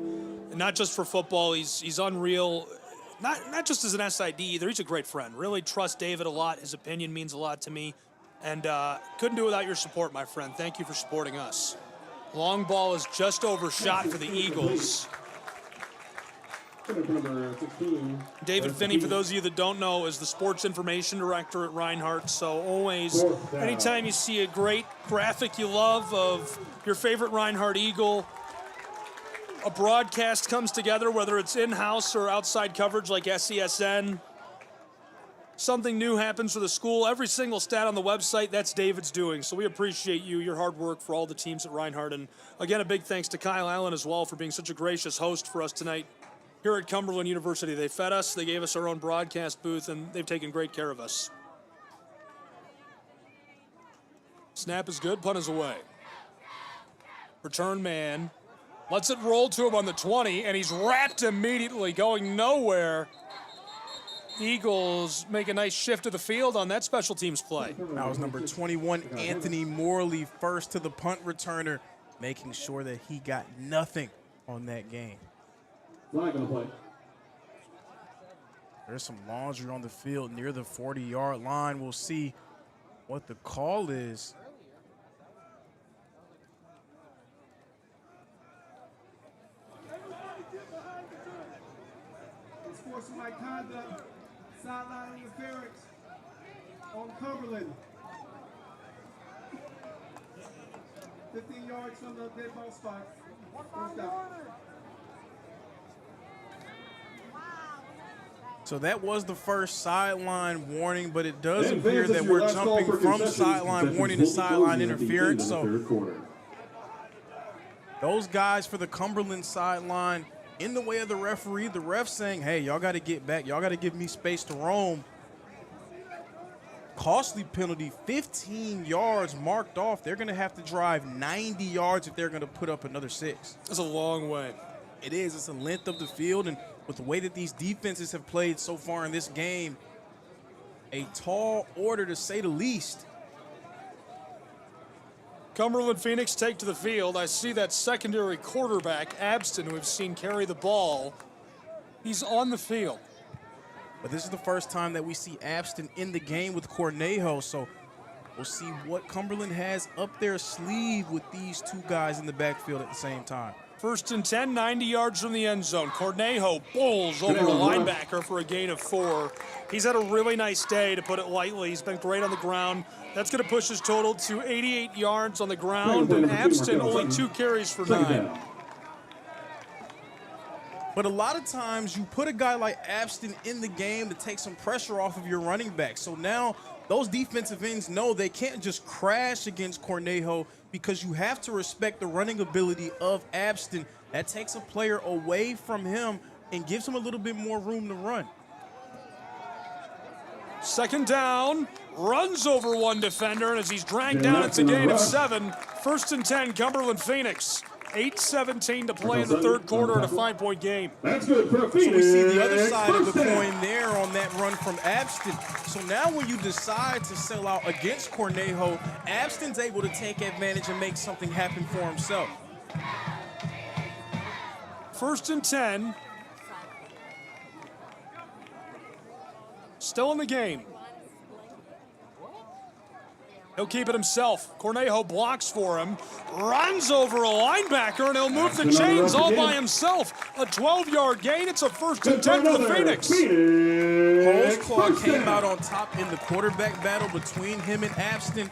and not just for football. He's unreal, not just as an SID either. He's a great friend. Really trust David a lot. His opinion means a lot to me, and couldn't do it without your support, my friend. Thank you for supporting us. Long ball is just overshot for the Eagles. David Finney, for those of you that don't know, is the sports information director at Reinhardt. So always, anytime you see a great graphic you love of your favorite Reinhardt Eagle, a broadcast comes together, whether it's in-house or outside coverage like SESN, something new happens for the school. Every single stat on the website, that's David's doing. So we appreciate you, your hard work for all the teams at Reinhardt. And again, a big thanks to Kyle Allen as well for being such a gracious host for us tonight. Here at Cumberland University, they fed us, they gave us our own broadcast booth, and they've taken great care of us. Snap is good, punt is away. Return man lets it roll to him on the 20, and he's wrapped immediately, going nowhere. Eagles make a nice shift of the field on that special teams play. That was number 21, Anthony Morley, first to the punt returner, making sure that he got nothing on that game. Flag on the play. There's some laundry on the field near the 40-yard line. We'll see what the call is. Sportsmanlike conduct, sideline interference on Cumberland. 15 yards from the dead ball spot. First down. So that was the first sideline warning, but it does appear that we're jumping from sideline warning to sideline interference. So those guys for the Cumberland sideline in the way of the referee, the ref saying, hey, y'all got to get back. Y'all got to give me space to roam. Costly penalty, 15 yards marked off. They're going to have to drive 90 yards if they're going to put up another 6. That's a long way. It is. It's the length of the field, and with the way that these defenses have played so far in this game, a tall order to say the least. Cumberland Phoenix take to the field. I see that secondary quarterback, Abston, who we've seen carry the ball. He's on the field. But this is the first time that we see Abston in the game with Cornejo, so we'll see what Cumberland has up their sleeve with these two guys in the backfield at the same time. 1st and 10, 90 yards from the end zone. Cornejo bowls over a linebacker for a gain of 4. He's had a really nice day, to put it lightly. He's been great on the ground. That's going to push his total to 88 yards on the ground, and Abston only 2 carries for 9. But a lot of times you put a guy like Abston in the game to take some pressure off of your running back. So now those defensive ends know they can't just crash against Cornejo, because you have to respect the running ability of Abston. That takes a player away from him and gives him a little bit more room to run. 2nd down, runs over one defender, and as he's dragged down, it's a gain of 7. 1st and 10, Cumberland Phoenix. 8:17 to play in the 3rd quarter in a 5-point game. That's good for So we see the other side of the coin there on that run from Abston. So now when you decide to sell out against Cornejo, Abston's able to take advantage and make something happen for himself. 1st and 10. Still in the game. He'll keep it himself. Cornejo blocks for him, runs over a linebacker, and he'll move the chains all by himself. A 12-yard gain. It's a 1st and 10 for the Phoenix. Holzclaw came out on top in the quarterback battle between him and Abston.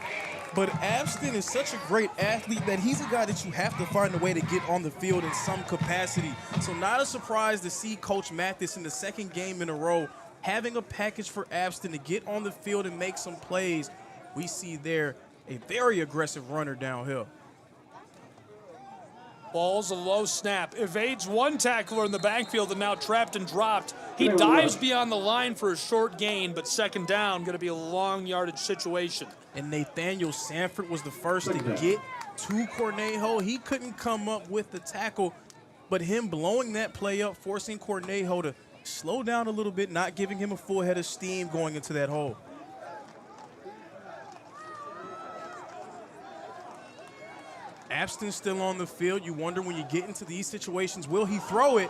But Abston is such a great athlete that he's a guy that you have to find a way to get on the field in some capacity. So not a surprise to see Coach Mathis in the 2nd game in a row having a package for Abston to get on the field and make some plays. We see there a very aggressive runner downhill. Ball's a low snap. Evades one tackler in the backfield and now trapped and dropped. He dives beyond the line for a short gain, but 2nd down, going to be a long yardage situation. And Nathaniel Sanford was the first to get to Cornejo. He couldn't come up with the tackle, but him blowing that play up, forcing Cornejo to slow down a little bit, not giving him a full head of steam going into that hole. Abston still on the field. You wonder when you get into these situations, will he throw it?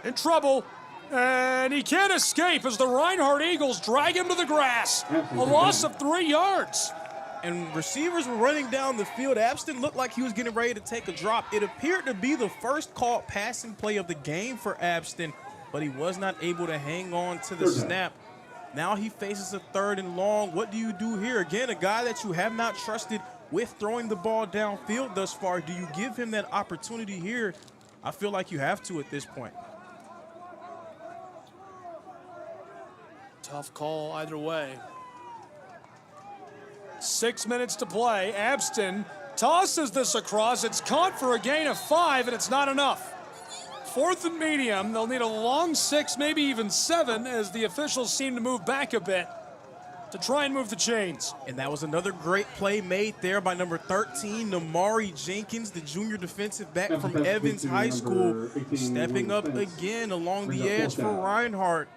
In trouble, and he can't escape as the Reinhardt Eagles drag him to the grass. A loss of 3 yards. And receivers were running down the field. Abston looked like he was getting ready to take a drop. It appeared to be the first caught passing play of the game for Abston, but he was not able to hang on to the snap. Now he faces a 3rd and long. What do you do here? Again, a guy that you have not trusted with throwing the ball downfield thus far. Do you give him that opportunity here? I feel like you have to at this point. Tough call either way. 6 minutes to play. Abston tosses this across. It's caught for a gain of 5, and it's not enough. 4th and medium. They'll need a long 6, maybe even 7, as the officials seem to move back a bit to try and move the chains. And that was another great play made there by number 13, Namari Jenkins, the junior defensive back from Evans High School, stepping up again along the edge for Reinhardt.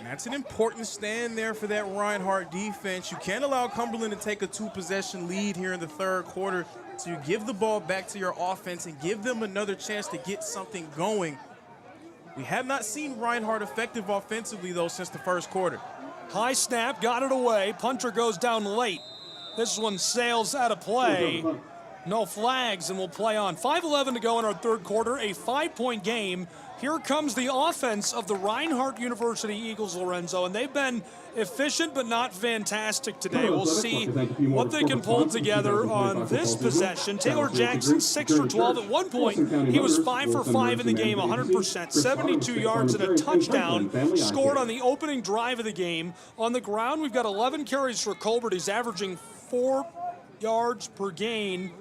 That's an important stand there for that Reinhardt defense. You can't allow Cumberland to take a 2-possession lead here in the 3rd quarter. So you give the ball back to your offense and give them another chance to get something going. We have not seen Reinhardt effective offensively, though, since the 1st quarter. High snap, got it away. Punter goes down late. This one sails out of play. No flags, and we'll play on. 5:11 to go in our 3rd quarter, a 5-point game. Here comes the offense of the Reinhardt University Eagles, Lorenzo, and they've been efficient but not fantastic today. We'll see what they can pull together on this possession. Taylor Jackson, 6 for 12. At one point, he was 5 for 5 in the game, 100%, 72 yards and a touchdown scored on the opening drive of the game. On the ground, we've got 11 carries for Colbert. He's averaging 4 yards per gain,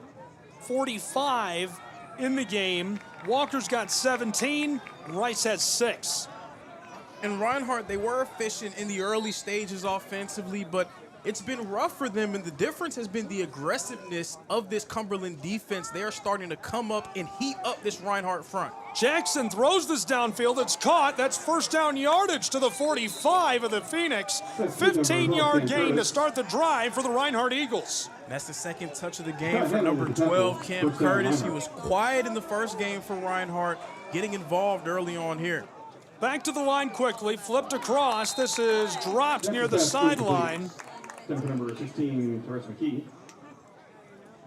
45 in the game. Walker's got 17, Rice has 6. And Reinhardt, they were efficient in the early stages offensively, but it's been rough for them, and the difference has been the aggressiveness of this Cumberland defense. They are starting to come up and heat up this Reinhardt front. Jackson throws this downfield. It's caught. That's 1st down yardage to the 45 of the Phoenix. 15-yard gain to start the drive for the Reinhardt Eagles. And that's the 2nd touch of the game for number 12, Cam Curtis. He was quiet in the 1st game for Reinhardt, getting involved early on here. Back to the line quickly, flipped across. This is dropped near the sideline. Number 16, Torres McKee.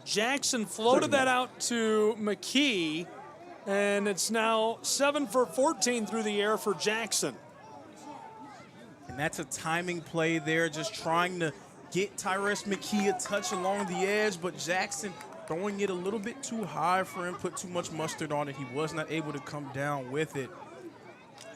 Jackson floated that out to McKee, and it's now 7 for 14 through the air for Jackson. And that's a timing play there, just trying to get Tyrese McKee a touch along the edge, but Jackson throwing it a little bit too high for him, put too much mustard on it. He was not able to come down with it.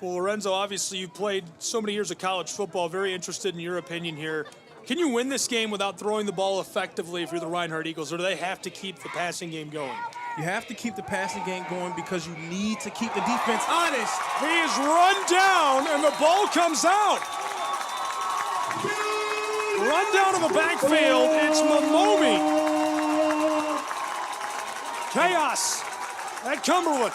Well, Lorenzo, obviously you played so many years of college football. Very interested in your opinion here. Can you win this game without throwing the ball effectively if you're the Reinhardt Eagles, or do they have to keep the passing game going? You have to keep the passing game going because you need to keep the defense honest. He is run down, and the ball comes out. Run down to the backfield. It's Momomi. Chaos at Cumberland.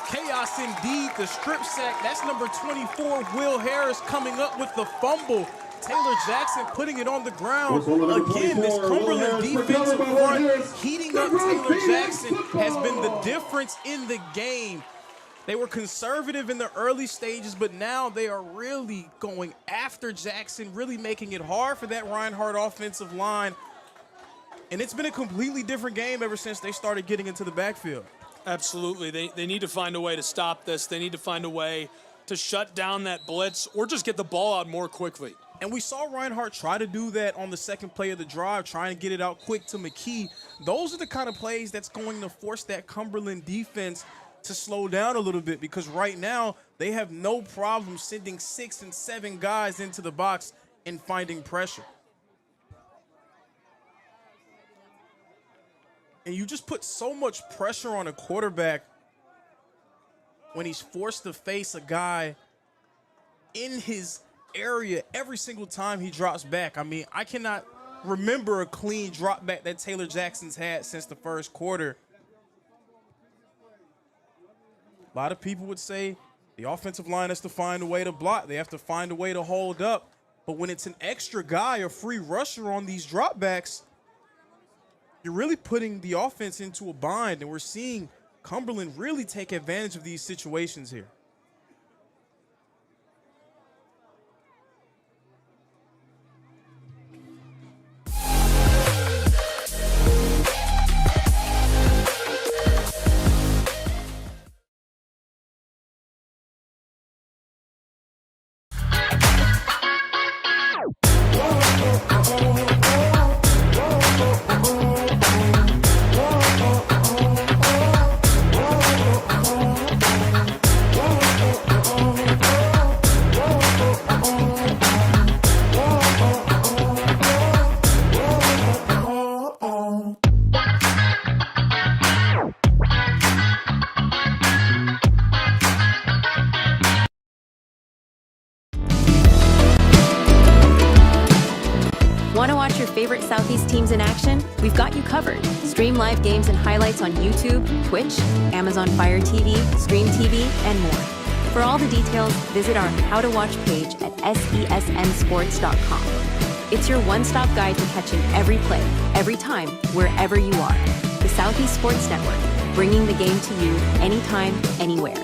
Chaos indeed, the strip sack. That's number 24, Will Harris, coming up with the fumble. Taylor Jackson putting it on the ground. Again, this Cumberland defensive front heating up Taylor Jackson has been the difference in the game. They were conservative in the early stages, but now they are really going after Jackson, really making it hard for that Reinhardt offensive line. And it's been a completely different game ever since they started getting into the backfield. Absolutely. They need to find a way to stop this. They need to find a way to shut down that blitz or just get the ball out more quickly. And we saw Reinhardt try to do that on the second play of the drive, trying to get it out quick to McKee. Those are the kind of plays that's going to force that Cumberland defense to slow down a little bit, because right now they have no problem sending 6 and 7 guys into the box and finding pressure. And you just put so much pressure on a quarterback when he's forced to face a guy in his area every single time he drops back. I mean, I cannot remember a clean drop back that Taylor Jackson's had since the first quarter. A lot of people would say the offensive line has to find a way to block. They have to find a way to hold up. But when it's an extra guy, a free rusher on these dropbacks, you're really putting the offense into a bind. And we're seeing Cumberland really take advantage of these situations here. Want to watch your favorite Southeast teams in action? We've got you covered. Stream live games and highlights on YouTube, Twitch, Amazon Fire TV, Stream TV, and more. For all the details, visit our How to Watch page at sesnsports.com. It's your one-stop guide to catching every play, every time, wherever you are. The Southeast Sports Network, bringing the game to you anytime, anywhere.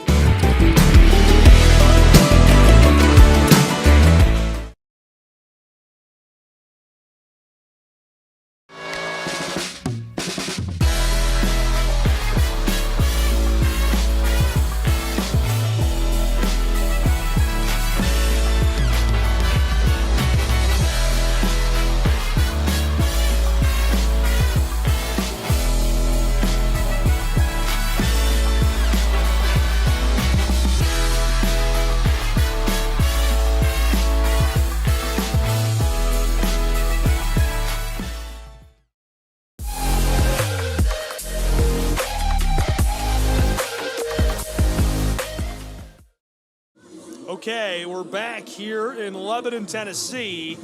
Okay, we're back here in Lebanon, Tennessee,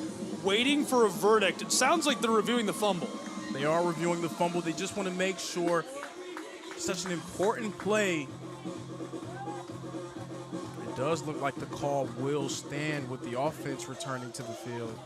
waiting for a verdict. It sounds like they're reviewing the fumble. They are reviewing the fumble. They just want to make sure such an important play. It does look like the call will stand with the offense returning to the field.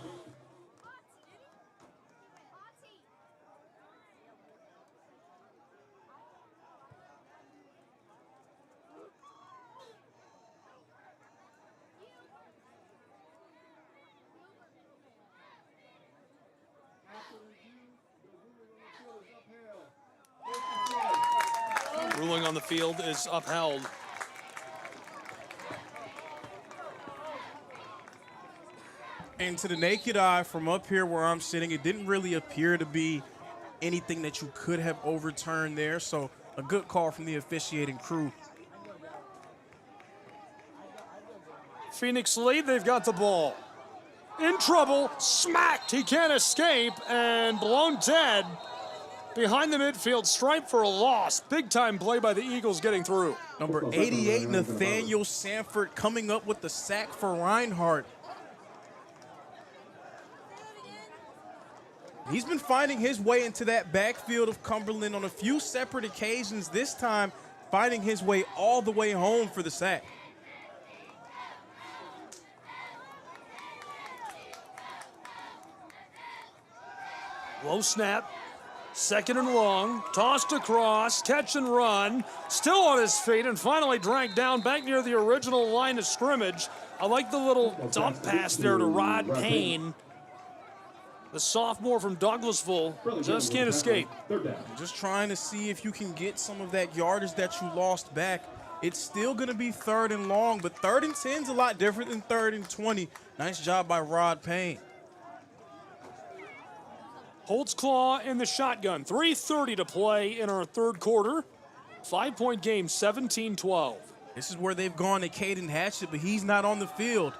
Ruling on the field is upheld. And to the naked eye from up here where I'm sitting, it didn't really appear to be anything that you could have overturned there. So a good call from the officiating crew. Phoenix lead, they've got the ball. In trouble, smacked, he can't escape, and blown dead. Behind the midfield stripe for a loss. Big time play by the Eagles getting through. Number 88, Nathaniel Sanford coming up with the sack for Reinhardt. He's been finding his way into that backfield of Cumberland on a few separate occasions, this time finding his way all the way home for the sack. Low snap. Second and long. Tossed across. Catch and run. Still on his feet and finally dragged down back near the original line of scrimmage. I like the little dump pass there to Rod Payne. The sophomore from Douglasville just can't escape. Just trying to see if you can get some of that yardage that you lost back. It's still going to be 3rd and long, but 3rd and 10 is a lot different than 3rd and 20. Nice job by Rod Payne. Holtzclaw in the shotgun. 3:30 to play in our third quarter. 5-point game, 17-12. This is where they've gone to Caden Hatchett, but he's not on the field.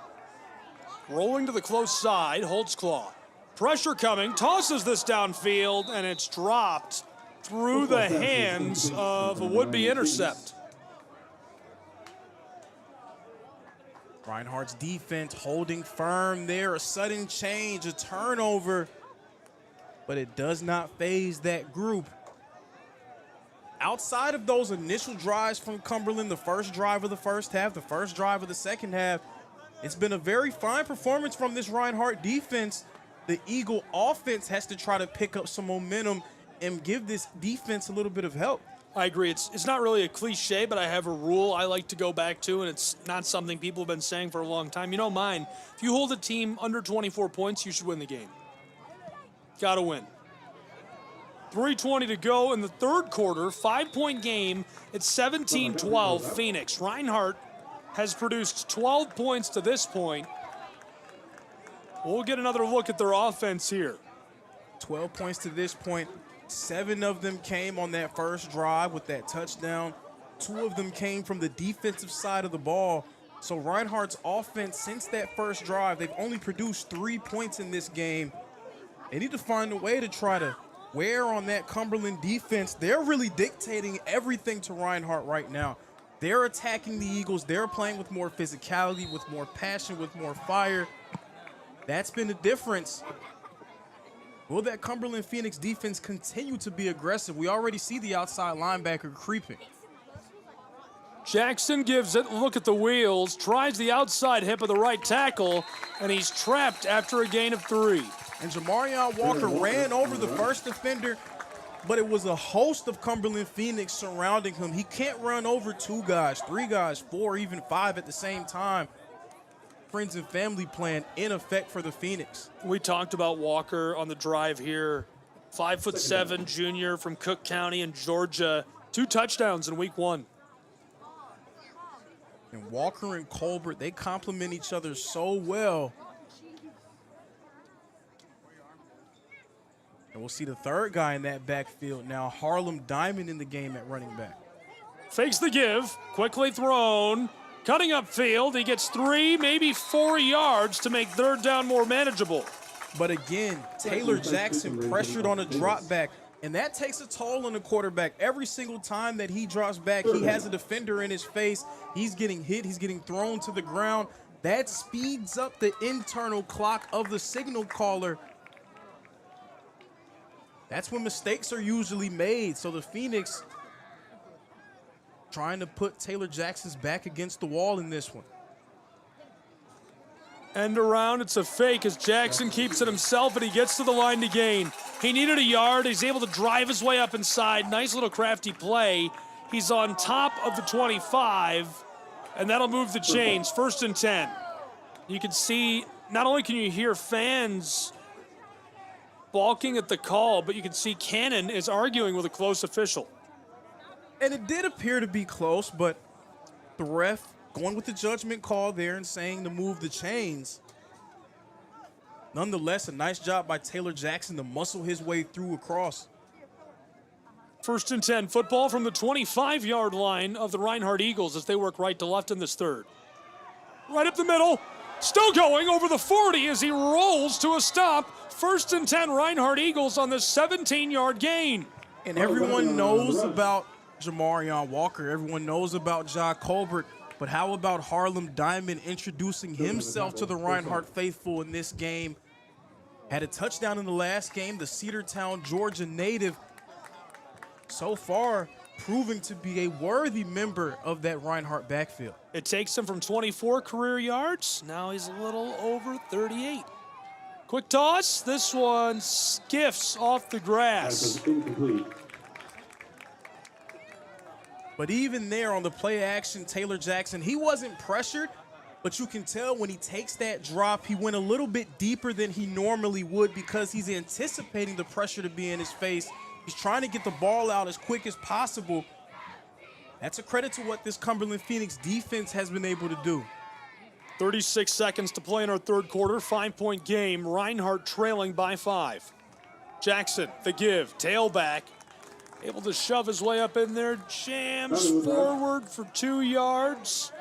Rolling to the close side, Holtzclaw. Pressure coming, tosses this downfield, and it's dropped through the hands of a would-be intercept. Reinhardt's defense holding firm there. A sudden change, a turnover, but it does not faze that group. Outside of those initial drives from Cumberland, the first drive of the first half, the first drive of the second half, it's been a very fine performance from this Reinhardt defense. The Eagle offense has to try to pick up some momentum and give this defense a little bit of help. I agree. It's not really a cliche, but I have a rule I like to go back to, and it's not something people have been saying for a long time. You know mine. If you hold a team under 24 points, you should win the game. Got to win. 3:20 to go in the third quarter. 5-point game. It's 17-12 Phoenix. Reinhardt has produced 12 points to this point. We'll get another look at their offense here. 12 points to this point. 7 of them came on that first drive with that touchdown. 2 of them came from the defensive side of the ball. So Reinhardt's offense, since that first drive, they've only produced 3 points in this game. They need to find a way to try to wear on that Cumberland defense. They're really dictating everything to Reinhardt right now. They're attacking the Eagles. They're playing with more physicality, with more passion, with more fire. That's been the difference. Will that Cumberland Phoenix defense continue to be aggressive? We already see the outside linebacker creeping. Jackson gives it, look at the wheels, tries the outside hip of the right tackle, and he's trapped after a gain of 3. And Jamarion Walker ran over the first defender, but it was a host of Cumberland Phoenix surrounding him. He can't run over 2 guys, 3 guys, 4, even 5 at the same time. Friends and family plan in effect for the Phoenix. We talked about Walker on the drive here. 5'7" junior from Cook County in Georgia. 2 touchdowns in week 1. And Walker and Colbert, they complement each other so well. And we'll see the third guy in that backfield now, Harlem Diamond in the game at running back. Fakes the give, quickly thrown. Cutting upfield, he gets 3, maybe 4 yards to make third down more manageable. But again, Taylor Jackson pressured on a drop back, and that takes a toll on the quarterback. Every single time that he drops back, he has a defender in his face. He's getting hit, he's getting thrown to the ground. That speeds up the internal clock of the signal caller. That's when mistakes are usually made. So the Phoenix trying to put Taylor Jackson's back against the wall in this one. End around, it's a fake as Jackson keeps it himself, and he gets to the line to gain. He needed a yard. He's able to drive his way up inside. Nice little crafty play. He's on top of the 25, and that'll move the chains. 1st and 10. You can see, not only can you hear fans balking at the call, but you can see Cannon is arguing with a close official. And it did appear to be close, but the ref going with the judgment call there and saying to move the chains. Nonetheless, a nice job by Taylor Jackson to muscle his way through across. 1st and 10, football from the 25-yard line of the Reinhardt Eagles as they work right to left in this third. Right up the middle, still going over the 40 as he rolls to a stop. 1st and 10, Reinhardt Eagles on this 17-yard gain. And everyone knows about Jamarion Walker. Everyone knows about Ja Colbert. But how about Harlem Diamond introducing himself to the Reinhardt faithful in this game? Had a touchdown in the last game, the Cedartown, Georgia native. So far, proving to be a worthy member of that Reinhardt backfield. It takes him from 24 career yards. Now he's a little over 38. Quick toss. This one skiffs off the grass. Incomplete. But even there on the play action, Taylor Jackson, he wasn't pressured, but you can tell when he takes that drop, he went a little bit deeper than he normally would because he's anticipating the pressure to be in his face. He's trying to get the ball out as quick as possible. That's a credit to what this Cumberland Phoenix defense has been able to do. 36 seconds to play in our third quarter. 5-point game. Reinhardt trailing by 5. Jackson, the give, tailback. Able to shove his way up in there. Jams forward for 2 yards.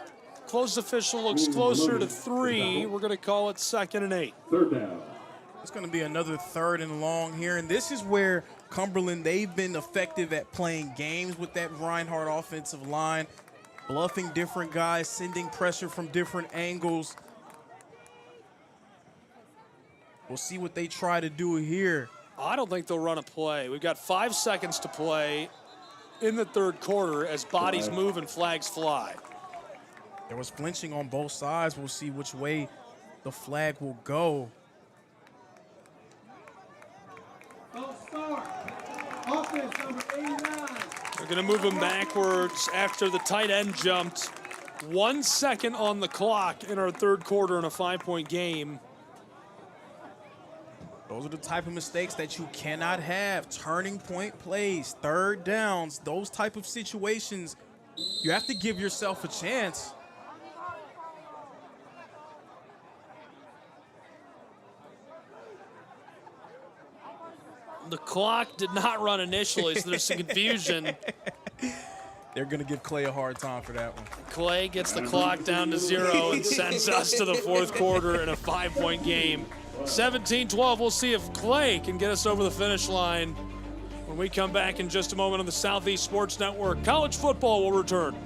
Close official looks closer to 3. We're going to call it 2nd and 8. Third down. It's going to be another 3rd and long here. And this is where Cumberland, they've been effective at playing games with that Reinhardt offensive line, bluffing different guys, sending pressure from different angles. We'll see what they try to do here. I don't think they'll run a play. We've got 5 seconds to play in the third quarter as bodies move and flags fly. There was flinching on both sides. We'll see which way the flag will go. Offense number 89. They're going to move him backwards after the tight end jumped. 1 second on the clock in our third quarter in a 5-point game. Those are the type of mistakes that you cannot have. Turning point plays, third downs, those type of situations, you have to give yourself a chance. The clock did not run initially, so there's some confusion. They're going to give Clay a hard time for that one. Clay gets the clock down to 0 and sends us to the fourth quarter in a 5-point game. 17-12. We'll see if Clay can get us over the finish line when we come back in just a moment on the Southeast Sports Network. College football will return.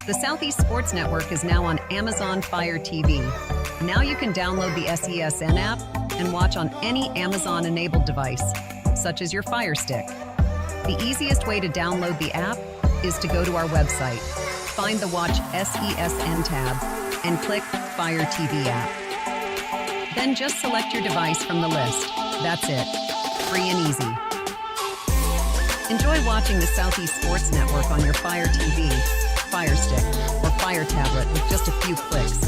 The Southeast Sports Network is now on Amazon Fire TV. Now you can download the SESN app and watch on any Amazon-enabled device, such as your Fire Stick. The easiest way to download the app is to go to our website, find the Watch SESN tab, and click Fire TV app. Then just select your device from the list. That's it. Free and easy. Enjoy watching the Southeast Sports Network on your Fire TV, Fire Stick, or Fire tablet with just a few clicks.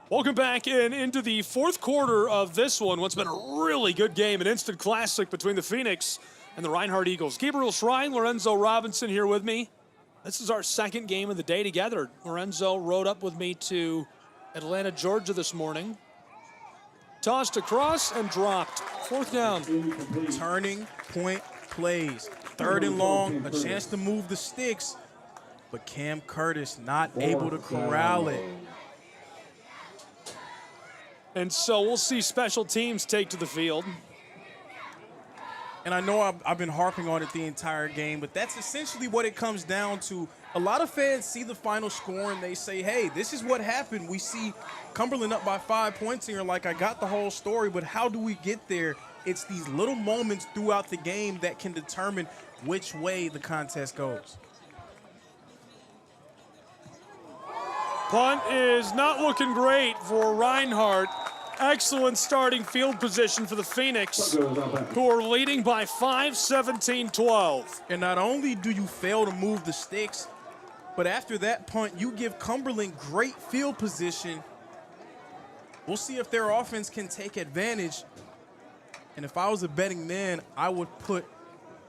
Welcome back into the fourth quarter of this one. What's been a really good game, an instant classic between the Phoenix and the Reinhardt Eagles. Gabriel Shrine, Lorenzo Robinson here with me. This is our second game of the day together. Lorenzo rode up with me to Atlanta, Georgia this morning. Tossed across and dropped. Fourth down. Turning point plays. Third and long, a chance to move the sticks, but Cam Curtis not able to corral it. And so we'll see special teams take to the field. And I know I've been harping on it the entire game, but that's essentially what it comes down to. A lot of fans see the final score and they say, hey, this is what happened. We see Cumberland up by 5 points and you're like, I got the whole story, but how do we get there? It's these little moments throughout the game that can determine which way the contest goes. Punt is not looking great for Reinhardt. Excellent starting field position for the Phoenix, who are leading by 5, 17-12. And not only do you fail to move the sticks, but after that punt, you give Cumberland great field position. We'll see if their offense can take advantage. And if I was a betting man, I would put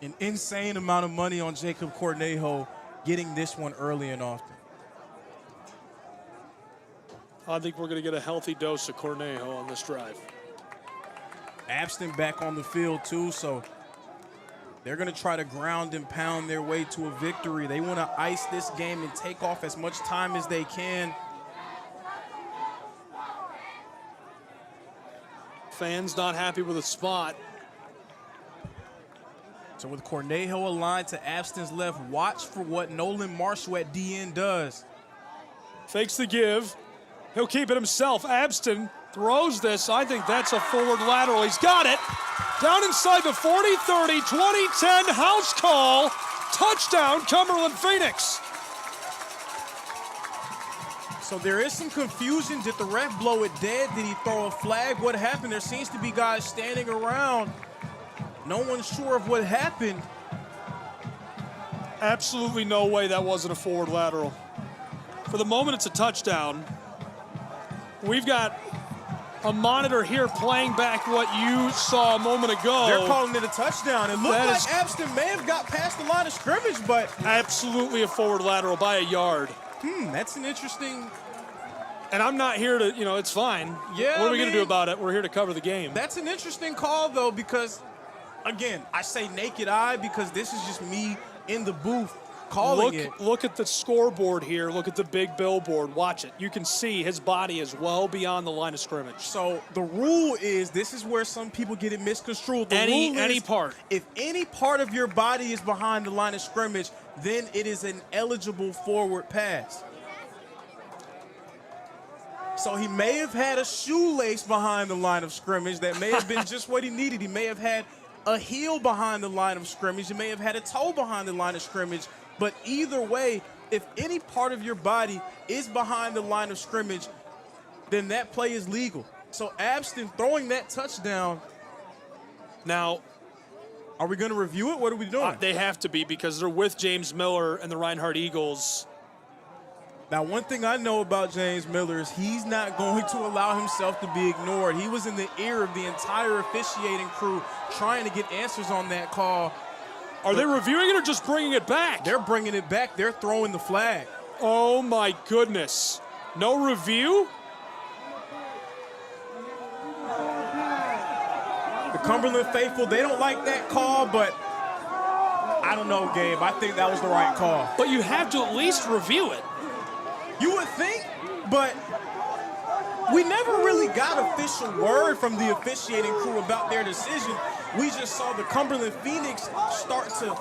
an insane amount of money on Jacob Cornejo getting this one early and often. I think we're going to get a healthy dose of Cornejo on this drive. Abston back on the field too, so they're going to try to ground and pound their way to a victory. They want to ice this game and take off as much time as they can. Fans not happy with the spot. So with Cornejo aligned to Abston's left, watch for what Nolan Marshall at DN does. Fakes the give. He'll keep it himself. Abston throws this. I think that's a forward lateral. He's got it. Down inside the 40, 30, 2010 house call. Touchdown, Cumberland Phoenix. So there is some confusion. Did the ref blow it dead? Did he throw a flag? What happened? There seems to be guys standing around. No one's sure of what happened. Absolutely no way that wasn't a forward lateral. For the moment, it's a touchdown. We've got a monitor here playing back what you saw a moment ago. They're calling it a touchdown. It looked like Abston may have got past the line of scrimmage, but absolutely a forward lateral by a yard. That's an interesting. And I'm not here to, it's fine. Yeah. What are we going to do about it? We're here to cover the game. That's an interesting call, though, because, again, I say naked eye because this is just me in the booth calling it. Look at the scoreboard here. Look at the big billboard. Watch it. You can see his body is well beyond the line of scrimmage. So the rule is, this is where some people get it misconstrued. Any part. If any part of your body is behind the line of scrimmage, then it is an eligible forward pass. So he may have had a shoelace behind the line of scrimmage. That may have been just what he needed. He may have had a heel behind the line of scrimmage. He may have had a toe behind the line of scrimmage. But either way, if any part of your body is behind the line of scrimmage, then that play is legal. So Abston throwing that touchdown. Now, are we going to review it? What are we doing? They have to be because they're with James Miller and the Reinhardt Eagles. Now, one thing I know about James Miller is he's not going to allow himself to be ignored. He was in the ear of the entire officiating crew trying to get answers on that call. Are they reviewing it or just bringing it back? They're bringing it back. They're throwing the flag. Oh, my goodness. No review? The Cumberland faithful, they don't like that call, but I don't know, Gabe. I think that was the right call. But you have to at least review it. You would think, but we never really got official word from the officiating crew about their decision. We just saw the Cumberland Phoenix start to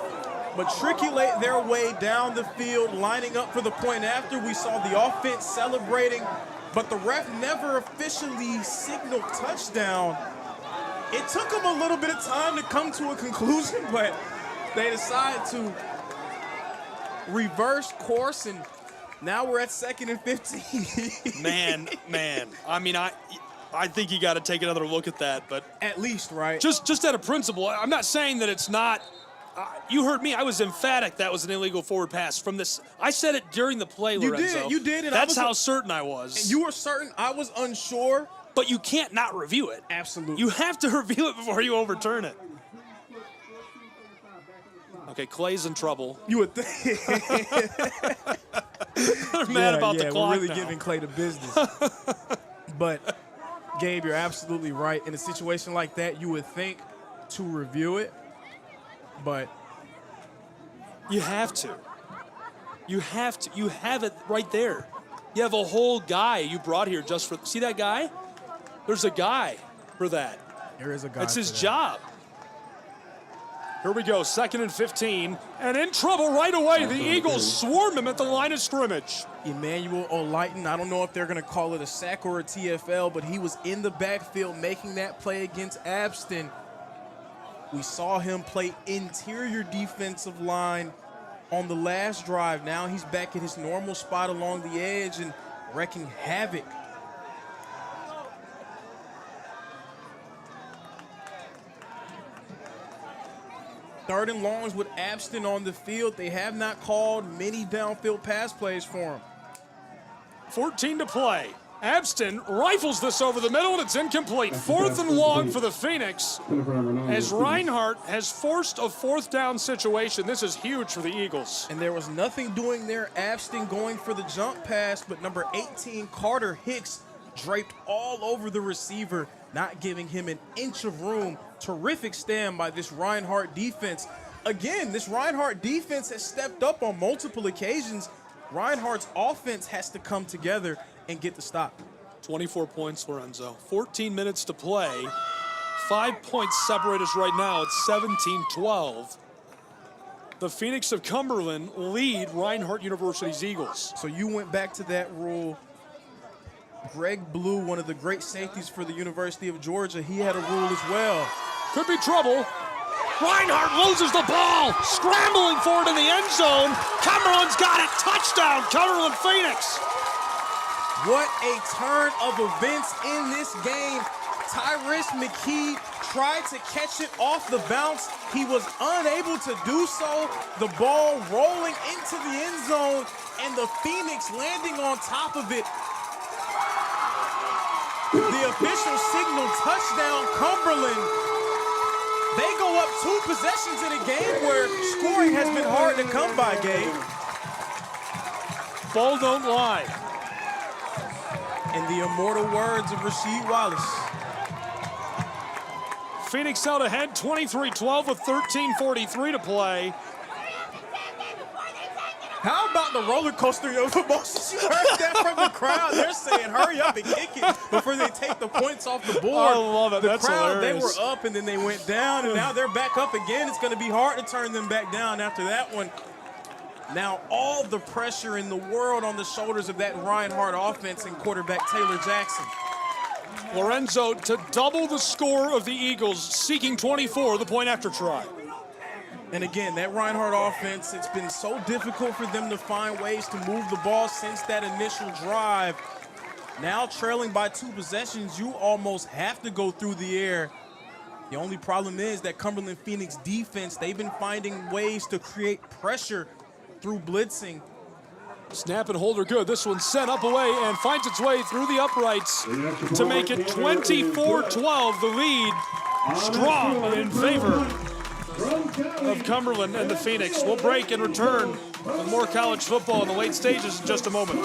matriculate their way down the field, lining up for the point after. We saw the offense celebrating, but the ref never officially signaled touchdown. It took them a little bit of time to come to a conclusion, but they decided to reverse course, and now we're at 2nd and 15. Man. I mean, I think you got to take another look at that, but at least, right? Just out of principle. I'm not saying that it's not. You heard me. I was emphatic that was an illegal forward pass from this. I said it during the play, Lorenzo. You did. And that's how certain I was. And you were certain. I was unsure. But you can't not review it. Absolutely. You have to review it before you overturn it. Okay, Clay's in trouble. You would think. They're mad about the clock. We're really now. giving Clay the business. But, Gabe, you're absolutely right. In a situation like that, you would think to review it, but you have to. You have to. You have it right there. You have a whole guy you brought here just for. See that guy? There's a guy for that. There is a guy. That's his job. Here we go, 2nd and 15, and in trouble right away. The Eagles swarm him at the line of scrimmage. Emmanuel Olighton, I don't know if they're going to call it a sack or a TFL, but he was in the backfield making that play against Abston. We saw him play interior defensive line on the last drive. Now he's back at his normal spot along the edge and wreaking havoc. Third and longs with Abston on the field. They have not called many downfield pass plays for him. 14 to play. Abston rifles this over the middle, and it's incomplete. 4th and long for the Phoenix, as Reinhardt has forced a 4th down situation. This is huge for the Eagles. And there was nothing doing there. Abston going for the jump pass, but number 18, Carter Hicks, draped all over the receiver, not giving him an inch of room. Terrific stand by this Reinhardt defense. Again, this Reinhardt defense has stepped up on multiple occasions. Reinhardt's offense has to come together and get the stop. 24 points, Lorenzo. 14 minutes to play. 5 points separate us right now. It's 17-12. the Phoenix of Cumberland lead Reinhardt University's Eagles. So you went back to that rule. Greg Blue, one of the great safeties for the University of Georgia, he had a rule as well. Could be trouble. Reinhardt loses the ball, scrambling for it in the end zone. Cumberland's got it. Touchdown, Cumberland Phoenix. What a turn of events in this game. Tyrese McKee tried to catch it off the bounce. He was unable to do so. The ball rolling into the end zone, and the Phoenix landing on top of it. The official signal touchdown, Cumberland. They go up 2 possessions in a game where scoring has been hard to come by, Gabe. Ball don't lie. In the immortal words of Rasheed Wallace. Phoenix out ahead, 23-12 with 13:43 to play. How about the roller coaster of emotions? You heard that from the crowd. They're saying, hurry up and kick it before they take the points off the board. I love it. The That's crowd, hilarious. they were up and then they went down, and now they're back up again. It's going to be hard to turn them back down after that one. Now all the pressure in the world on the shoulders of that Reinhardt offense and quarterback Taylor Jackson. Lorenzo to double the score of the Eagles, seeking 24, the point after try. And again, that Reinhardt offense, it's been so difficult for them to find ways to move the ball since that initial drive. Now trailing by 2 possessions, you almost have to go through the air. The only problem is that Cumberland Phoenix defense, they've been finding ways to create pressure through blitzing. Snap and hold are good. This one's set up away and finds its way through the uprights to make it 24-12. The lead strong in favor of Cumberland and the Phoenix. We'll break and return with more college football in the late stages in just a moment.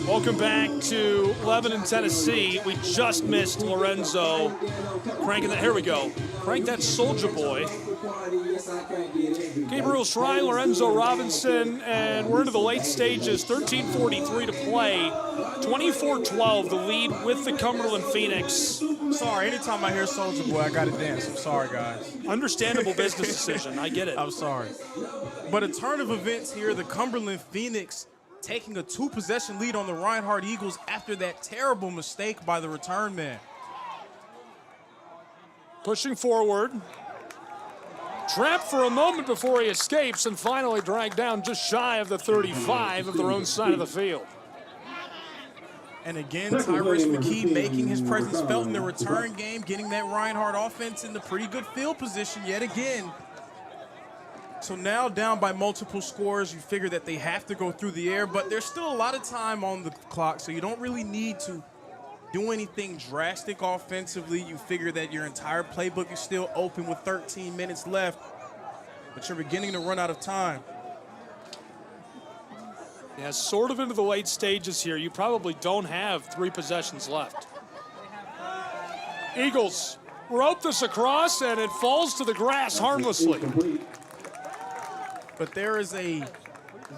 Welcome back to Lebanon, Tennessee. We just missed Lorenzo cranking that. Here we go. Crank that Soldier Boy. Gabriel Shrine, Lorenzo Robinson, and we're into the late stages. 13:43 to play. 24-12, the lead with the Cumberland Phoenix. Sorry, anytime I hear Soldier Boy, I gotta dance. I'm sorry, guys. Understandable business decision. I get it. I'm sorry. But a turn of events here, the Cumberland Phoenix taking a 2-possession lead on the Reinhardt Eagles after that terrible mistake by the return man. Pushing forward. Trapped for a moment before he escapes and finally dragged down just shy of the 35 of their own side of the field. And again, Tyrese McKee making his presence felt in the return game, getting that Reinhardt offense in the pretty good field position yet again. So now down by multiple scores, you figure that they have to go through the air, but there's still a lot of time on the clock, so you don't really need to do anything drastic offensively. You figure that your entire playbook is still open with 13 minutes left, but you're beginning to run out of time. Yeah, sort of into the late stages here. You probably don't have 3 possessions left. Eagles rope this across, and it falls to the grass harmlessly. But there is a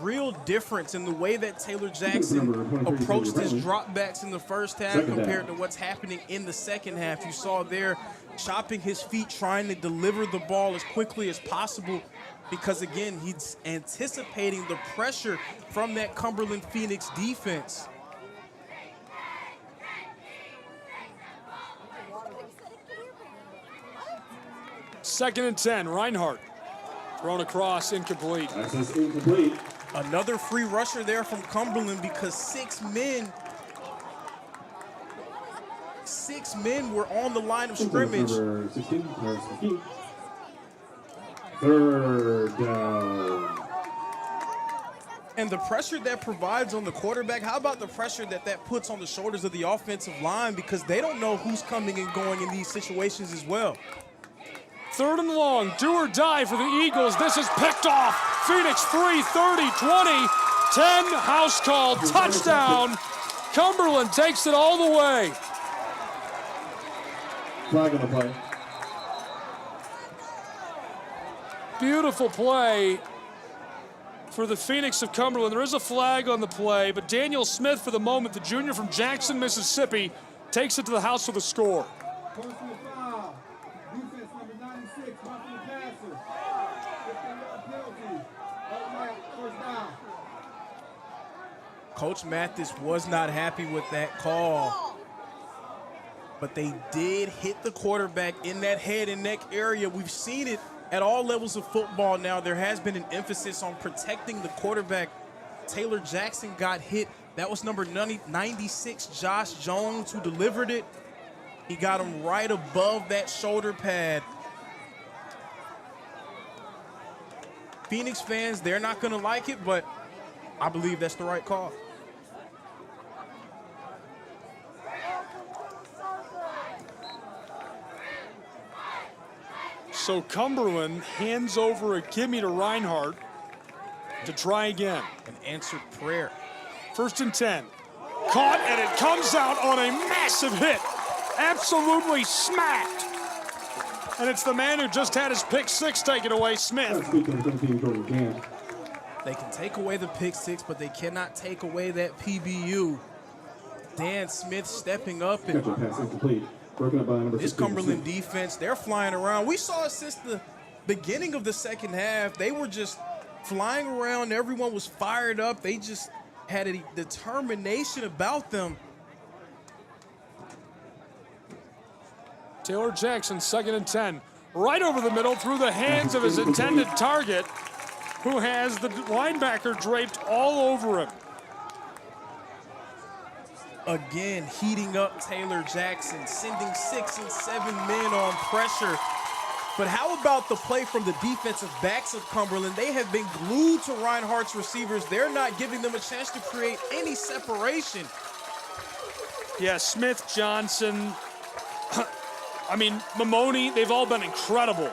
real difference in the way that Taylor Jackson approached his dropbacks in the first half compared to what's happening in the second half. You saw there chopping his feet, trying to deliver the ball as quickly as possible because, again, he's anticipating the pressure from that Cumberland Phoenix defense. Second and 10, Reinhardt. Thrown across, incomplete. Access incomplete. Another free rusher there from Cumberland because 6 men were on the line of scrimmage. Number 16, Terrence McKee. Third down. And the pressure that provides on the quarterback, how about the pressure that puts on the shoulders of the offensive line, because they don't know who's coming and going in these situations as well. 3rd and long, do or die for the Eagles. This is picked off. Phoenix 3, 30, 20, 10, house call, touchdown. Cumberland takes it all the way. Flag on the play. Beautiful play for the Phoenix of Cumberland. There is a flag on the play, but Daniel Smith, for the moment, the junior from Jackson, Mississippi, takes it to the house with a score. Personal foul. Defense number 96, roughing the passer. 15-yard penalty. Automatic first down. Coach Mathis was not happy with that call, but they did hit the quarterback in that head and neck area. We've seen it at all levels of football now. There has been an emphasis on protecting the quarterback. Taylor Jackson got hit. That was number 96, Josh Jones, who delivered it. He got him right above that shoulder pad. Phoenix fans, they're not going to like it, but I believe that's the right call. So Cumberland hands over a gimme to Reinhardt to try again. An answered prayer. 1st and 10. Caught, and it comes out on a massive hit. Absolutely smacked. And it's the man who just had his pick 6 taken away, Smith. They can take away the pick 6, but they cannot take away that PBU. Dan Smith stepping up. And Pass incomplete. Broken up by number this 16. Cumberland defense, they're flying around. We saw it since the beginning of the second half. They were just flying around. Everyone was fired up. They just had a determination about them. Taylor Jackson, 2nd and 10. Right over the middle through the hands of his intended target, who has the linebacker draped all over him. Again, heating up Taylor Jackson, sending 6 and 7 men on pressure. But how about the play from the defensive backs of Cumberland? They have been glued to Reinhardt's receivers. They're not giving them a chance to create any separation. Yeah, Smith, Johnson, I mean, Mamoni, they've all been incredible.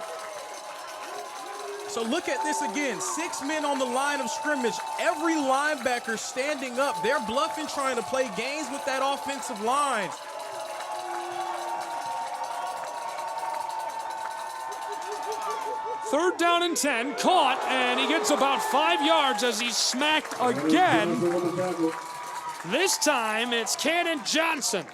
So look at this again. 6 men on the line of scrimmage. Every linebacker standing up. They're bluffing, trying to play games with that offensive line. Third down and 10, caught, and he gets about 5 yards as he's smacked again. This time, it's Cannon Johnson.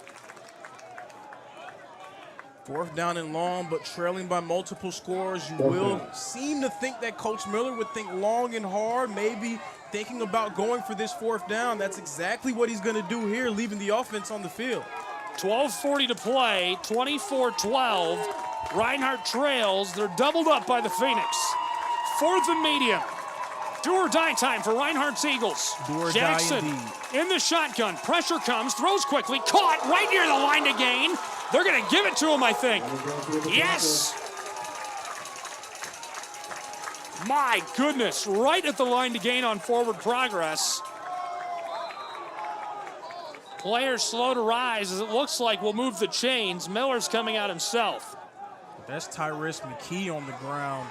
4th down and long, but trailing by multiple scores. You will seem to think that Coach Miller would think long and hard, maybe thinking about going for this 4th down. That's exactly what he's going to do here, leaving the offense on the field. 12:40 to play, 24-12. Reinhardt trails. They're doubled up by the Phoenix. 4th and medium. Do or die time for Reinhardt's Eagles. Do or Jackson die in the shotgun. Pressure comes, throws quickly, caught right near the line to gain. They're going to give it to him, I think. Yes! My goodness, right at the line to gain on forward progress. Players slow to rise as it looks like we'll move the chains. Miller's coming out himself. That's Tyrese McKee on the ground.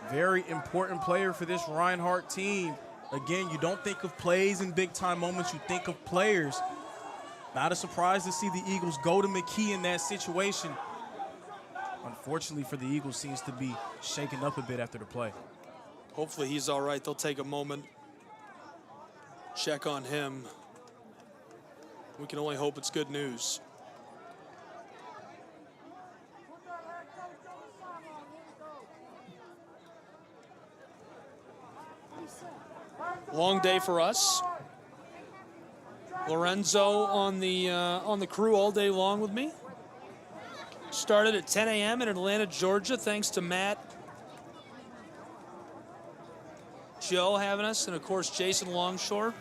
Very important player for this Reinhardt team. Again, you don't think of plays in big-time moments, you think of players. Not a surprise to see the Eagles go to McKee in that situation. Unfortunately for the Eagles, seems to be shaken up a bit after the play. Hopefully he's all right. They'll take a moment, check on him. We can only hope it's good news. Long day for us. Lorenzo on the crew all day long with me. Started at 10 a.m. in Atlanta, Georgia, thanks to Matt Joe having us, and of course Jason Longshore.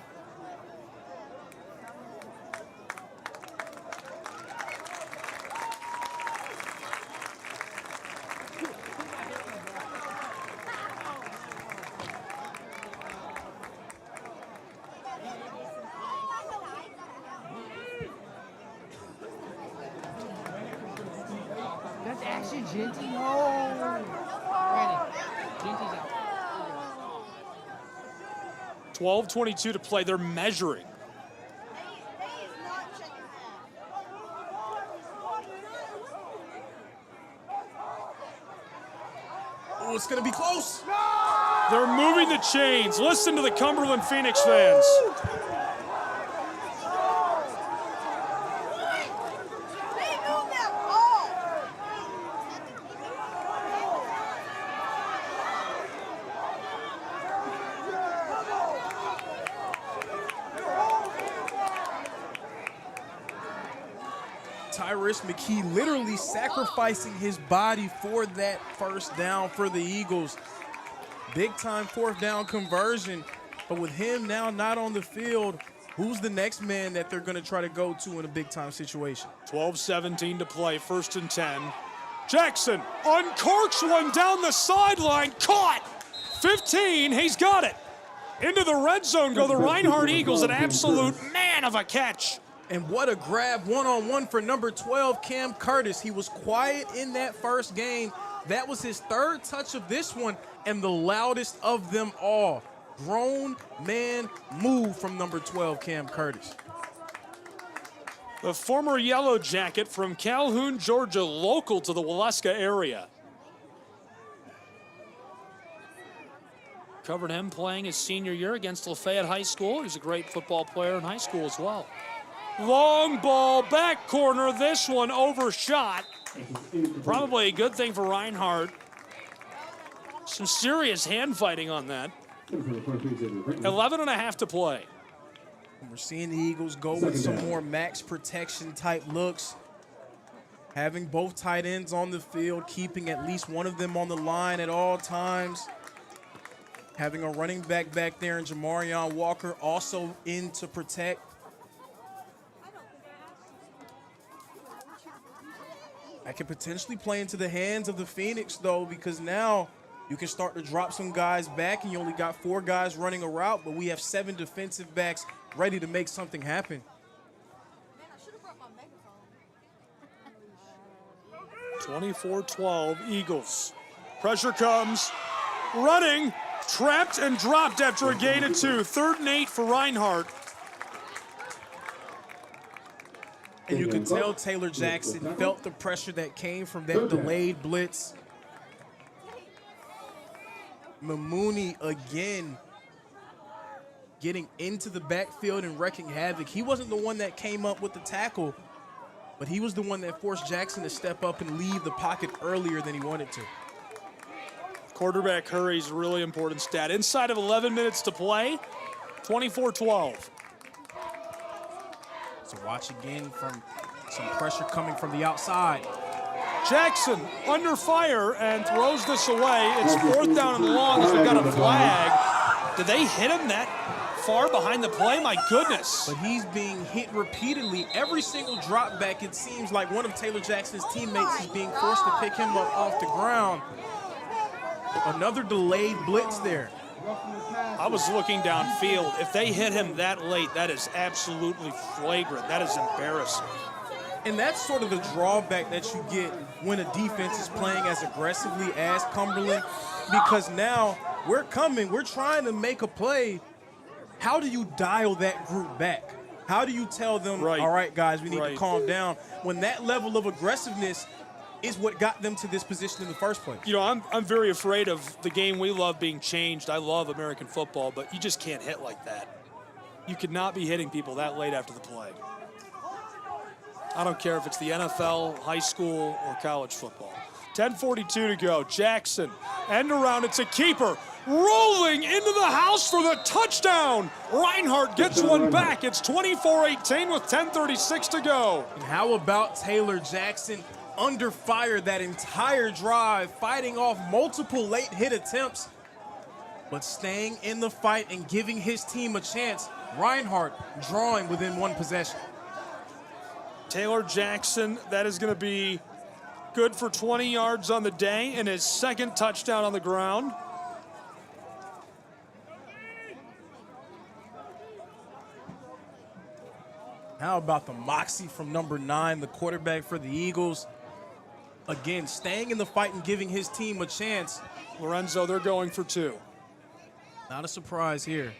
That's actually Genty. No. Ready. Genty's out. 12:22 to play. They're measuring. Oh, it's going to be close. They're moving the chains. Listen to the Cumberland Phoenix fans. Tyrus McKee literally sacrificing his body for that first down for the Eagles. Big time fourth down conversion, but with him now not on the field, who's the next man that they're going to try to go to in a big time situation? 12:17 to play, 1st and 10. Jackson uncorks one down the sideline, caught. 15, he's got it. Into the red zone go the Reinhardt Eagles, an absolute man of a catch. And what a grab one-on-one for number 12, Cam Curtis. He was quiet in that first game. That was his third touch of this one and the loudest of them all. Grown man move from number 12, Cam Curtis. The former Yellow Jacket from Calhoun, Georgia, local to the Waleska area. Covered him playing his senior year against Lafayette High School. He's a great football player in high school as well. Long ball, back corner, this one overshot. Probably a good thing for Reinhardt. Some serious hand fighting on that. 11 and a half to play. We're seeing the Eagles go with some more max protection type looks. Having both tight ends on the field, keeping at least one of them on the line at all times. Having a running back there in Jamarion Walker also in to protect. That can potentially play into the hands of the Phoenix, though, because now you can start to drop some guys back, and you only got 4 guys running a route, but we have 7 defensive backs ready to make something happen. 24-12, Eagles. Pressure comes, running, trapped and dropped after a gain of 2. 3rd and 8 for Reinhardt. And you can tell Taylor Jackson felt the pressure that came from that delayed blitz. Mamouni again getting into the backfield and wrecking havoc. He wasn't the one that came up with the tackle, but he was the one that forced Jackson to step up and leave the pocket earlier than he wanted to. Quarterback hurry is a really important stat. Inside of 11 minutes to play, 24-12. So watch again from some pressure coming from the outside. Jackson under fire and throws this away. It's 4th down and long as we've got a flag. Did they hit him that far behind the play? My goodness. But he's being hit repeatedly. Every single drop back, it seems like one of Taylor Jackson's teammates is being forced to pick him up off the ground. Another delayed blitz there. I was looking downfield. If they hit him that late, that is absolutely flagrant. That is embarrassing. And that's sort of the drawback that you get when a defense is playing as aggressively as Cumberland, because now we're trying to make a play. How do you dial that group back? How do you tell them, all right, guys, we need to calm down, when that level of aggressiveness is what got them to this position in the first place? You know, I'm very afraid of the game we love being changed. I love American football, but you just can't hit like that. You could not be hitting people that late after the play. I don't care if it's the NFL, high school, or college football. 10:42 to go. Jackson, end around. It's a keeper. Rolling into the house for the touchdown. Reinhardt gets one back. It's 24-18 with 10:36 to go. And how about Taylor Jackson under fire that entire drive, fighting off multiple late hit attempts? but staying in the fight and giving his team a chance. Reinhardt drawing within one possession. Taylor Jackson, that is going to be good for 20 yards on the day and his second touchdown on the ground. How about the moxie from number 9, the quarterback for the Eagles? Again, staying in the fight and giving his team a chance. Lorenzo, they're going for 2. Not a surprise here.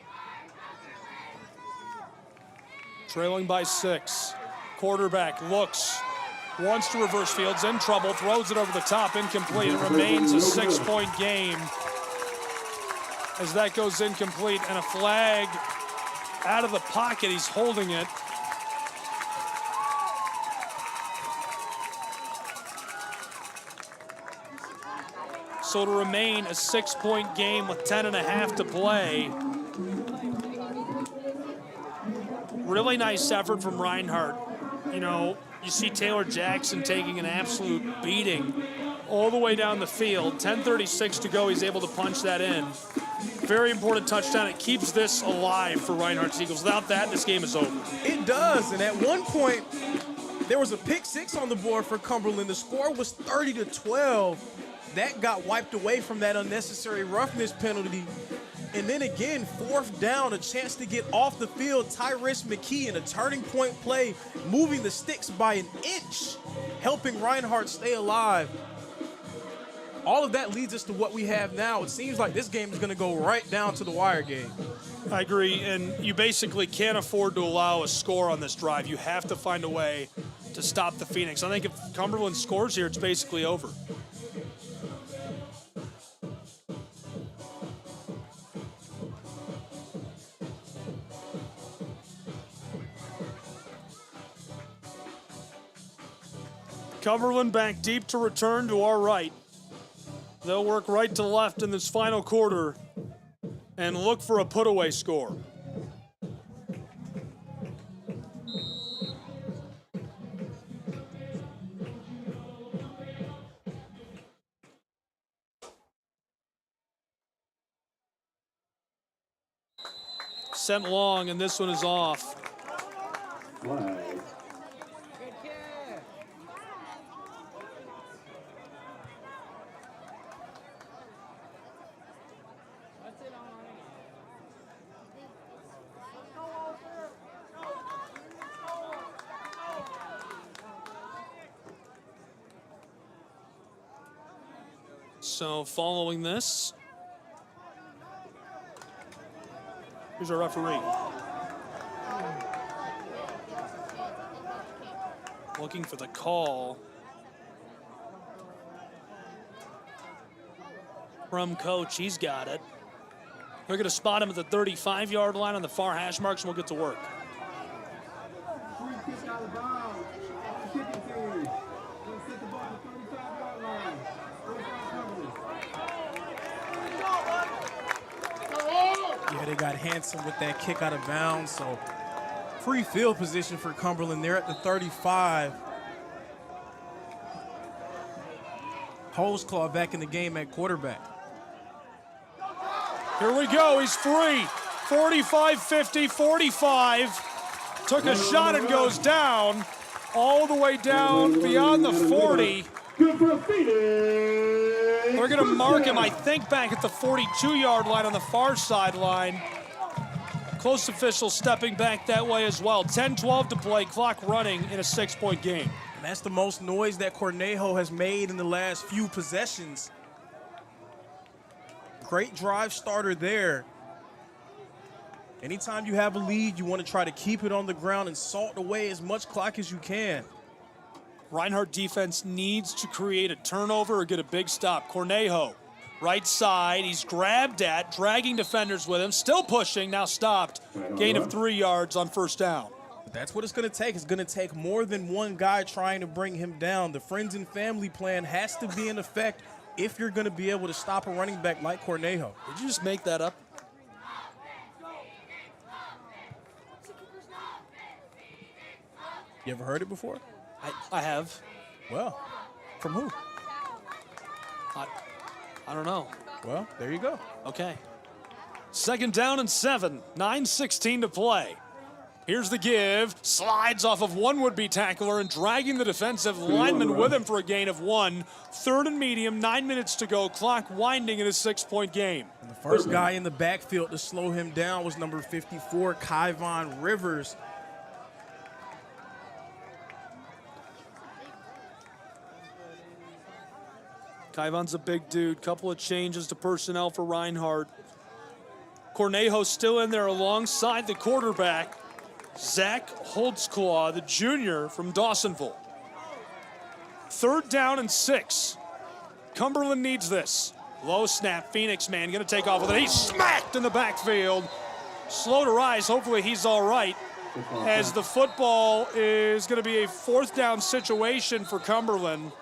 Trailing by 6. Quarterback looks, wants to reverse fields, in trouble, throws it over the top, incomplete. It remains a 6-point game as that goes incomplete, and a flag out of the pocket. He's holding it. So to remain a 6-point game with 10.5 to play. Really nice effort from Reinhardt. You know, you see Taylor Jackson taking an absolute beating all the way down the field. 10:36 to go, he's able to punch that in. Very important touchdown. It keeps this alive for Reinhardt's Eagles. Without that, this game is over. It does, and at one point, there was a pick 6 on the board for Cumberland. The score was 30-12. That got wiped away from that unnecessary roughness penalty. And then again, 4th down, a chance to get off the field. Tyrus McKee in a turning point play, moving the sticks by an inch, helping Reinhardt stay alive. All of that leads us to what we have now. It seems like this game is going to go right down to the wire game. I agree, and you basically can't afford to allow a score on this drive. You have to find a way to stop the Phoenix. I think if Cumberland scores here, it's basically over. Cumberland back deep to return to our right. They'll work right to left in this final quarter and look for a put-away score. Sent long, and this one is off. Flag. So following this, here's our referee. Looking for the call from coach. He's got it. They're going to spot him at the 35-yard line on the far hash marks, and we'll get to work. Free kick out of bounds. Kicking team. Gonna set the ball at the 35-yard line. Yeah, they got handsome with that kick out of bounds, so free field position for Cumberland. They're at the 35. Holesclaw back in the game at quarterback. Here we go, he's free. 45, 50, 45. Took a shot and goes down. All the way down beyond the 40. They're going to mark him, I think, back at the 42-yard line on the far sideline. Close officials stepping back that way as well. 10-12 to play, clock running in a 6-point game. And that's the most noise that Cornejo has made in the last few possessions. Great drive starter there. Anytime you have a lead, you want to try to keep it on the ground and salt away as much clock as you can. Reinhardt defense needs to create a turnover or get a big stop. Cornejo, right side, he's grabbed at, dragging defenders with him, still pushing, now stopped. Gain of 3 yards on first down. That's what it's going to take. It's going to take more than one guy trying to bring him down. The friends and family plan has to be in effect if you're going to be able to stop a running back like Cornejo. Did you just make that up? You ever heard it before? I have. Well, from who? I don't know. Well, there you go. Okay. Second down and 7, 9:16 to play. Here's the give, slides off of one would-be tackler and dragging the defensive lineman with him for a gain of 1. Third and medium, 9 minutes to go, clock winding in a 6-point game. And the first guy in the backfield to slow him down was number 54, Kyvon Rivers. Kyvon's a big dude, couple of changes to personnel for Reinhardt. Cornejo still in there alongside the quarterback, Zach Holtzclaw, the junior from Dawsonville. Third down and 6. Cumberland needs this. Low snap, Phoenix man gonna take off with it. He's smacked in the backfield. Slow to rise, hopefully he's all right. As the football is gonna be a 4th down situation for Cumberland.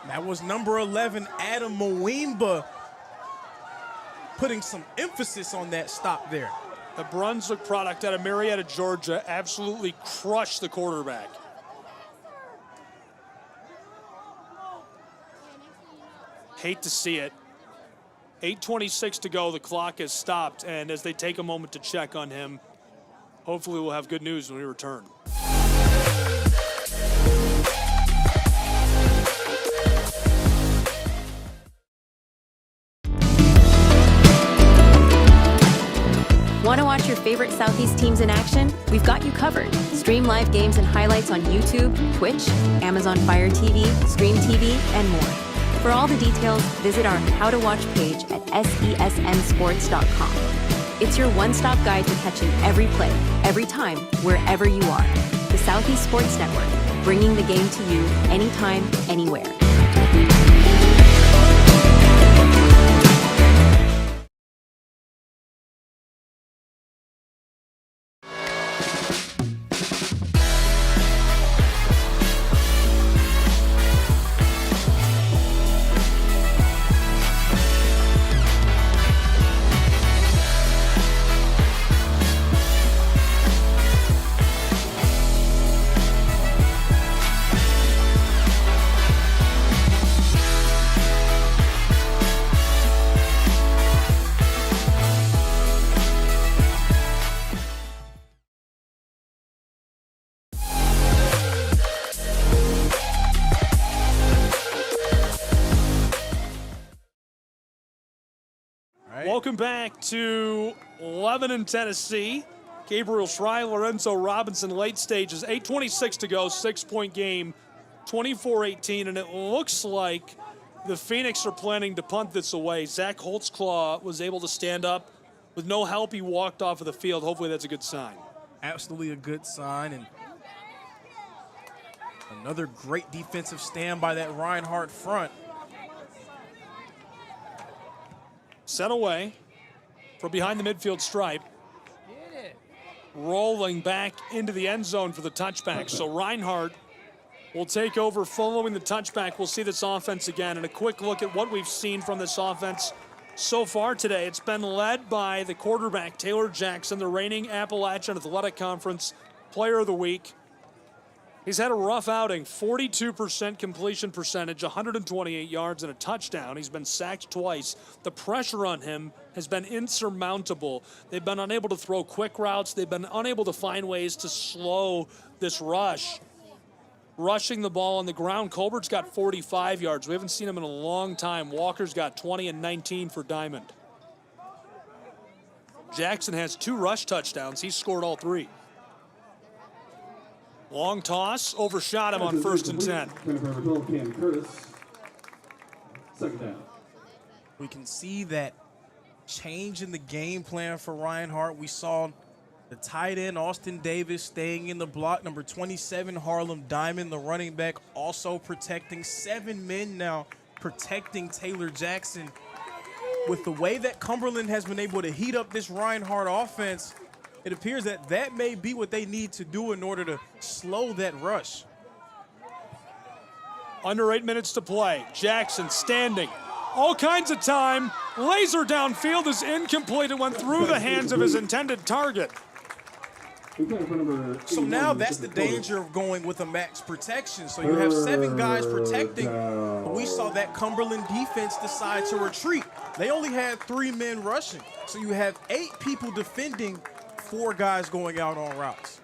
That was number 11, Adam Mwimba, putting some emphasis on that stop there. The Brunswick product out of Marietta, Georgia, absolutely crushed the quarterback. Hate to see it. 8:26 to go, the clock has stopped, and as they take a moment to check on him, hopefully we'll have good news when we return. Want to watch your favorite Southeast teams in action? We've got you covered. Stream live games and highlights on YouTube, Twitch, Amazon Fire TV, Stream TV, and more. For all the details, visit our How to Watch page at sesnsports.com. It's your one-stop guide to catching every play, every time, wherever you are. The Southeast Sports Network, bringing the game to you anytime, anywhere. Welcome back to Lebanon, Tennessee. Gabriel Schrei, Lorenzo Robinson, late stages. 8:26 to go, 6-point game, 24-18, and it looks like the Phoenix are planning to punt this away. Zach Holtzclaw was able to stand up with no help. He walked off of the field. Hopefully that's a good sign. Absolutely a good sign, and another great defensive stand by that Reinhardt front. Sent away from behind the midfield stripe. Rolling back into the end zone for the touchback. So Reinhardt will take over following the touchback. We'll see this offense again. And a quick look at what we've seen from this offense so far today. It's been led by the quarterback, Taylor Jackson, the reigning Appalachian Athletic Conference Player of the Week. He's had a rough outing, 42% completion percentage, 128 yards and a touchdown. He's been sacked twice. The pressure on him has been insurmountable. They've been unable to throw quick routes. They've been unable to find ways to slow this rush. Rushing the ball on the ground, Colbert's got 45 yards. We haven't seen him in a long time. Walker's got 20 and 19 for Diamond. Jackson has 2 rush touchdowns. He's scored all 3. Long toss, overshot him on 1st and 10. Second down. We can see that change in the game plan for Reinhardt. We saw the tight end, Austin Davis, staying in the block. Number 27, Harlem Diamond, the running back, also protecting. 7 men now protecting Taylor Jackson. With the way that Cumberland has been able to heat up this Reinhardt offense, it appears that that may be what they need to do in order to slow that rush. Under 8 minutes to play. Jackson standing. All kinds of time. Laser downfield is incomplete. It went through the hands of his intended target. So now that's the danger of going with a max protection. So you have 7 guys protecting, but we saw that Cumberland defense decide to retreat. They only had 3 men rushing. So you have 8 people defending, 4 guys going out on routes.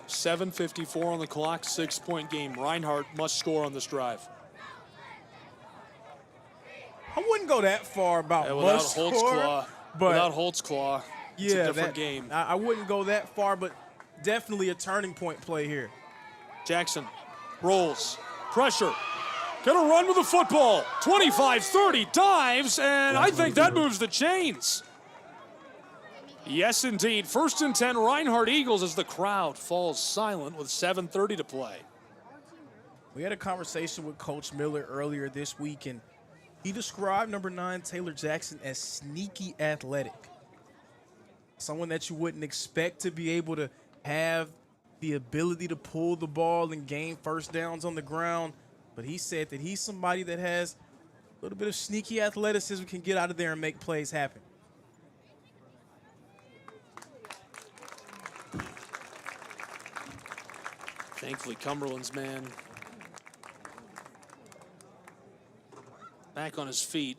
7:54 on the clock, 6-point game. Reinhardt must score on this drive. I wouldn't go that far about without must Holtz's score, claw. but Without Holtz's claw, it's yeah, a different game. I wouldn't go that far, but definitely a turning point play here. Jackson rolls, pressure, gonna run with the football. 25-30, dives, and I think that moves the chains. Yes, indeed. 1st and 10, Reinhardt Eagles as the crowd falls silent with 7:30 to play. We had a conversation with Coach Miller earlier this week, and he described number 9, Taylor Jackson, as sneaky athletic. Someone that you wouldn't expect to be able to have the ability to pull the ball and gain first downs on the ground. But he said that he's somebody that has a little bit of sneaky athleticism, can get out of there and make plays happen. Thankfully, Cumberland's man back on his feet.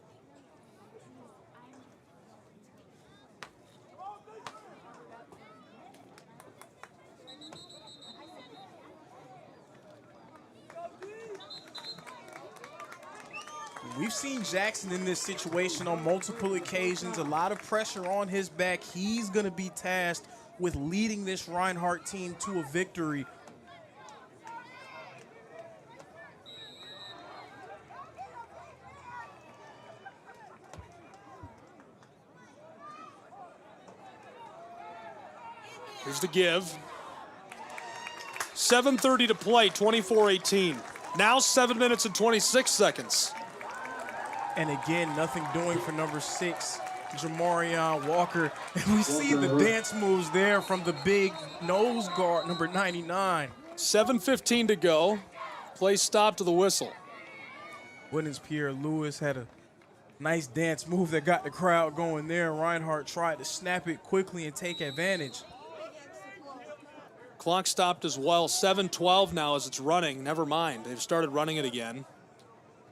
We've seen Jackson in this situation on multiple occasions. A lot of pressure on his back. He's going to be tasked with leading this Reinhardt team to a victory. Here's the give. 7:30 to play, 24-18. Now 7 minutes and 26 seconds. And again, nothing doing for number 6, Jamarion Walker. And we see the dance moves there from the big nose guard, number 99. 7:15 to go. Play stop to the whistle. Woodens Pierre Lewis had a nice dance move that got the crowd going there. Reinhardt tried to snap it quickly and take advantage. Clock stopped as well. 7:12 now as it's running. Never mind. They've started running it again.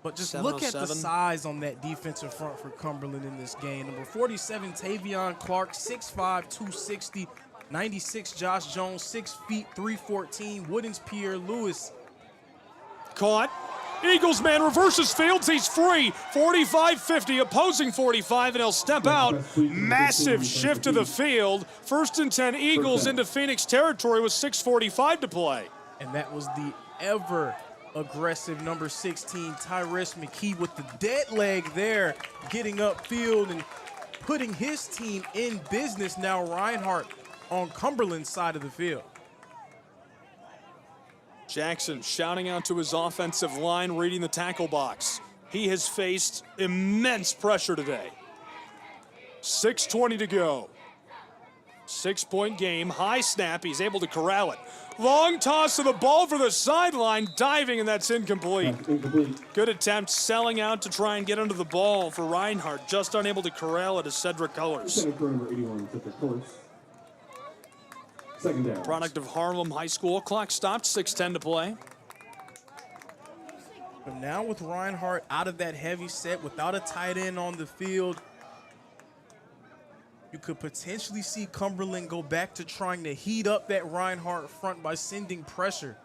But just look at the size on that defensive front for Cumberland in this game. Number 47, Tavion Clark, 6'5", 260. 96, Josh Jones, 6 feet, 314. Woodens Pierre Lewis. Caught. Eagles man reverses fields. He's free. 45-50, opposing 45, and he'll step out. Massive shift to the field. 1st and 10 Eagles into Phoenix territory with 6:45 to play. And that was the ever aggressive number 16, Tyrese McKee, with the dead leg there, getting upfield and putting his team in business. Now Reinhardt on Cumberland's side of the field. Jackson shouting out to his offensive line, reading the tackle box. He has faced immense pressure today. 6:20 to go. 6-point game, high snap, he's able to corral it. Long toss of the ball for the sideline, diving, and that's incomplete. Good attempt, selling out to try and get under the ball for Reinhardt, just unable to corral it as Cedric Colors. Product of Harlem High School. Clock stopped, 6:10 to play. But now with Reinhardt out of that heavy set, without a tight end on the field, you could potentially see Cumberland go back to trying to heat up that Reinhardt front by sending pressure.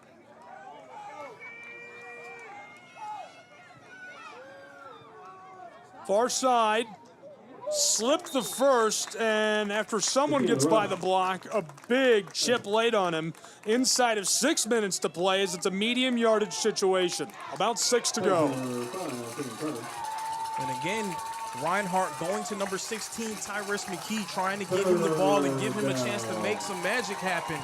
Far side, slipped the first, and after someone gets by the block, a big chip laid on him inside of 6 minutes to play as it's a medium yardage situation. About 6 to go. And again, Reinhardt going to number 16, Tyrese McKee, trying to give him the ball and give him a chance to make some magic happen.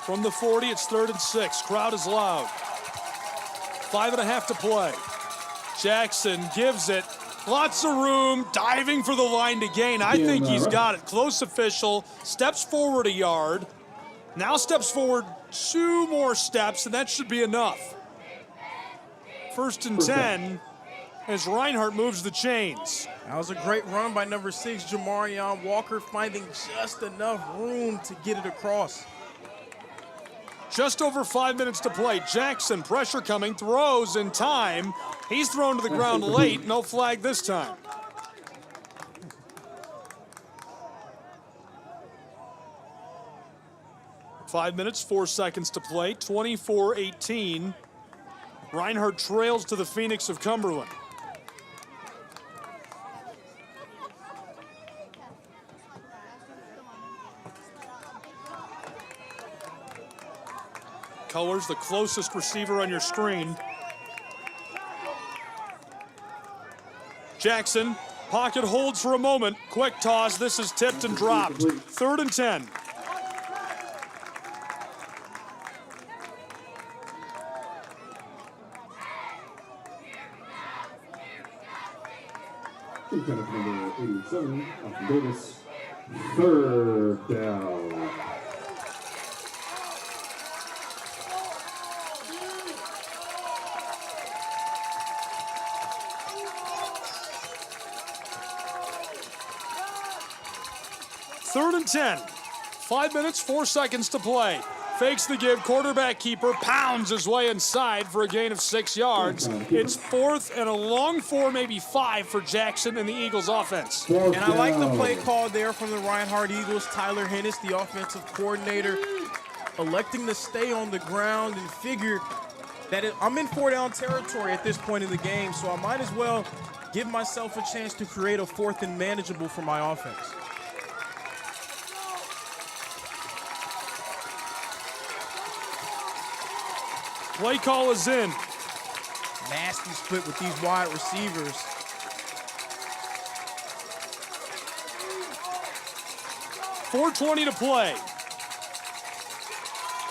From the 40, it's 3rd and 6. Crowd is loud. 5.5 to play. Jackson gives it. Lots of room, diving for the line to gain. I think he's got it. Close official, steps forward a yard. Now steps forward 2 more steps, and that should be enough. 1st and 10 as Reinhardt moves the chains. That was a great run by number 6, Jamarion Walker, finding just enough room to get it across. Just over 5 minutes to play. Jackson, pressure coming, throws in time. He's thrown to the ground late, no flag this time. Five minutes, 4 seconds to play, 24-18. Reinhardt trails to the Phoenix of Cumberland. Colors, the closest receiver on your screen. Jackson, pocket holds for a moment. Quick toss, this is tipped and dropped. 3rd and 10. Number 87, Austin Davis. 3rd down. Third and 10. 5 minutes, 4 seconds to play. Fakes the give, quarterback keeper pounds his way inside for a gain of 6 yards. It's 4th and a long 4, maybe 5 for Jackson and the Eagles offense. And I like the play call there from the Reinhardt Eagles. Tyler Hennis, the offensive coordinator, electing to stay on the ground and figure that I'm in 4-down territory at this point in the game, so I might as well give myself a chance to create a 4th and manageable for my offense. Play call is in. Nasty split with these wide receivers. .420 to play.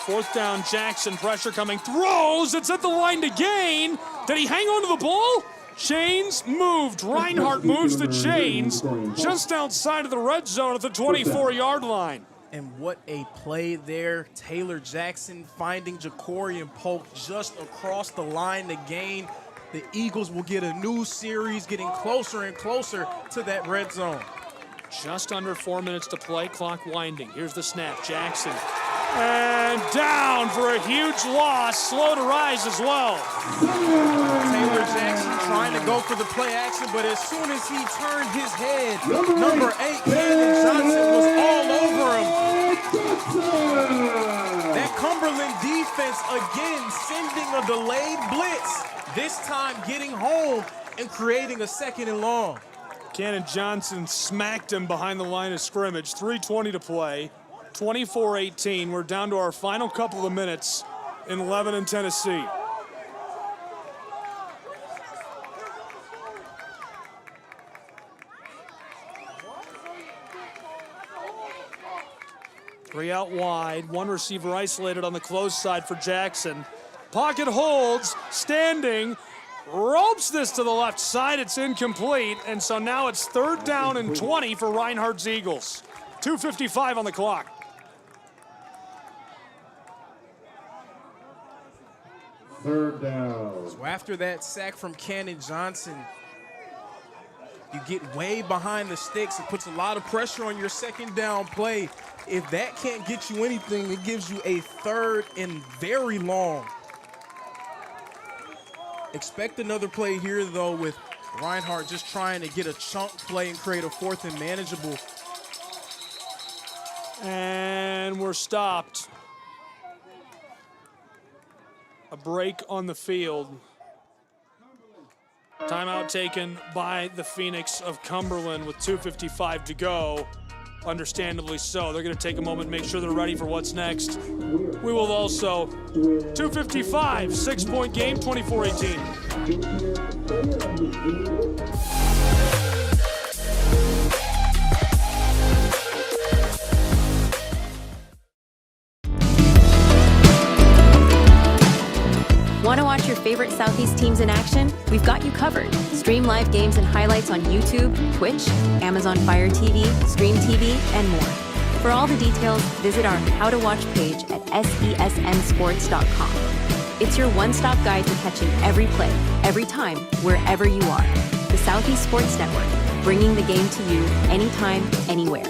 4th down, Jackson, pressure coming, throws, it's at the line to gain. Did he hang on to the ball? Chains moved. Reinhardt moves the chains just outside of the red zone at the 24-yard line. And what a play there. Taylor Jackson finding Jacorian Polk just across the line to gain. The Eagles will get a new series, getting closer and closer to that red zone. Just under 4 minutes to play, clock winding. Here's the snap, Jackson. And down for a huge loss, slow to rise as well. Taylor Jackson trying to go for the play action, but as soon as he turned his head, number 8, Cannon Johnson, was all over him. That Cumberland defense again sending a delayed blitz, this time getting home and creating a 2nd and long. Cannon Johnson smacked him behind the line of scrimmage. 3:20 to play, 24-18. We're down to our final couple of minutes in Lebanon, Tennessee. Three out wide, one receiver isolated on the close side for Jackson. Pocket holds, standing, ropes this to the left side, it's incomplete, and so now it's 3rd down and 20 for Reinhardt's Eagles. 2:55 on the clock. Third down. So after that sack from Cannon Johnson, you get way behind the sticks. It puts a lot of pressure on your 2nd down play. If that can't get you anything, it gives you a 3rd and very long. Expect another play here, though, with Reinhardt just trying to get a chunk play and create a 4th and manageable. And we're stopped. A break on the field. Timeout taken by the Phoenix of Cumberland with 2:55 to go. Understandably so. They're going to take a moment and make sure they're ready for what's next. We will also. 2:55, 6-point game, 24-18. Want to watch your favorite Southeast teams in action? We've got you covered. Stream live games and highlights on YouTube, Twitch, Amazon Fire TV, Stream TV, and more. For all the details, visit our How to Watch page at sesnsports.com. It's your one-stop guide to catching every play, every time, wherever you are. The Southeast Sports Network, bringing the game to you anytime, anywhere.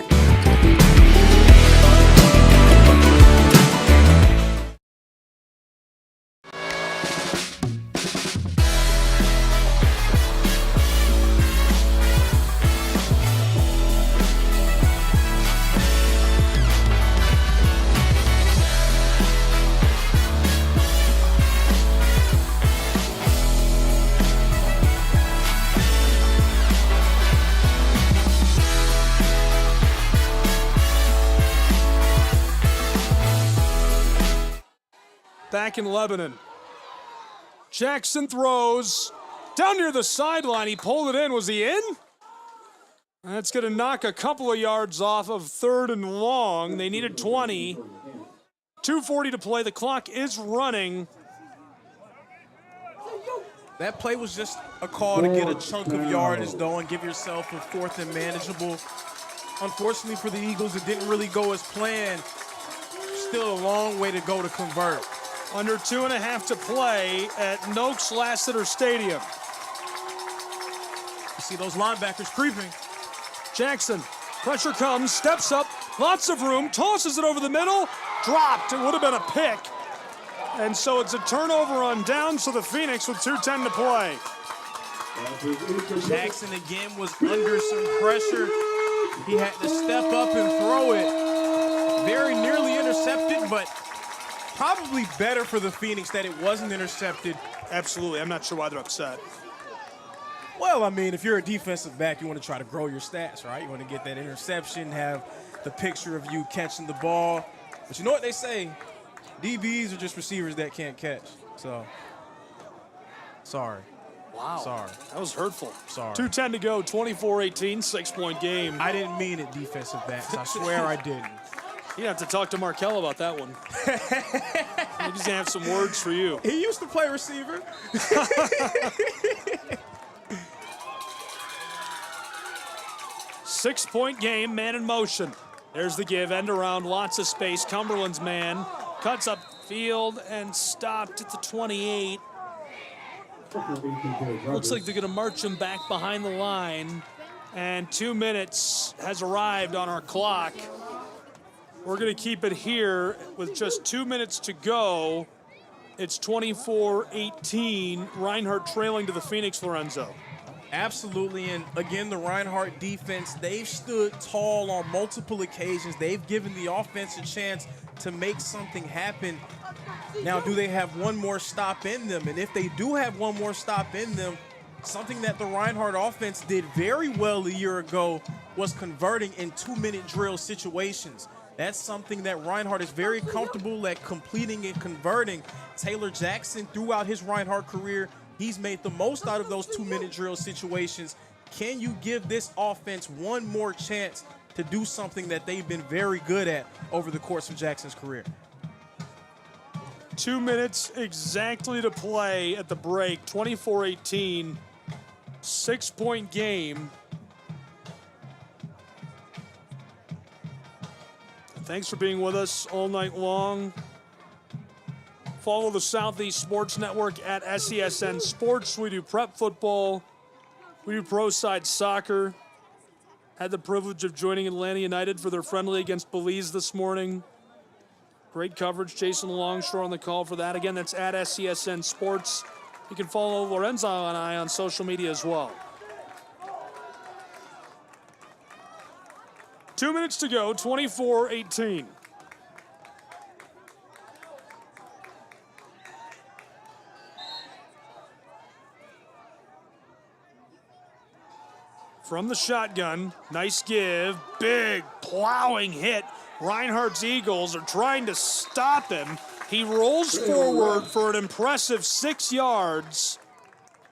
Back in Lebanon. Jackson throws down near the sideline. He pulled it in. Was he in? That's going to knock a couple of yards off of 3rd and long. They needed 20. 2:40 to play. The clock is running. That play was just a call to get a chunk of yardage, though, and give yourself a 4th and manageable. Unfortunately for the Eagles, it didn't really go as planned. Still a long way to go to convert. Under 2.5 to play at Noakes Lassiter Stadium. You see those linebackers creeping. Jackson, pressure comes, steps up, lots of room, tosses it over the middle, dropped. It would have been a pick. And so it's a turnover on downs to the Phoenix with 2:10 to play. Jackson again was under some pressure. He had to step up and throw it. Very nearly intercepted, but probably better for the Phoenix that it wasn't intercepted. Absolutely. I'm not sure why they're upset. Well, I mean, if you're a defensive back, you want to try to grow your stats, right? You want to get that interception, have the picture of you catching the ball. But you know what they say? DBs are just receivers that can't catch. So, sorry. Wow. Sorry. That was hurtful. Sorry. 2:10 to go, 24-18, 6-point game. I didn't mean it, defensive backs. I swear I didn't. You have to talk to Markel about that one. He's going to have some words for you. He used to play receiver. 6-point game, man in motion. There's the give, end around, lots of space. Cumberland's man cuts up field and stopped at the 28. Looks like they're going to march him back behind the line. And 2 minutes has arrived on our clock. We're going to keep it here with just 2 minutes to go. It's 24-18. Reinhardt trailing to the Phoenix, Lorenzo. Absolutely, and again, the Reinhardt defense, they've stood tall on multiple occasions. They've given the offense a chance to make something happen. Now, do they have one more stop in them? And if they do have one more stop in them, something that the Reinhardt offense did very well a year ago was converting in 2-minute drill situations. That's something that Reinhardt is very comfortable at completing and converting. Taylor Jackson, throughout his Reinhardt career, he's made the most out of those 2-minute drill situations. Can you give this offense one more chance to do something that they've been very good at over the course of Jackson's career? 2 minutes exactly to play at the break. 24-18, 6-point game. Thanks for being with us all night long. Follow the Southeast Sports Network at SESN Sports. We do prep football. We do pro side soccer. Had the privilege of joining Atlanta United for their friendly against Belize this morning. Great coverage. Jason Longshore on the call for that. Again, that's at SESN Sports. You can follow Lorenzo and I on social media as well. 2 minutes to go, 24-18. From the shotgun, nice give, big plowing hit. Reinhardt's Eagles are trying to stop him. He rolls forward for an impressive 6 yards.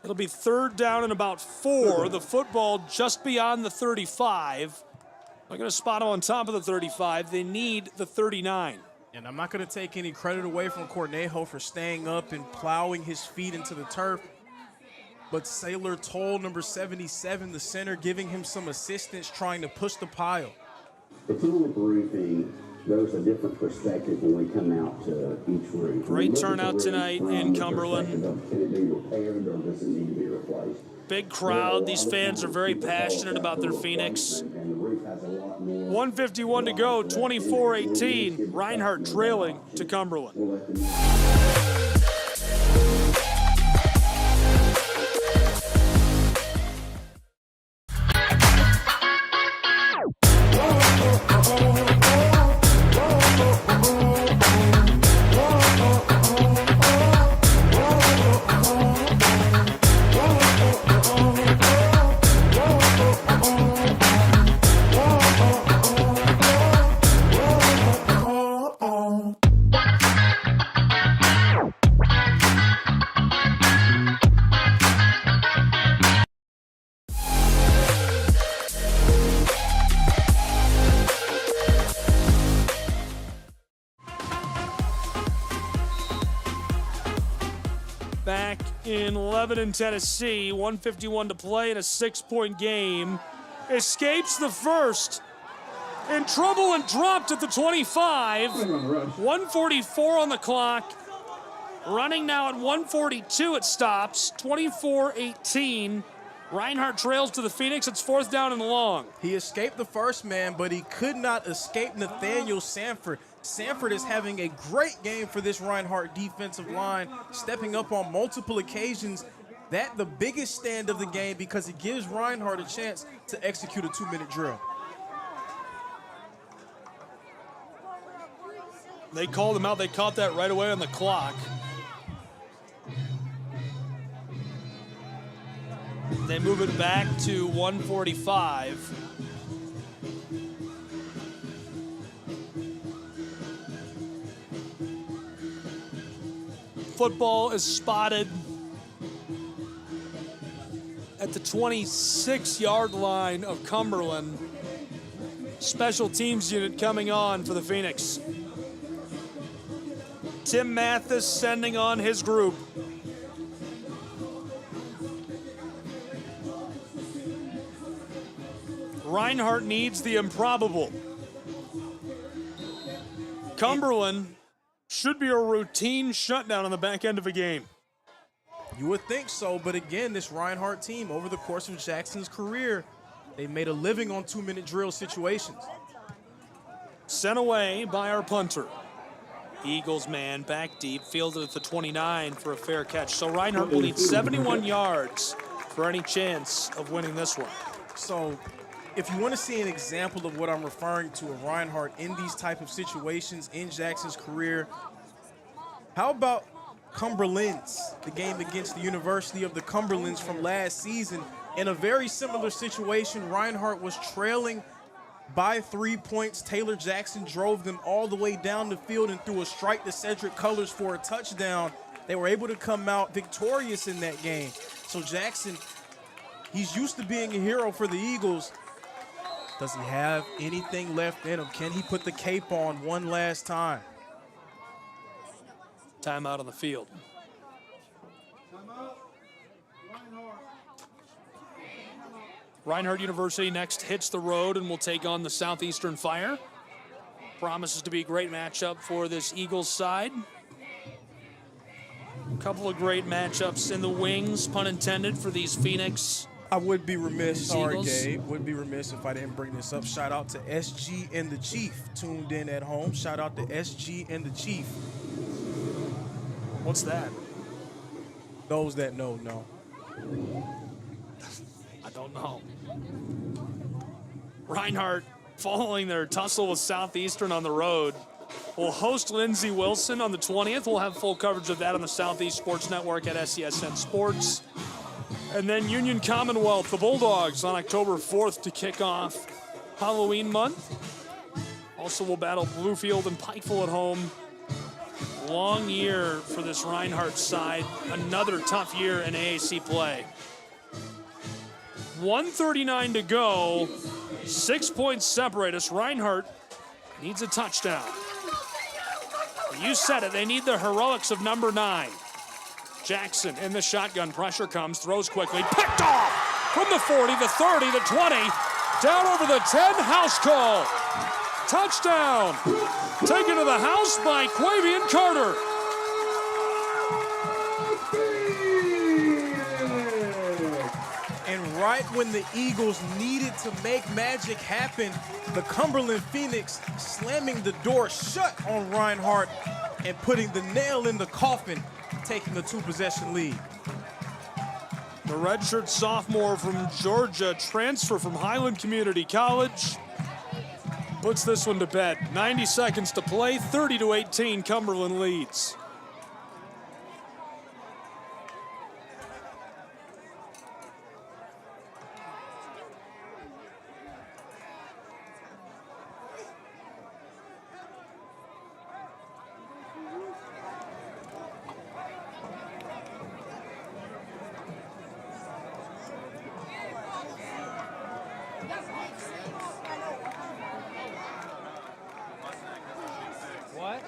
It'll be 3rd down and about 4. The football just beyond the 35. They're going to spot him on top of the 35. They need the 39. And I'm not going to take any credit away from Cornejo for staying up and plowing his feet into the turf. But Saylor told number 77, the center, giving him some assistance trying to push the pile. The total briefing there's a different perspective when we come out to each room. Great turnout tonight in Cumberland. Can it be repaired or does it need to be replaced? Big crowd. These fans are very passionate about their Phoenix. 151 to go, 24-18. Reinhardt trailing to Cumberland. Back in Lebanon, Tennessee, 151 to play in a 6-point game. Escapes the first. In trouble and dropped at the 25. 144 on the clock. Running now at 142, it stops. 24-18. Reinhardt trails to the Phoenix. It's 4th down and long. He escaped the first man, but he could not escape Nathaniel Sanford. Sanford is having a great game for this Reinhardt defensive line, stepping up on multiple occasions. That the biggest stand of the game because it gives Reinhardt a chance to execute a 2-minute drill. They called him out. They caught that right away on the clock. They move it back to 145. Football is spotted at the 26-yard line of Cumberland. Special teams unit coming on for the Phoenix. Tim Mathis sending on his group. Reinhardt needs the improbable. Cumberland should be a routine shutdown on the back end of a game. You would think so, but again, this Reinhardt team, over the course of Jackson's career, they made a living on 2-minute drill situations. Sent away by our punter. Eagles man back deep, fielded at the 29 for a fair catch. So Reinhardt will need 71 yards for any chance of winning this one. So if you want to see an example of what I'm referring to of Reinhardt in these type of situations in Jackson's career, how about Cumberland's, the game against the University of the Cumberlands from last season? In a very similar situation, Reinhardt was trailing by 3 points. Taylor Jackson drove them all the way down the field and threw a strike to Cedric Colors for a touchdown. They were able to come out victorious in that game. So Jackson, he's used to being a hero for the Eagles. Does he have anything left in him? Can he put the cape on one last time? Timeout on the field. Reinhardt University next hits the road and will take on the Southeastern Fire. Promises to be a great matchup for this Eagles side. A couple of great matchups in the wings, pun intended, for these Phoenix. I would be remiss, sorry Gabe, would be remiss if I didn't bring this up. Shout out to SG and the Chief, tuned in at home. Shout out to SG and the Chief. What's that? Those that know. I don't know. Reinhardt, following their tussle with Southeastern on the road, will host Lindsey Wilson on the 20th. We'll have full coverage of that on the Southeast Sports Network at SESN Sports. And then Union Commonwealth, the Bulldogs, on October 4th to kick off Halloween month. Also, we'll battle Bluefield and Pikeville at home. Long year for this Reinhardt side. Another tough year in AAC play. 1:39 to go. 6 points separate us. Reinhardt needs a touchdown. You said it. They need the heroics of number 9. Jackson in the shotgun. Pressure comes. Throws quickly. Picked off from the 40, the 30, the 20. Down over the 10. House call. Touchdown! Taken to the house by Quavian Carter. And right when the Eagles needed to make magic happen, the Cumberland Phoenix slamming the door shut on Reinhardt and putting the nail in the coffin, taking the 2-possession lead. The redshirt sophomore from Georgia, transfer from Highland Community College, puts this one to bed. 90 seconds to play, 30-18, Cumberland leads. What?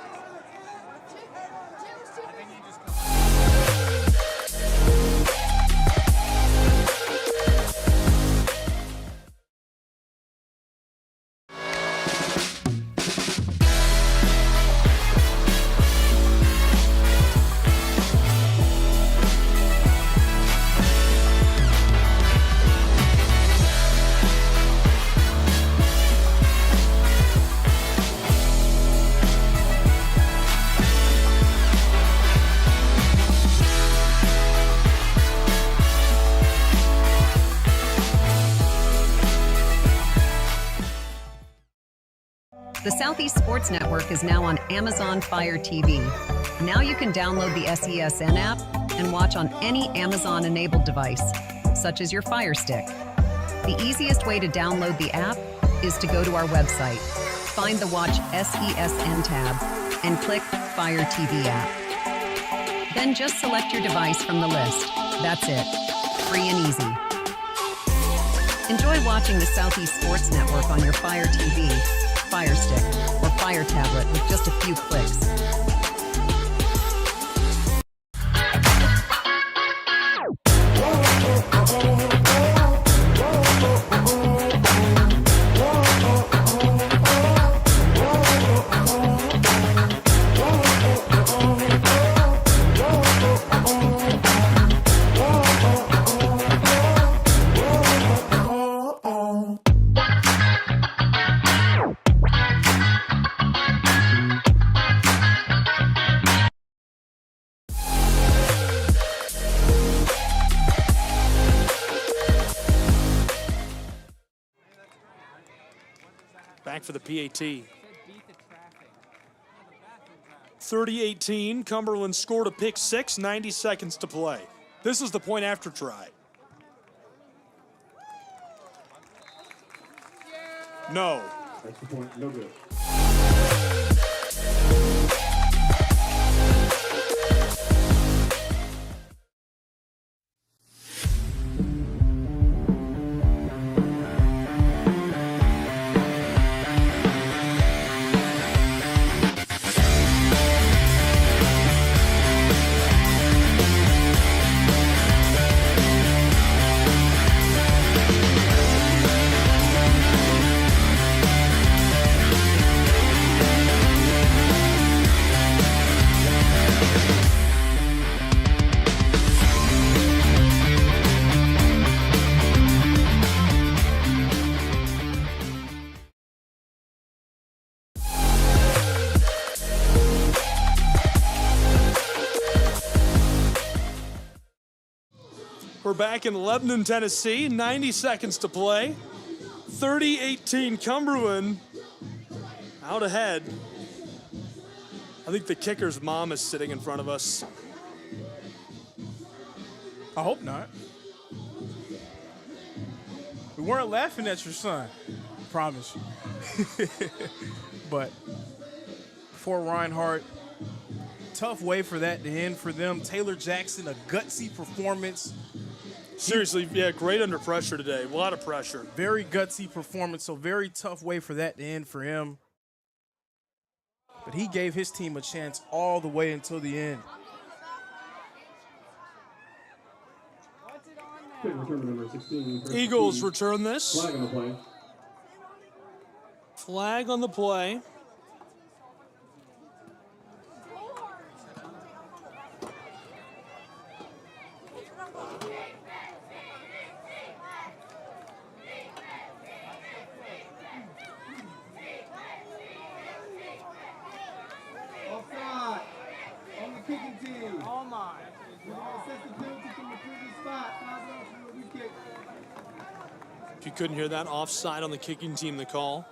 The Southeast Sports Network is now on Amazon Fire TV. Now you can download the SESN app and watch on any Amazon-enabled device, such as your Fire Stick. The easiest way to download the app is to go to our website, find the Watch SESN tab, and click Fire TV app. Then just select your device from the list. That's it. Free and easy. Enjoy watching the Southeast Sports Network on your Fire TV, Fire Stick, or Fire Tablet with just a few clicks. Back for the PAT. 30-18, Cumberland scored a pick six, 90 seconds to play. This is the point after try. No. Extra point, no good. We're back in Lebanon, Tennessee, 90 seconds to play. 30-18 Cumberland out ahead. I think the kicker's mom is sitting in front of us. I hope not. We weren't laughing at your son, I promise you. But for Reinhardt, tough way for that to end for them. Taylor Jackson, a gutsy performance. Seriously, yeah, great under pressure today. A lot of pressure. Very gutsy performance, so very tough way for that to end for him. But he gave his team a chance all the way until the end. Return to number 16. Eagles return this. Flag on the play. Flag on the play. Offside on the kicking team. Oh my. We're going to assess the penalty from the previous spot. 5 yards from where we kicked. If you couldn't hear that, offside on the kicking team, the call.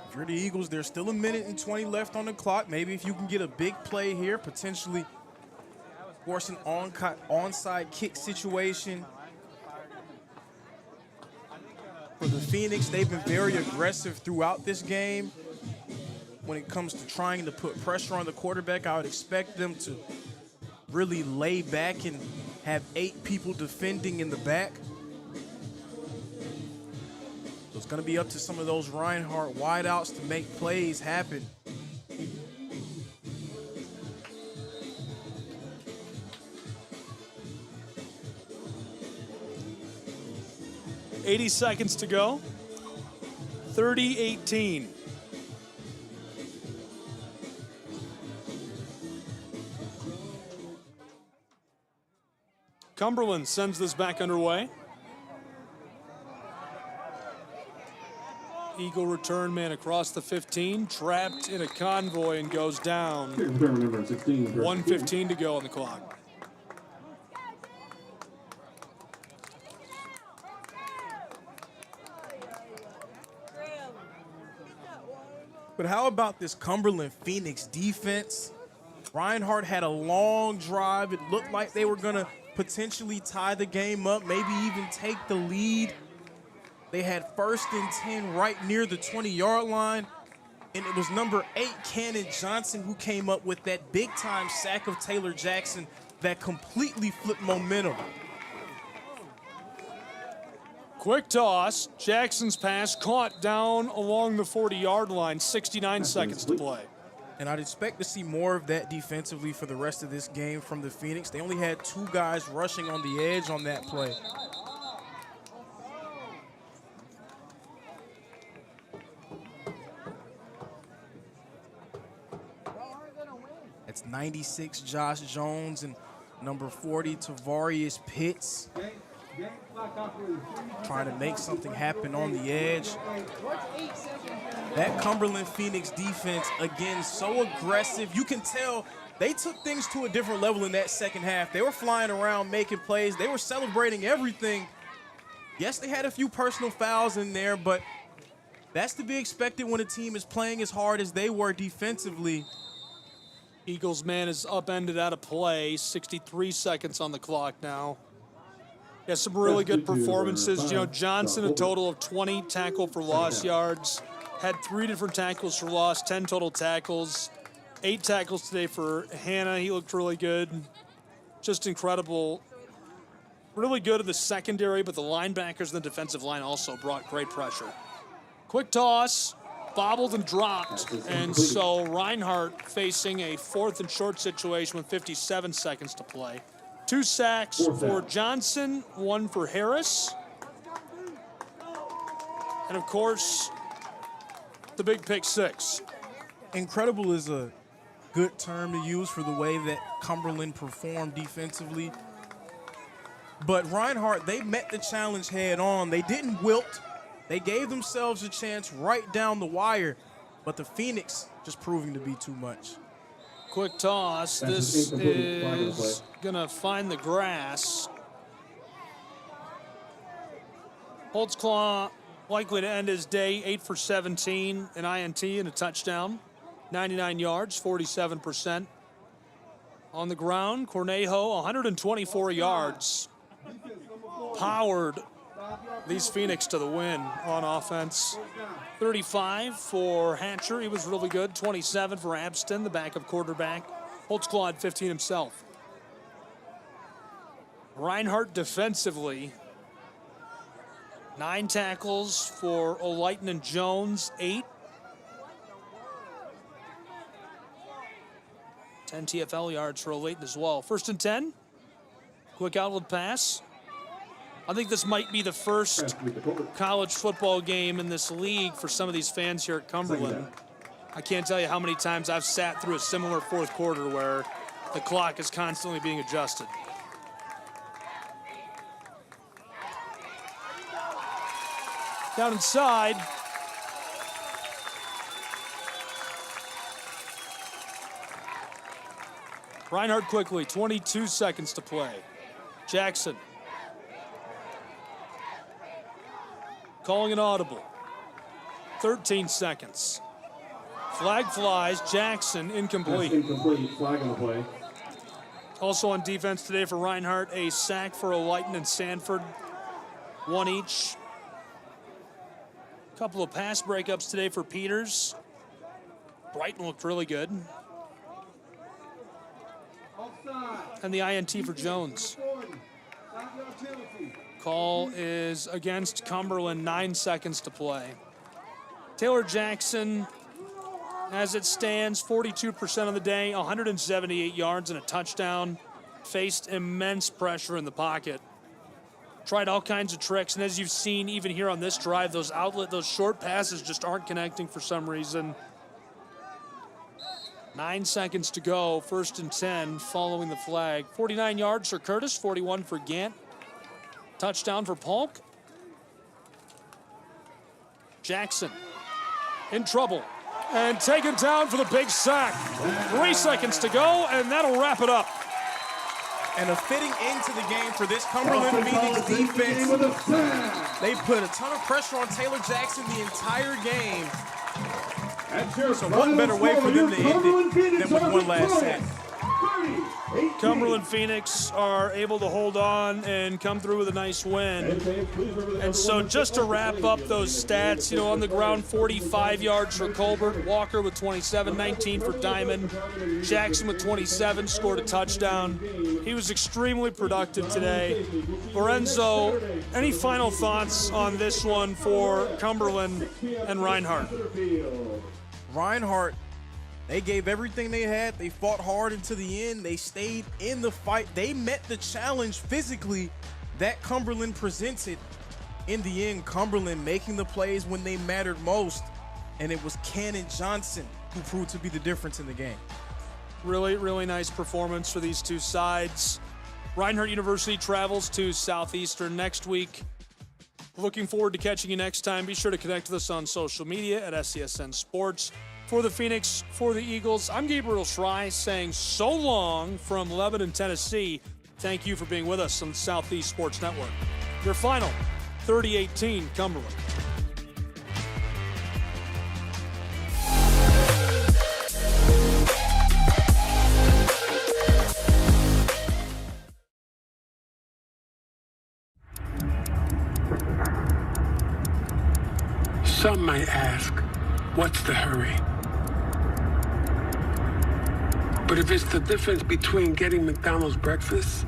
If you're the Eagles, there's still a minute and 20 left on the clock. Maybe if you can get a big play here, potentially force an onside kick situation. For the Phoenix, they've been very aggressive throughout this game. When it comes to trying to put pressure on the quarterback, I would expect them to really lay back and have 8 people defending in the back. So it's going to be up to some of those Reinhardt wideouts to make plays happen. .80 seconds to go. 30-18. Cumberland sends this back underway. Eagle return man across the 15, trapped in a convoy and goes down. 1:15 to go on the clock. But how about this Cumberland Phoenix defense? Reinhardt had a long drive. It looked like they were going to potentially tie the game up, maybe even take the lead. They had 1st and 10 right near the 20-yard line, and it was number 8, Cannon Johnson, who came up with that big-time sack of Taylor Jackson that completely flipped momentum. Quick toss. Jackson's pass caught down along the 40-yard line. 69 seconds to play. And I'd expect to see more of that defensively for the rest of this game from the Phoenix. They only had 2 guys rushing on the edge on that play. It's 96 Josh Jones and number 40 Tavarius Pitts. Trying to make something happen on the edge. That Cumberland Phoenix defense, again, so aggressive. You can tell they took things to a different level in that second half. They were flying around, making plays. They were celebrating everything. Yes, they had a few personal fouls in there, but that's to be expected when a team is playing as hard as they were defensively. Eagles man is upended out of play. 63 seconds on the clock now. Yeah, some really good performances. You know, Johnson, a total of 20 tackle for loss yards. Had 3 different tackles for loss, 10 total tackles. 8 tackles today for Hannah. He looked really good. Just incredible. Really good at the secondary, but the linebackers and the defensive line also brought great pressure. Quick toss, bobbled and dropped. And so Reinhardt facing a 4th and short situation with 57 seconds to play. 2 sacks for Johnson, 1 for Harris. And of course, the big pick 6. Incredible is a good term to use for the way that Cumberland performed defensively. But Reinhardt, they met the challenge head on. They didn't wilt. They gave themselves a chance right down the wire. But the Phoenix just proving to be too much. Quick toss. This is going to find the grass. Holtzclaw likely to end his day 8 for 17, an INT and a touchdown. 99 yards, 47%. On the ground, Cornejo, 124 yards. Powered these Phoenix to the win on offense. 35 for Hatcher, he was really good. 27 for Abston, the backup quarterback. Holtzclaw had 15 himself. Reinhardt defensively. 9 tackles for O'Lighton and Jones, 8. 10 TFL yards for Olayton as well. 1st and 10. Quick outlet pass. I think this might be the first college football game in this league for some of these fans here at Cumberland. I can't tell you how many times I've sat through a similar fourth quarter where the clock is constantly being adjusted. Down inside. Reinhardt quickly, 22 seconds to play. Jackson. Calling an audible. 13 seconds. Flag flies. Jackson incomplete. That's incomplete. Flag on the play. Also on defense today for Reinhardt, a sack for Olayton and Sanford. 1 each. Couple of pass breakups today for Peters. Brighton looked really good. And the INT for Jones. Call is against Cumberland, 9 seconds to play. Taylor Jackson, as it stands, 42% of the day, 178 yards and a touchdown. Faced immense pressure in the pocket. Tried all kinds of tricks, and as you've seen even here on this drive, those short passes just aren't connecting for some reason. 9 seconds to go, 1st and 10 following the flag. 49 yards for Curtis, 41 for Gant. Touchdown for Polk. Jackson in trouble and taken down for the big sack. 3 seconds to go, and that'll wrap it up. And a fitting end to the game for this Cumberland Phoenix defense. They put a ton of pressure on Taylor Jackson the entire game. So what better way for them to end it than with one last sack? Cumberland Phoenix are able to hold on and come through with a nice win. And so just to wrap up those stats, you know, on the ground, 45 yards for Colbert, Walker with 27, 19 for Diamond, Jackson with 27, scored a touchdown. He was extremely productive today. Lorenzo, any final thoughts on this one for Cumberland and Reinhardt? Reinhardt, they gave everything they had. They fought hard until the end. They stayed in the fight. They met the challenge physically that Cumberland presented. In the end, Cumberland making the plays when they mattered most, and it was Cannon Johnson who proved to be the difference in the game. Really, really nice performance for these two sides. Reinhardt University travels to Southeastern next week. Looking forward to catching you next time. Be sure to connect with us on social media at SCSN Sports. For the Phoenix, for the Eagles, I'm Gabriel Schrei saying so long from Lebanon, Tennessee. Thank you for being with us on the Southeast Sports Network. Your final, 30-18 Cumberland. Some might ask, what's the hurry? But if it's the difference between getting McDonald's breakfast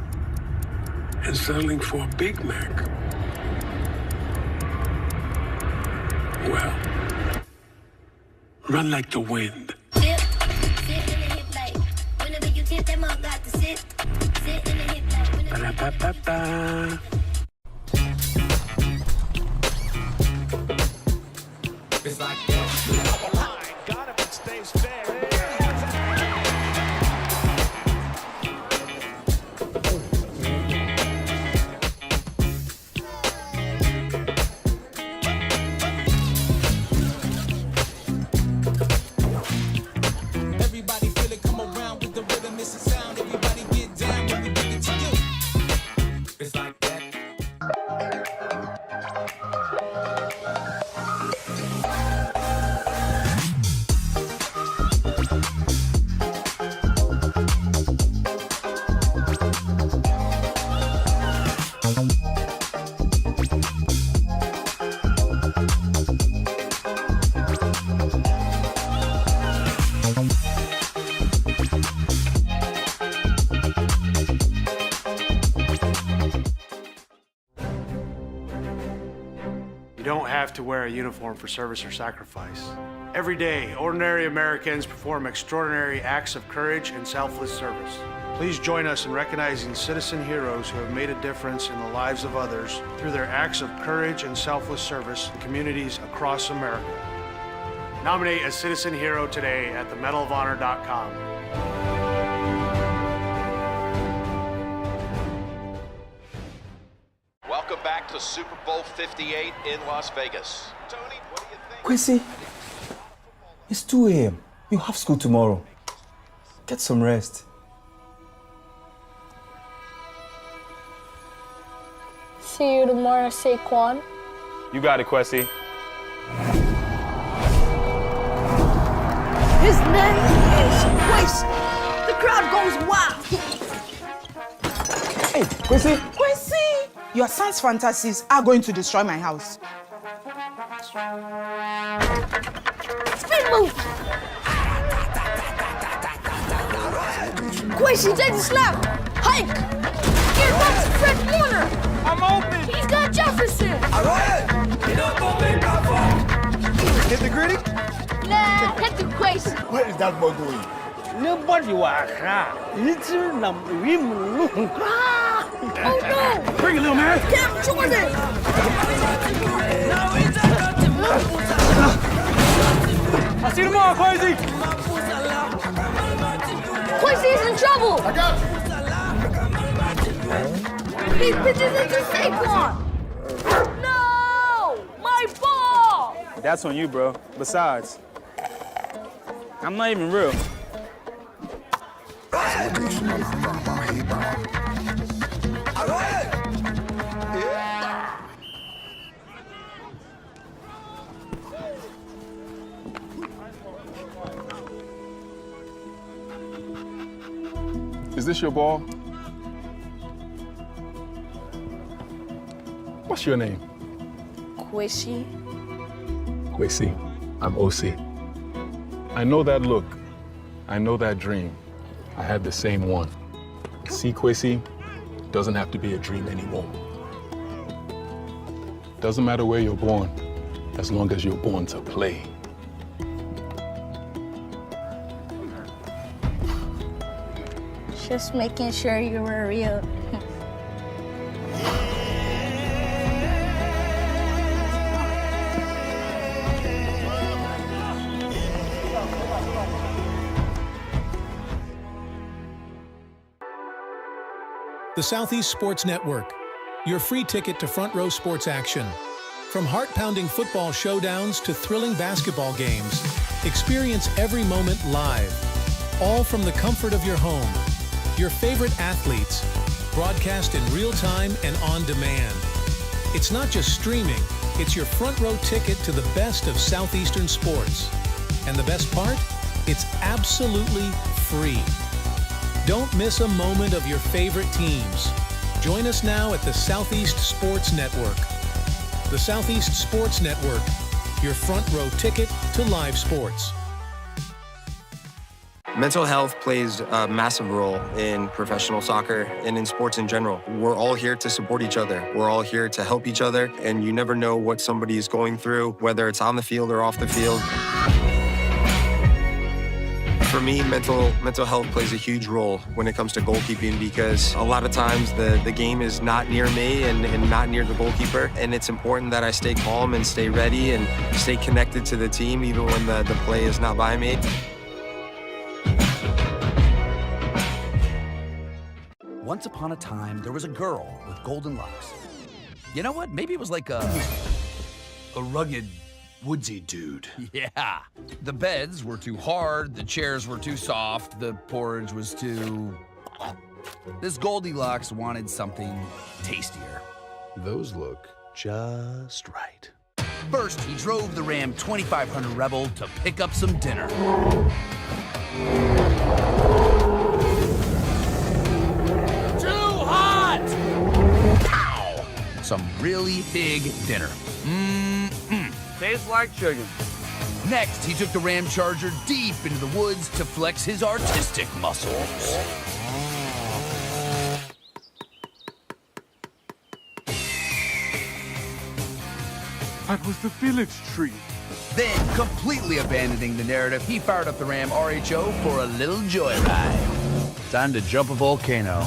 and settling for a Big Mac, well, run like the wind. Sit in the hip like, whenever you get them all got to sit in the hip like, Ba-da-ba-ba-ba. It's like that. Got it, but stays fair. Everybody feel it, come around with the rhythm, it's a sound. Everybody get down when we give it to you. It's like that. You don't have to wear a uniform for service or sacrifice. Every day, ordinary Americans perform extraordinary acts of courage and selfless service. Please join us in recognizing citizen heroes who have made a difference in the lives of others through their acts of courage and selfless service in communities across America. Nominate a citizen hero today at themedalofhonor.com. Welcome back to Super Bowl 58 in Las Vegas. Tony, what do you think? Quincy, it's 2 a.m. You have school tomorrow. Get some rest. See you tomorrow, Saquon. You got it, Quessy. His name is Quincy. The crowd goes wild. Hey, Quincy. Quincy! Your son's fantasies are going to destroy my house. Spin move. Quincy, take the snap. Hike. Here comes Fred Warner. I'm open. He's got Jefferson. All right. Hit the gritty? Nah, hit the Quincy. Where is that boy going? Nobody was little Oh no! Bring it, little man. Cam Jordan. I'll see you tomorrow, Quincy. Quincy's in trouble. I got you. He pitches into Saquon. No! My ball! That's on you, bro. Besides, I'm not even real. Is this your ball? What's your name? Quincy. Quincy. I'm OC. I know that look. I know that dream. I had the same one. See, Quincy, doesn't have to be a dream anymore. Doesn't matter where you're born, as long as you're born to play. Just making sure you were real. The Southeast Sports Network, your free ticket to front row sports action. From heart-pounding football showdowns to thrilling basketball games, experience every moment live, all from the comfort of your home. Your favorite athletes, broadcast in real time and on demand. It's not just streaming, it's your front row ticket to the best of Southeastern sports. And the best part? It's absolutely free. Don't miss a moment of your favorite teams. Join us now at the Southeast Sports Network. The Southeast Sports Network, your front row ticket to live sports. Mental health plays a massive role in professional soccer and in sports in general. We're all here to support each other. We're all here to help each other, and you never know what somebody is going through, whether it's on the field or off the field. For me, mental health plays a huge role when it comes to goalkeeping because a lot of times the game is not near me and not near the goalkeeper, and it's important that I stay calm and stay ready and stay connected to the team even when the play is not by me. Once upon a time, there was a girl with golden locks. You know what? Maybe it was like a rugged, woodsy dude. Yeah. The beds were too hard, the chairs were too soft, the porridge was too... This Goldilocks wanted something tastier. Those look just right. First, he drove the Ram 2500 Rebel to pick up some dinner. Some really big dinner. Tastes like chicken. Next, he took the Ram Charger deep into the woods to flex his artistic muscles. That was the village tree. Then, completely abandoning the narrative, he fired up the Ram RHO for a little joyride. Time to jump a volcano.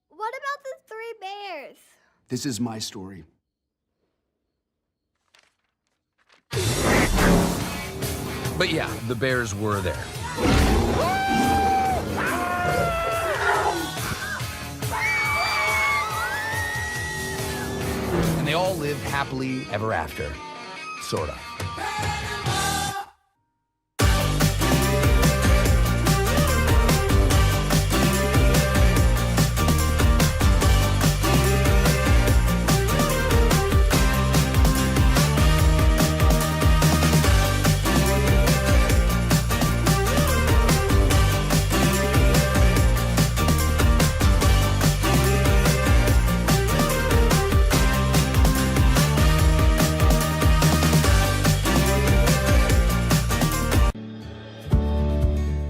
What about the 3 bears? This is my story. But yeah, the bears were there. And they all lived happily ever after. Sort of.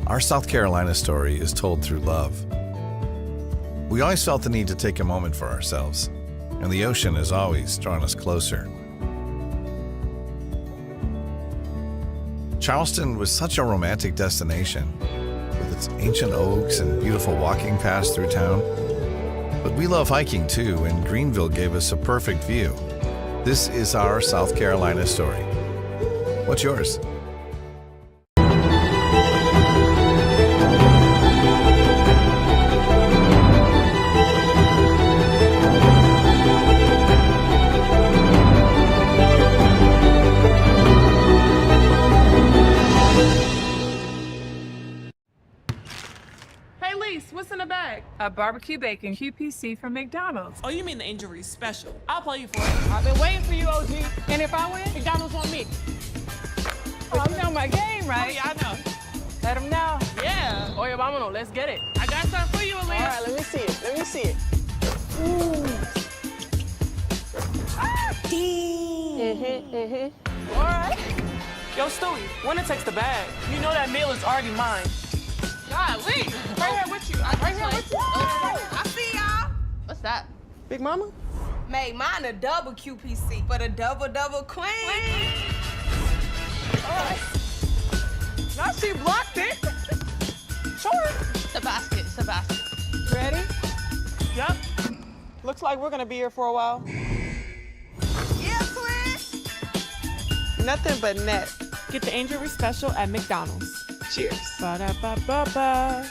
Our South Carolina story is told through love. We always felt the need to take a moment for ourselves, and the ocean has always drawn us closer. Charleston was such a romantic destination, with its ancient oaks and beautiful walking paths through town. But we love hiking too, and Greenville gave us a perfect view. This is our South Carolina story. What's yours? What's in the bag? A barbecue bacon QPC from McDonald's. Oh, you mean the injury special? I'll play you for it. I've been waiting for you, OG. And if I win, McDonald's on me. Oh, you know my game, right? Oh, yeah, I know. Let them know. Yeah. Oh, yeah, vámonos. Let's get it. I got something for you, Aaliyah. All right, let me see it. Let me see it. Ooh. All right. Yo, Stewie, winner takes the bag. You know that meal is already mine. Golly, right here with you. Right here with you. I see y'all. What's that? Big Mama? Made mine a double QPC, but a double queen. All right. Now she blocked it. Sure. It's a basket. It's a basket. Ready? Yep. Looks like we're gonna be here for a while. Yeah, twin. Nothing but net. Get the injury special at McDonald's. Cheers. Ba-da-ba-ba-ba.